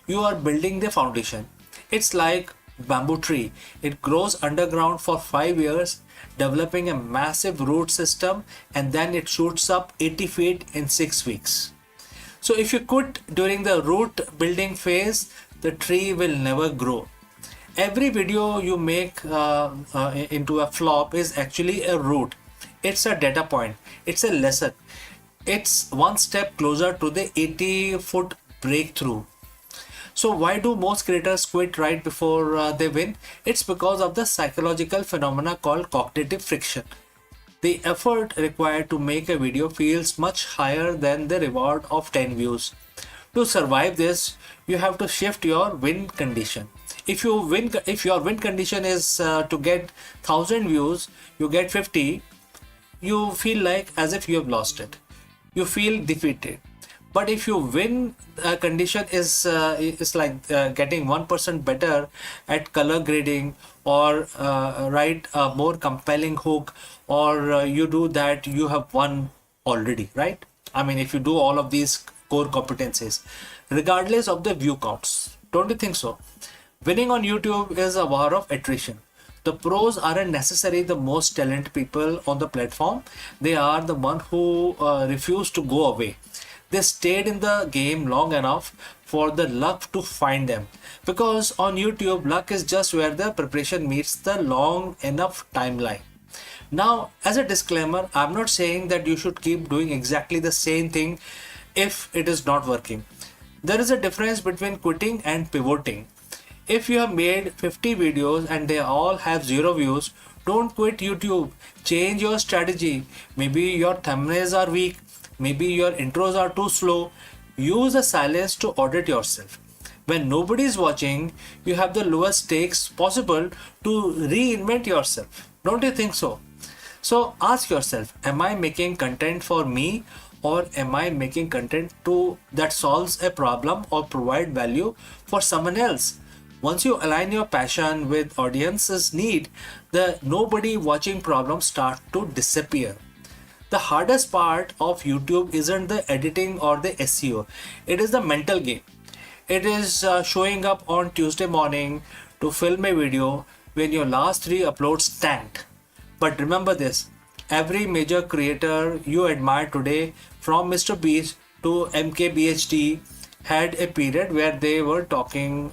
You are building the foundation. It's like bamboo tree. It grows underground for 5 years, developing a massive root system, and then it shoots up 80 feet in 6 weeks. So if you quit during the root building phase, the tree will never grow. Every video you make into a flop is actually a root. It's a data point. It's a lesson. It's one step closer to the 80-foot breakthrough. So why do most creators quit right before they win? It's because of the psychological phenomena called cognitive friction. The effort required to make a video feels much higher than the reward of 10 views. To survive this, you have to shift your win condition. If your win condition is to get 1000 views, you get 50, you feel like as if you have lost it. You feel defeated. But if your win condition is like getting 1% better at color grading or write a more compelling hook, or you do that, you have won already, right? I mean, if you do all of these core competencies, regardless of the view counts, don't you think so? Winning on YouTube is a war of attrition. The pros aren't necessarily the most talented people on the platform. They are the one who refuse to go away. They stayed in the game long enough for the luck to find them. Because on YouTube, luck is just where the preparation meets the long enough timeline. Now, as a disclaimer, I'm not saying that you should keep doing exactly the same thing if it is not working. There is a difference between quitting and pivoting. If you have made 50 videos and they all have 0 views, don't quit YouTube. Change your strategy. Maybe your thumbnails are weak. Maybe your intros are too slow. Use the silence to audit yourself. When nobody is watching, you have the lowest stakes possible to reinvent yourself. Don't you think so? So ask yourself, am I making content for me, or am I making content that solves a problem or provide value for someone else? Once you align your passion with audience's need, the nobody watching problem starts to disappear. The hardest part of YouTube isn't the editing or the SEO. It is the mental game. It is showing up on Tuesday morning to film a video when your last 3 uploads tanked. But remember this, every major creator you admire today, from Mr. Beast to MKBHD, had a period where they were talking,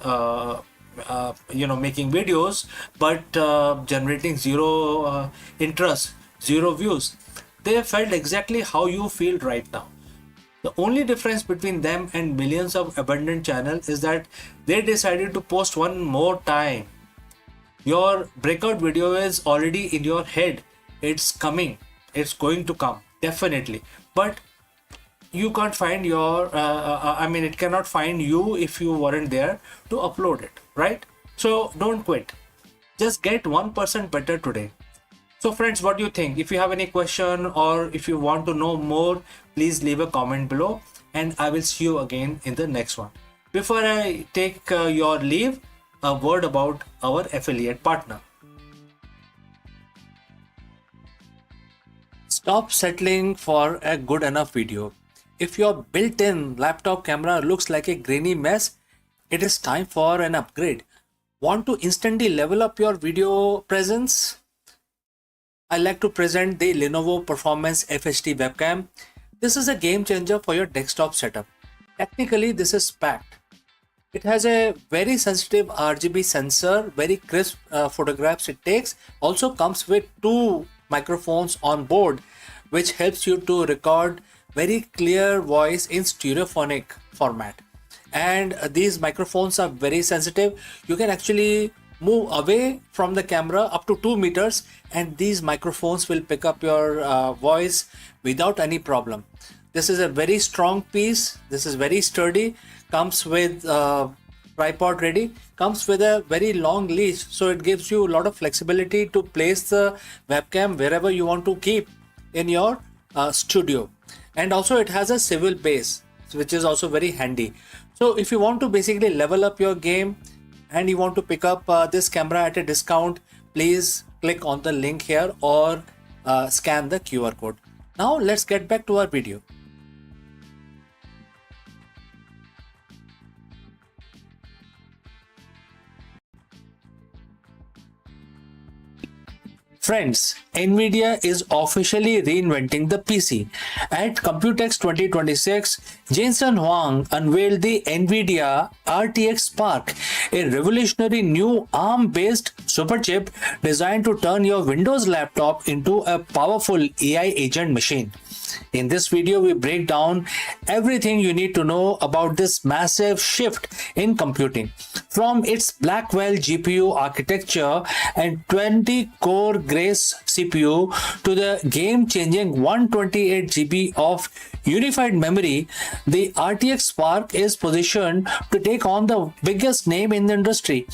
making videos, but generating 0 interest, 0 views. They felt exactly how you feel right now. The only difference between them and millions of abandoned channels is that they decided to post one more time. Your breakout video is already in your head. It's coming. It's going to come. Definitely. But you can't find it cannot find you if you weren't there to upload it, right? So don't quit. Just get 1% better today. So friends, what do you think? If you have any question or if you want to know more, please leave a comment below and I will see you again in the next one. Before I take your leave, a word about our affiliate partner. Stop settling for a good enough video. If your built-in laptop camera looks like a grainy mess, it is time for an upgrade. Want to instantly level up your video presence? I like to present the Lenovo Performance FHD webcam. This is a game changer for your desktop setup. Technically, this is packed. It has a very sensitive RGB sensor, very crisp photographs it takes. Also comes with 2 microphones on board, which helps you to record very clear voice in stereophonic format. And these microphones are very sensitive. You can actually move away from the camera up to 2 meters and these microphones will pick up your voice without any problem. This is a very strong piece. This is very sturdy. Comes with tripod ready. Comes with a very long leash, so it gives you a lot of flexibility to place the webcam wherever you want to keep in your studio. And also it has a swivel base, which is also very handy. So if you want to basically level up your game and you want to pick up this camera at a discount, please click on the link here or scan the QR code. Now let's get back to our video. Friends, Nvidia is officially reinventing the PC. At Computex 2026, Jensen Huang unveiled the Nvidia RTX Spark, a revolutionary new ARM-based superchip designed to turn your Windows laptop into a powerful AI agent machine. In this video, we break down everything you need to know about this massive shift in computing. From its Blackwell GPU architecture and 20-core Grace CPU to the game-changing 128 GB of unified memory, the RTX Spark is positioned to take on the biggest name in the industry.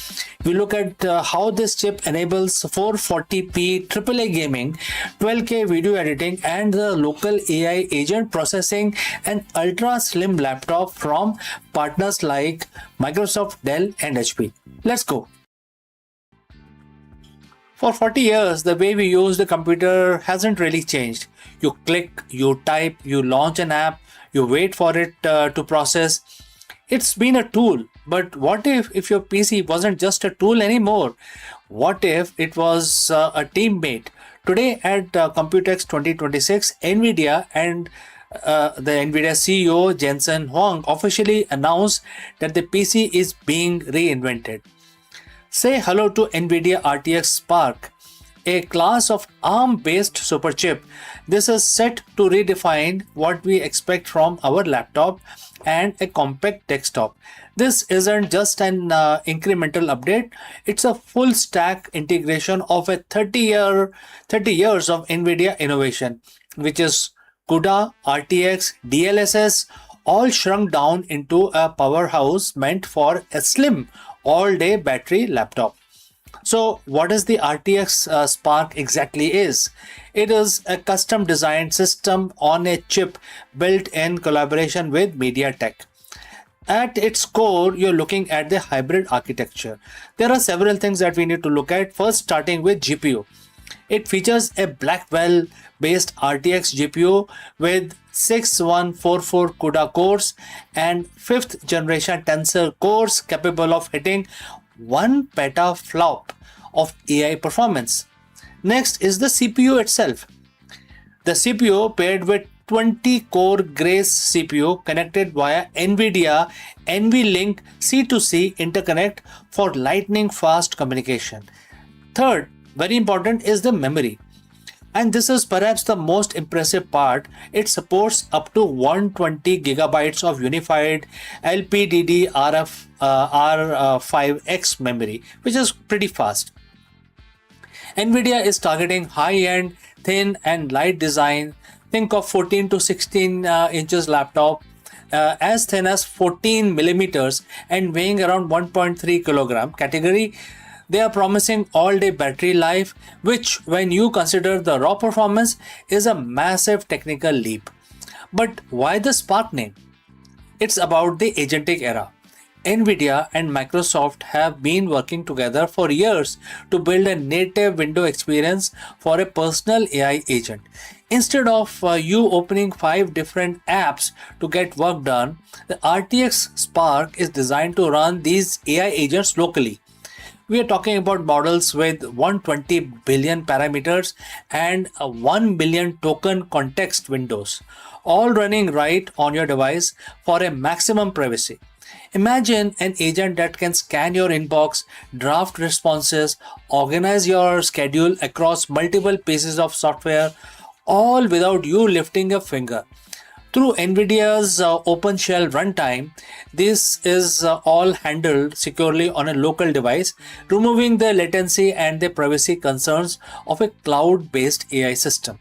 We look at how this chip enables 440p AAA gaming, 12K video editing, and the local AI agent processing an ultra slim laptop from partners like Microsoft, Dell, and HP. Let's go. For 40 years, the way we use the computer hasn't really changed. You click, you type, you launch an app, you wait for it to process. It's been a tool, but what if your PC wasn't just a tool anymore? What if it was a teammate? Today at Computex 2026, Nvidia and the NVIDIA CEO Jensen Huang officially announced that the PC is being reinvented. Say hello to NVIDIA RTX Spark, a class of ARM-based superchip. This is set to redefine what we expect from our laptop and a compact desktop. This isn't just an incremental update, it's a full stack integration of a 30 years of NVIDIA innovation, which is CUDA, RTX, DLSS, all shrunk down into a powerhouse meant for a slim all-day battery laptop. So what is the RTX Spark exactly is? It is a custom designed system on a chip built in collaboration with MediaTek. At its core, you're looking at the hybrid architecture. There are several things that we need to look at. First, starting with GPU. It features a Blackwell based RTX GPU with 6144 CUDA cores and 5th generation Tensor cores capable of hitting 1 petaflop of AI performance. Next is the CPU itself. The CPU paired with 20 core Grace CPU connected via NVIDIA NVLink C2C interconnect for lightning fast communication. Third, very important, is the memory. And this is perhaps the most impressive part. It supports up to 120 gigabytes of unified LPDDR5X memory, which is pretty fast. NVIDIA is targeting high-end, thin and light design. Think of 14 to 16 inches laptop, as thin as 14 millimeters and weighing around 1.3 kilogram category. They are promising all-day battery life, which, when you consider the raw performance, is a massive technical leap. But why the Spark name? It's about the agentic era. NVIDIA and Microsoft have been working together for years to build a native window experience for a personal AI agent. Instead of you opening 5 different apps to get work done, the RTX Spark is designed to run these AI agents locally. We are talking about models with 120 billion parameters and 1 billion token context windows, all running right on your device for a maximum privacy. Imagine an agent that can scan your inbox, draft responses, organize your schedule across multiple pieces of software, all without you lifting a finger. Through NVIDIA's OpenShell runtime, this is all handled securely on a local device, removing the latency and the privacy concerns of a cloud-based AI system.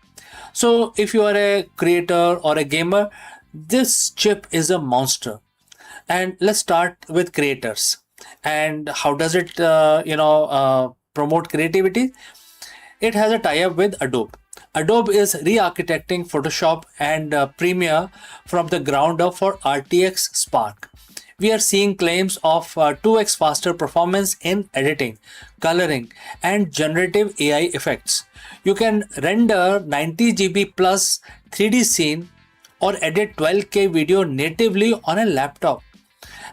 So if you are a creator or a gamer, this chip is a monster. And let's start with creators. And how does it, promote creativity? It has a tie-up with Adobe. Adobe is re-architecting Photoshop and Premiere from the ground up for RTX Spark. We are seeing claims of 2x faster performance in editing, coloring, and generative AI effects. You can render 90 GB plus 3D scene or edit 12K video natively on a laptop.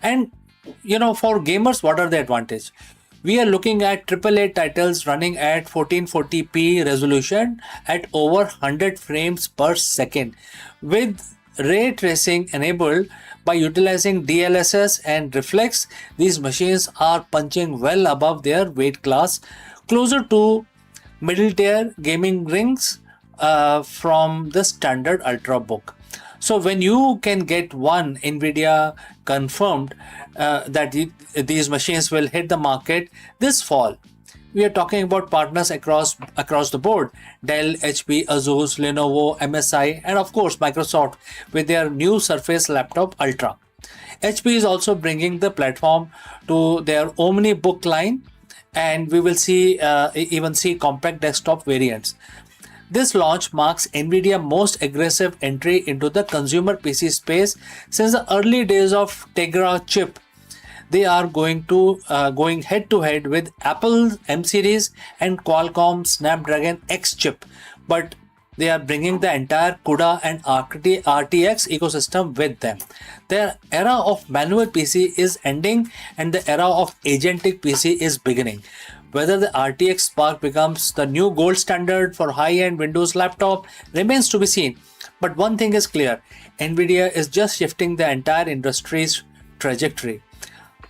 And for gamers, what are the advantages? We are looking at AAA titles running at 1440p resolution at over 100 frames per second with ray tracing enabled by utilizing DLSS and reflex. These machines are punching well above their weight class, closer to middle tier gaming rings from the standard Ultrabook. So when you can get one, NVIDIA confirmed that these machines will hit the market this fall. We are talking about partners across the board: Dell, HP, Asus, Lenovo, MSI, and of course Microsoft with their new Surface Laptop Ultra. HP is also bringing the platform to their OmniBook line, and we will even see compact desktop variants. This launch marks NVIDIA's most aggressive entry into the consumer PC space since the early days of Tegra chip. They are going head to head with Apple's M series and Qualcomm Snapdragon X chip, but they are bringing the entire CUDA and RTX ecosystem with them. The era of manual PC is ending and the era of agentic PC is beginning. Whether the RTX Spark becomes the new gold standard for high-end Windows laptop remains to be seen. But one thing is clear, Nvidia is just shifting the entire industry's trajectory.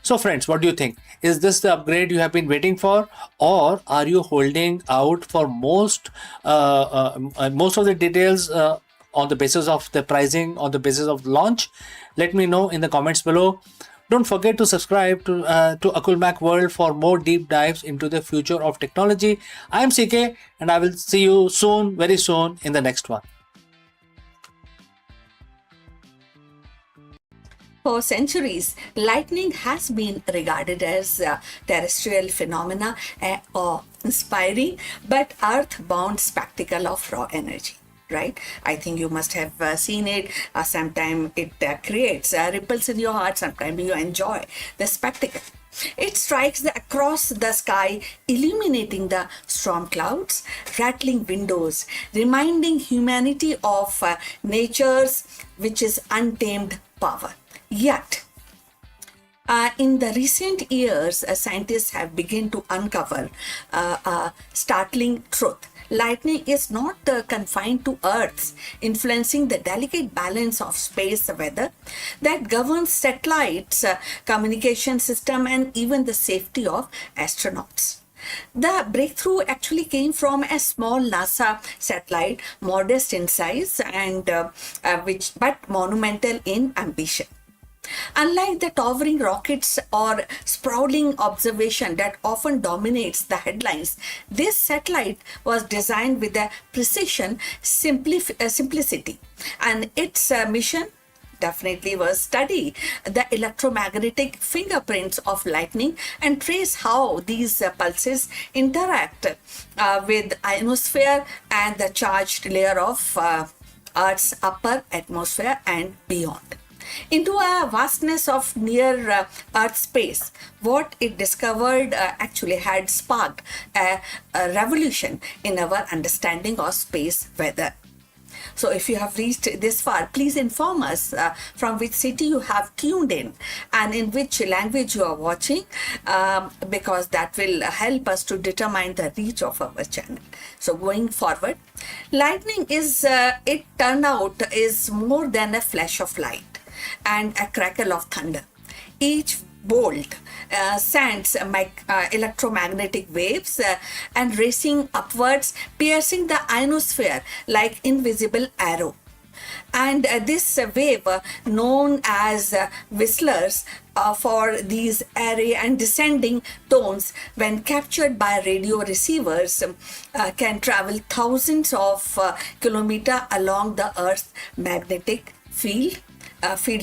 So friends, what do you think? Is this the upgrade you have been waiting for, or are you holding out for most of the details on the basis of the pricing, on the basis of launch? Let me know in the comments below. Don't forget to subscribe to Akulmach World for more deep dives into the future of technology. I am CK, and I will see you soon, very soon, in the next one. For centuries, lightning has been regarded as a terrestrial phenomena, or inspiring but earth-bound spectacle of raw energy. Right? I think you must have seen it. Sometimes it creates ripples in your heart. Sometimes you enjoy the spectacle. It strikes across the sky, illuminating the storm clouds, rattling windows, reminding humanity of nature's, which is untamed power. Yet, in the recent years, scientists have begun to uncover a startling truth. Lightning is not confined to Earth, influencing the delicate balance of space weather that governs satellites, communication system, and even the safety of astronauts. The breakthrough actually came from a small NASA satellite, modest in size and but monumental in ambition. Unlike the towering rockets or sprawling observation that often dominates the headlines, this satellite was designed with a precision, simplicity, and its mission definitely was study the electromagnetic fingerprints of lightning and trace how these pulses interact with ionosphere and the charged layer of Earth's upper atmosphere and beyond. Into a vastness of near Earth space, what it discovered actually had sparked a revolution in our understanding of space weather. So if you have reached this far, please inform us from which city you have tuned in and in which language you are watching, because that will help us to determine the reach of our channel. So going forward, lightning is, it turned out, is more than a flash of light and a crackle of thunder. Each bolt sends electromagnetic waves and racing upwards, piercing the ionosphere like invisible arrow. And this wave, known as whistlers for these airy and descending tones, when captured by radio receivers, can travel thousands of kilometers along the Earth's magnetic field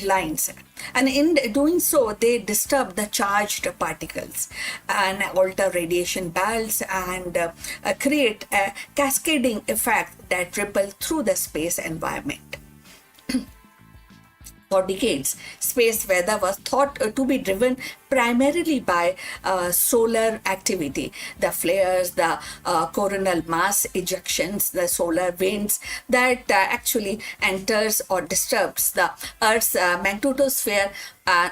lines, and in doing so they disturb the charged particles and alter radiation belts and create a cascading effect that ripple through the space environment. For decades, space weather was thought to be driven primarily by solar activity, the flares, the coronal mass ejections, the solar winds that actually enters or disturbs the Earth's magnetosphere.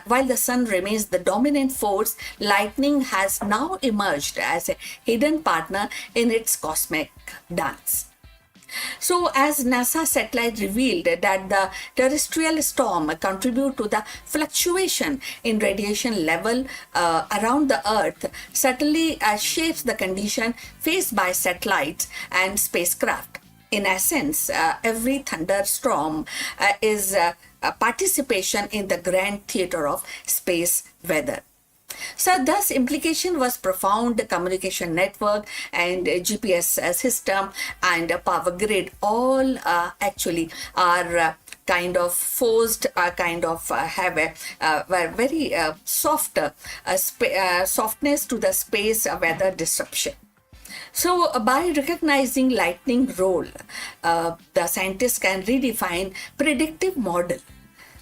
While the sun remains the dominant force, lightning has now emerged as a hidden partner in its cosmic dance. So, as NASA satellite revealed that the terrestrial storm contribute to the fluctuation in radiation level around the Earth, subtly shapes the condition faced by satellites and spacecraft. In essence, every thunderstorm is a participation in the grand theater of space weather. So thus implication was profound. Communication network and GPS system and power grid all actually are kind of forced, kind of have a very soft softness to the space weather disruption. So by recognizing lightning role, the scientists can redefine predictive model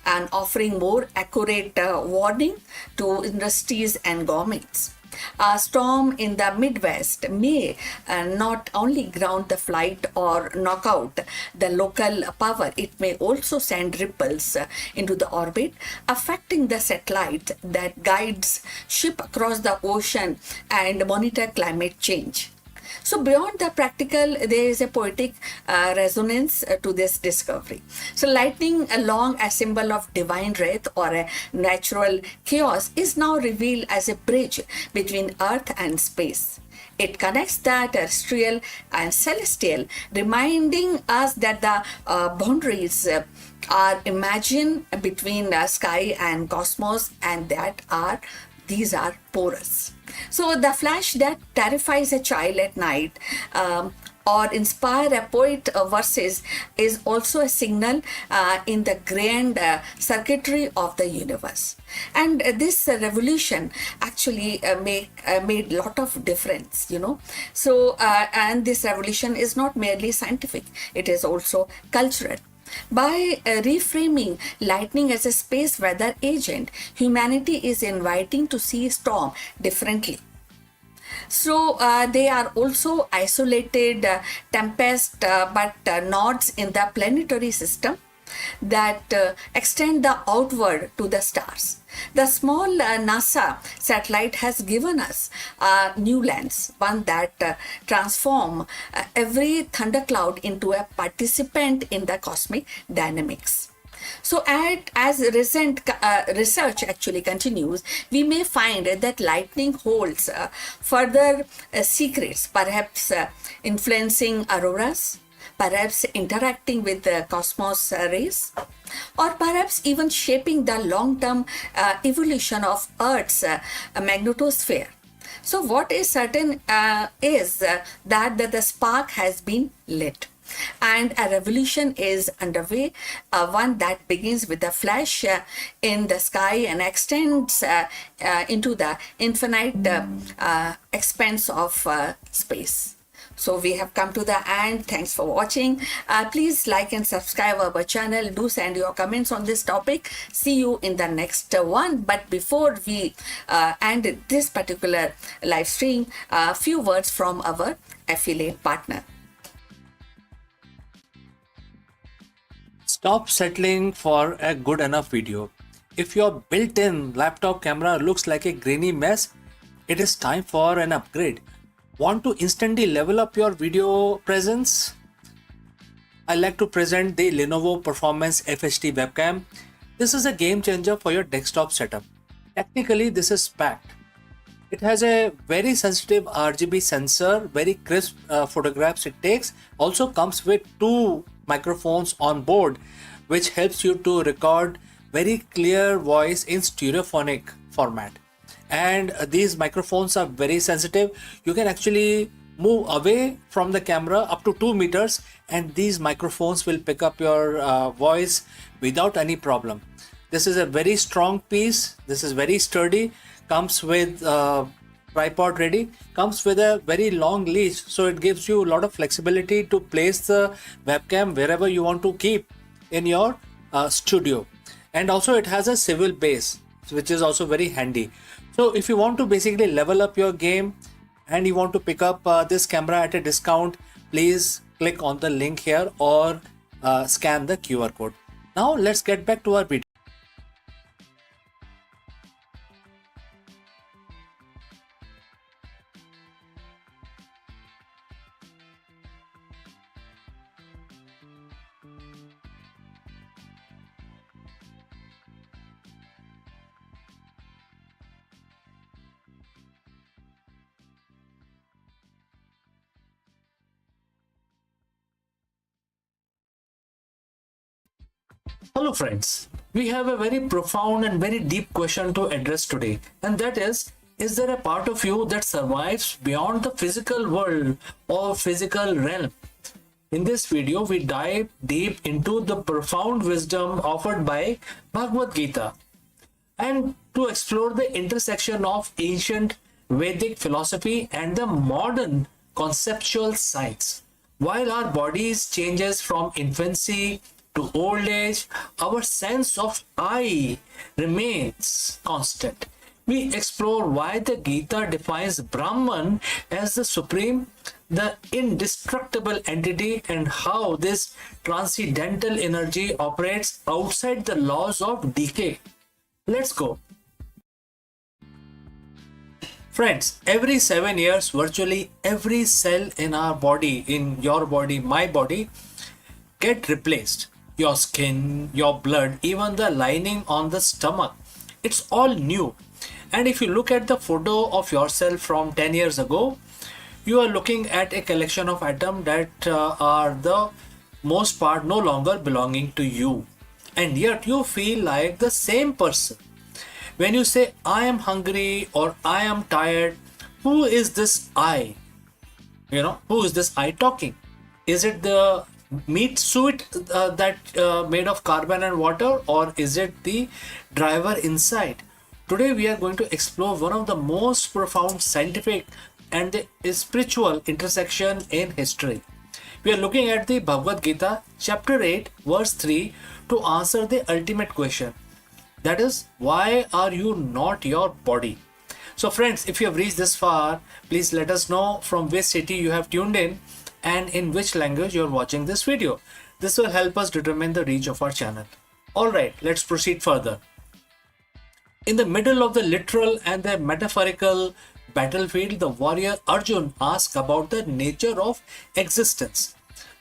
and offering more accurate warning to industries and governments. A storm in the Midwest may not only ground the flight or knock out the local power, it may also send ripples into the orbit, affecting the satellite that guides ship across the ocean and monitor climate change. So, beyond the practical, there is a poetic resonance to this discovery. So, lightning, along a symbol of divine wrath or a natural chaos, is now revealed as a bridge between earth and space. It connects the terrestrial and celestial, reminding us that the boundaries are imagined between the sky and cosmos, and that these are porous. So the flash that terrifies a child at night or inspire a poet verses is also a signal in the grand circuitry of the universe. And this revolution actually made lot of difference, you know. So and this revolution is not merely scientific, it is also cultural. By reframing lightning as a space weather agent, humanity is inviting to see storm differently. So they are also isolated tempest, but nodes in the planetary system that extend the outward to the stars. The small NASA satellite has given us a new lens, one that transforms every thundercloud into a participant in the cosmic dynamics. So as recent research actually continues, we may find that lightning holds further secrets, perhaps influencing auroras, perhaps interacting with the cosmos rays, or perhaps even shaping the long-term evolution of Earth's magnetosphere. So what is certain is that the spark has been lit and a revolution is underway, one that begins with a flash in the sky and extends into the infinite expanse of space. So we have come to the end. Thanks for watching. Please like and subscribe our channel. Do send your comments on this topic. See you in the next one. But before we end this particular live stream, a few words from our affiliate partner. Stop settling for a good enough video. If your built-in laptop camera looks like a grainy mess, it is time for an upgrade. Want to instantly level up your video presence? I like to present the Lenovo Performance FHD webcam. This is a game changer for your desktop setup. Technically, this is packed. It has a very sensitive RGB sensor, very crisp photographs it takes. Also comes with two microphones on board, which helps you to record very clear voice in stereophonic format. And these microphones are very sensitive. You can actually move away from the camera up to 2 meters and these microphones will pick up your voice without any problem. This is a very strong piece. This is very sturdy. Comes with tripod ready, comes with a very long leash, so it gives you a lot of flexibility to place the webcam wherever you want to keep in your studio. And also it has a swivel base, which is also very handy. So if you want to basically level up your game and you want to pick up this camera at a discount, please click on the link here or scan the QR code. Now let's get back to our video. Hello friends, we have a very profound and very deep question to address today, and that is there a part of you that survives beyond the physical world or physical realm? In this video, we dive deep into the profound wisdom offered by Bhagavad Gita and to explore the intersection of ancient Vedic philosophy and the modern conceptual science. While our bodies changes from infancy to old age, our sense of I remains constant. We explore why the Gita defines Brahman as the supreme, the indestructible entity, and how this transcendental energy operates outside the laws of decay. Let's go. Friends, every 7 years, virtually every cell in our body, in your body, my body, get replaced. Your skin, your blood, even the lining on the stomach. It's all new. And if you look at the photo of yourself from 10 years ago, you are looking at a collection of atoms that are the most part no longer belonging to you. And yet you feel like the same person. When you say, I am hungry or I am tired, who is this I? Who is this I talking? Is it the meat suit that made of carbon and water, or is it the driver inside? Today we are going to explore one of the most profound scientific and the spiritual intersection in history. We are looking at the Bhagavad Gita, chapter 8, verse 3, to answer the ultimate question. That is, why are you not your body? So friends, if you have reached this far, please let us know from which city you have tuned in and in which language you are watching this video. This will help us determine the reach of our channel. Alright, let's proceed further. In the middle of the literal and the metaphorical battlefield, the warrior Arjun asks about the nature of existence.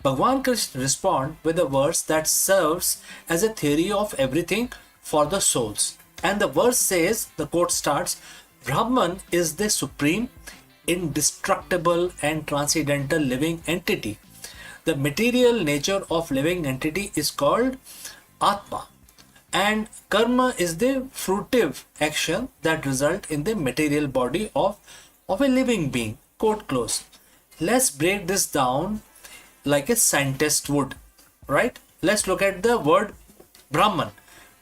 Bhagwan Krishna responds with a verse that serves as a theory of everything for the souls. And the verse says, the quote starts, Brahman is the supreme, indestructible and transcendental living entity. The material nature of living entity is called Atma. And karma is the fruitive action that result in the material body of a living being. Quote close. Let's break this down like a scientist would, right? Let's look at the word Brahman,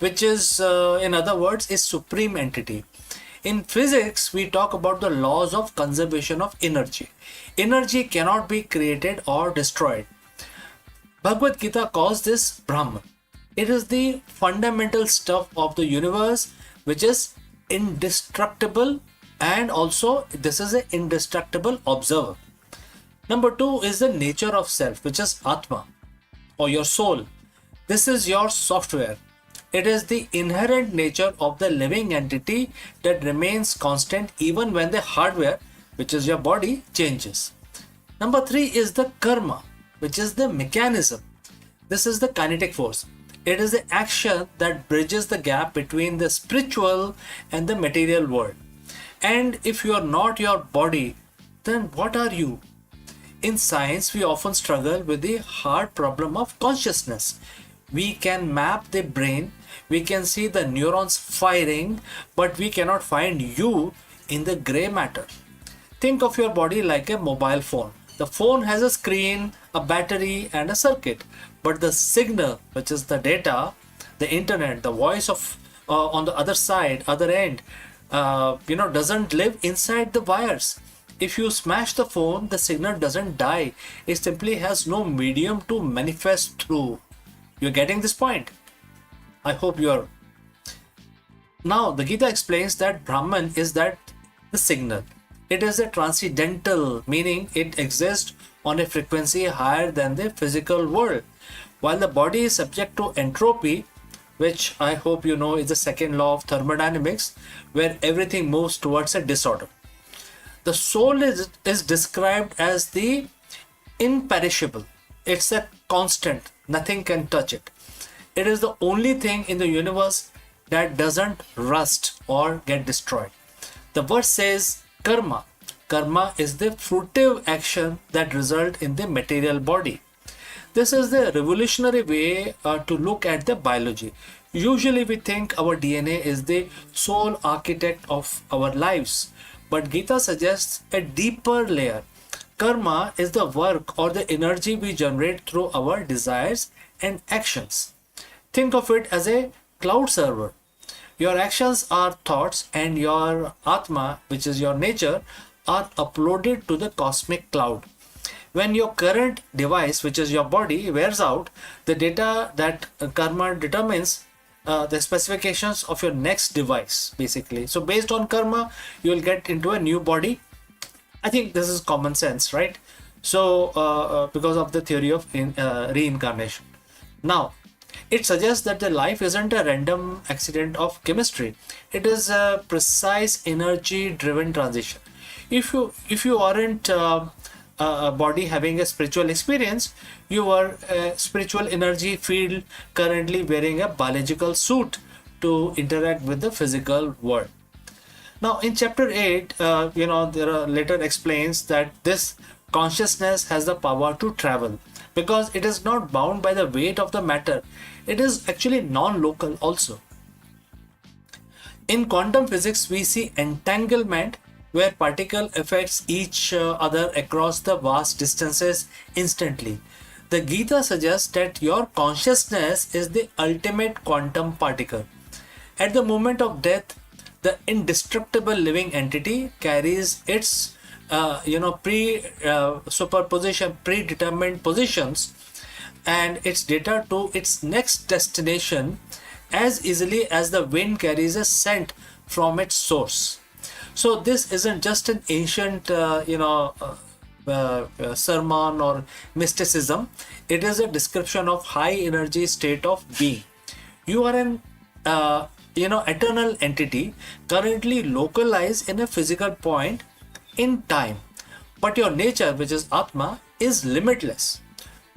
which is, in other words, is supreme entity. In physics, we talk about the laws of conservation of energy. Energy cannot be created or destroyed. Bhagavad Gita calls this Brahman. It is the fundamental stuff of the universe, which is indestructible, and also this is an indestructible observer. Number 2 is the nature of self, which is Atma or your soul. This is your software. It is the inherent nature of the living entity that remains constant even when the hardware, which is your body, changes. Number 3 is the karma, which is the mechanism. This is the kinetic force. It is the action that bridges the gap between the spiritual and the material world. And if you are not your body, then what are you? In science, we often struggle with the hard problem of consciousness. We can map the brain, we can see the neurons firing, but we cannot find you in the gray matter. Think of your body like a mobile phone. The phone has a screen, a battery and a circuit, but the signal, which is the data, the internet, the voice of on the other side, other end, doesn't live inside the wires. If you smash the phone, the signal doesn't die. It simply has no medium to manifest through. You're getting this point? I hope you're. Now, the Gita explains that Brahman is that the signal. It is a transcendental, meaning it exists on a frequency higher than the physical world. While the body is subject to entropy, which I hope you know is the second law of thermodynamics, where everything moves towards a disorder. The soul is described as the imperishable. It's a constant. Nothing can touch it. It is the only thing in the universe that doesn't rust or get destroyed. The verse says karma. Karma is the fruitive action that result in the material body. This is the revolutionary way to look at the biology. Usually we think our DNA is the sole architect of our lives, but Gita suggests a deeper layer. Karma is the work or the energy we generate through our desires and actions. Think of it as a cloud server. Your actions are thoughts and your Atma, which is your nature, are uploaded to the cosmic cloud. When your current device, which is your body, wears out, the data that karma determines the specifications of your next device, basically. So based on karma, you will get into a new body. I think this is common sense, right? So because of the theory of reincarnation. Now, it suggests that the life isn't a random accident of chemistry. It is a precise energy-driven transition. If you aren't a body having a spiritual experience, you are a spiritual energy field currently wearing a biological suit to interact with the physical world. Now, in chapter 8, there are later explains that this consciousness has the power to travel because it is not bound by the weight of the matter. It is actually non-local also. In quantum physics, we see entanglement where particle affects each other across the vast distances instantly. The Gita suggests that your consciousness is the ultimate quantum particle. At the moment of death, the indestructible living entity carries its predetermined positions and its data to its next destination as easily as the wind carries a scent from its source. So this isn't just an ancient sermon or mysticism. It is a description of high energy state of being. You are an eternal entity currently localized in a physical point in time, but your nature, which is Atma, is limitless.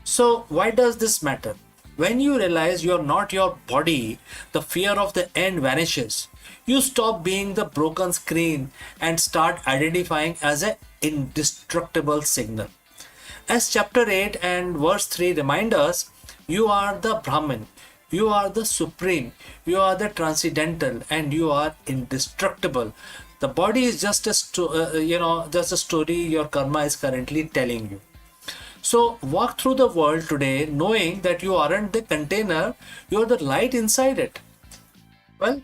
So why does this matter? When you realize you're not your body, the fear of the end vanishes. You stop being the broken screen and start identifying as an indestructible signal. As chapter 8 and verse 3 remind us, you are the Brahman, you are the supreme, you are the transcendental, and you are indestructible. The body is just a story your karma is currently telling you. So walk through the world today knowing that you aren't the container, you are the light inside it. Well,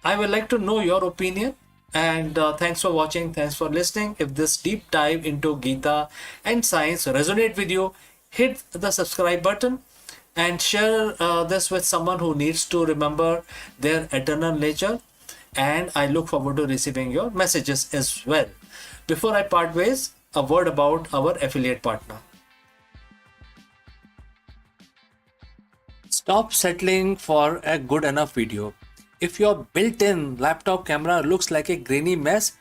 I would like to know your opinion, and thanks for watching, thanks for listening. If this deep dive into Gita and science resonate with you, hit the subscribe button and share this with someone who needs to remember their eternal nature. And I look forward to receiving your messages as well. Before I part ways, a word about our affiliate partner. Stop settling for a good enough video. If your built-in laptop camera looks like a grainy mess,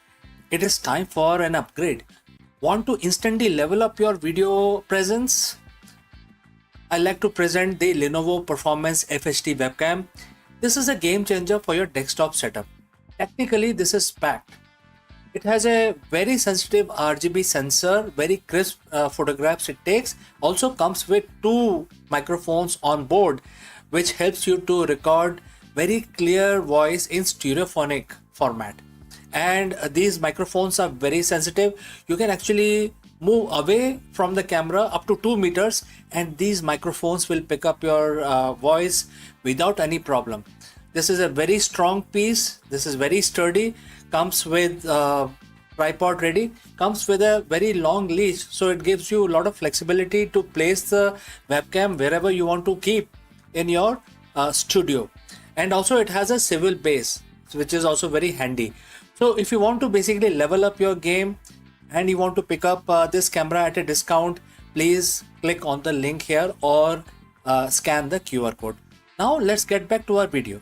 it is time for an upgrade. Want to instantly level up your video presence? I like to present the Lenovo Performance FHD webcam. This is a game changer for your desktop setup. Technically, this is packed. It has a very sensitive RGB sensor, very crisp photographs it takes. Also comes with 2 microphones on board, which helps you to record very clear voice in stereophonic format. And these microphones are very sensitive. You can actually move away from the camera up to 2 meters and these microphones will pick up your voice without any problem. This is a very strong piece. This is very sturdy. Comes with tripod ready. Comes with a very long leash, so it gives you a lot of flexibility to place the webcam wherever you want to keep in your studio. And also it has a swivel base, which is also very handy. So if you want to basically level up your game and you want to pick up this camera at a discount, please click on the link here or scan the QR code. Now let's get back to our video.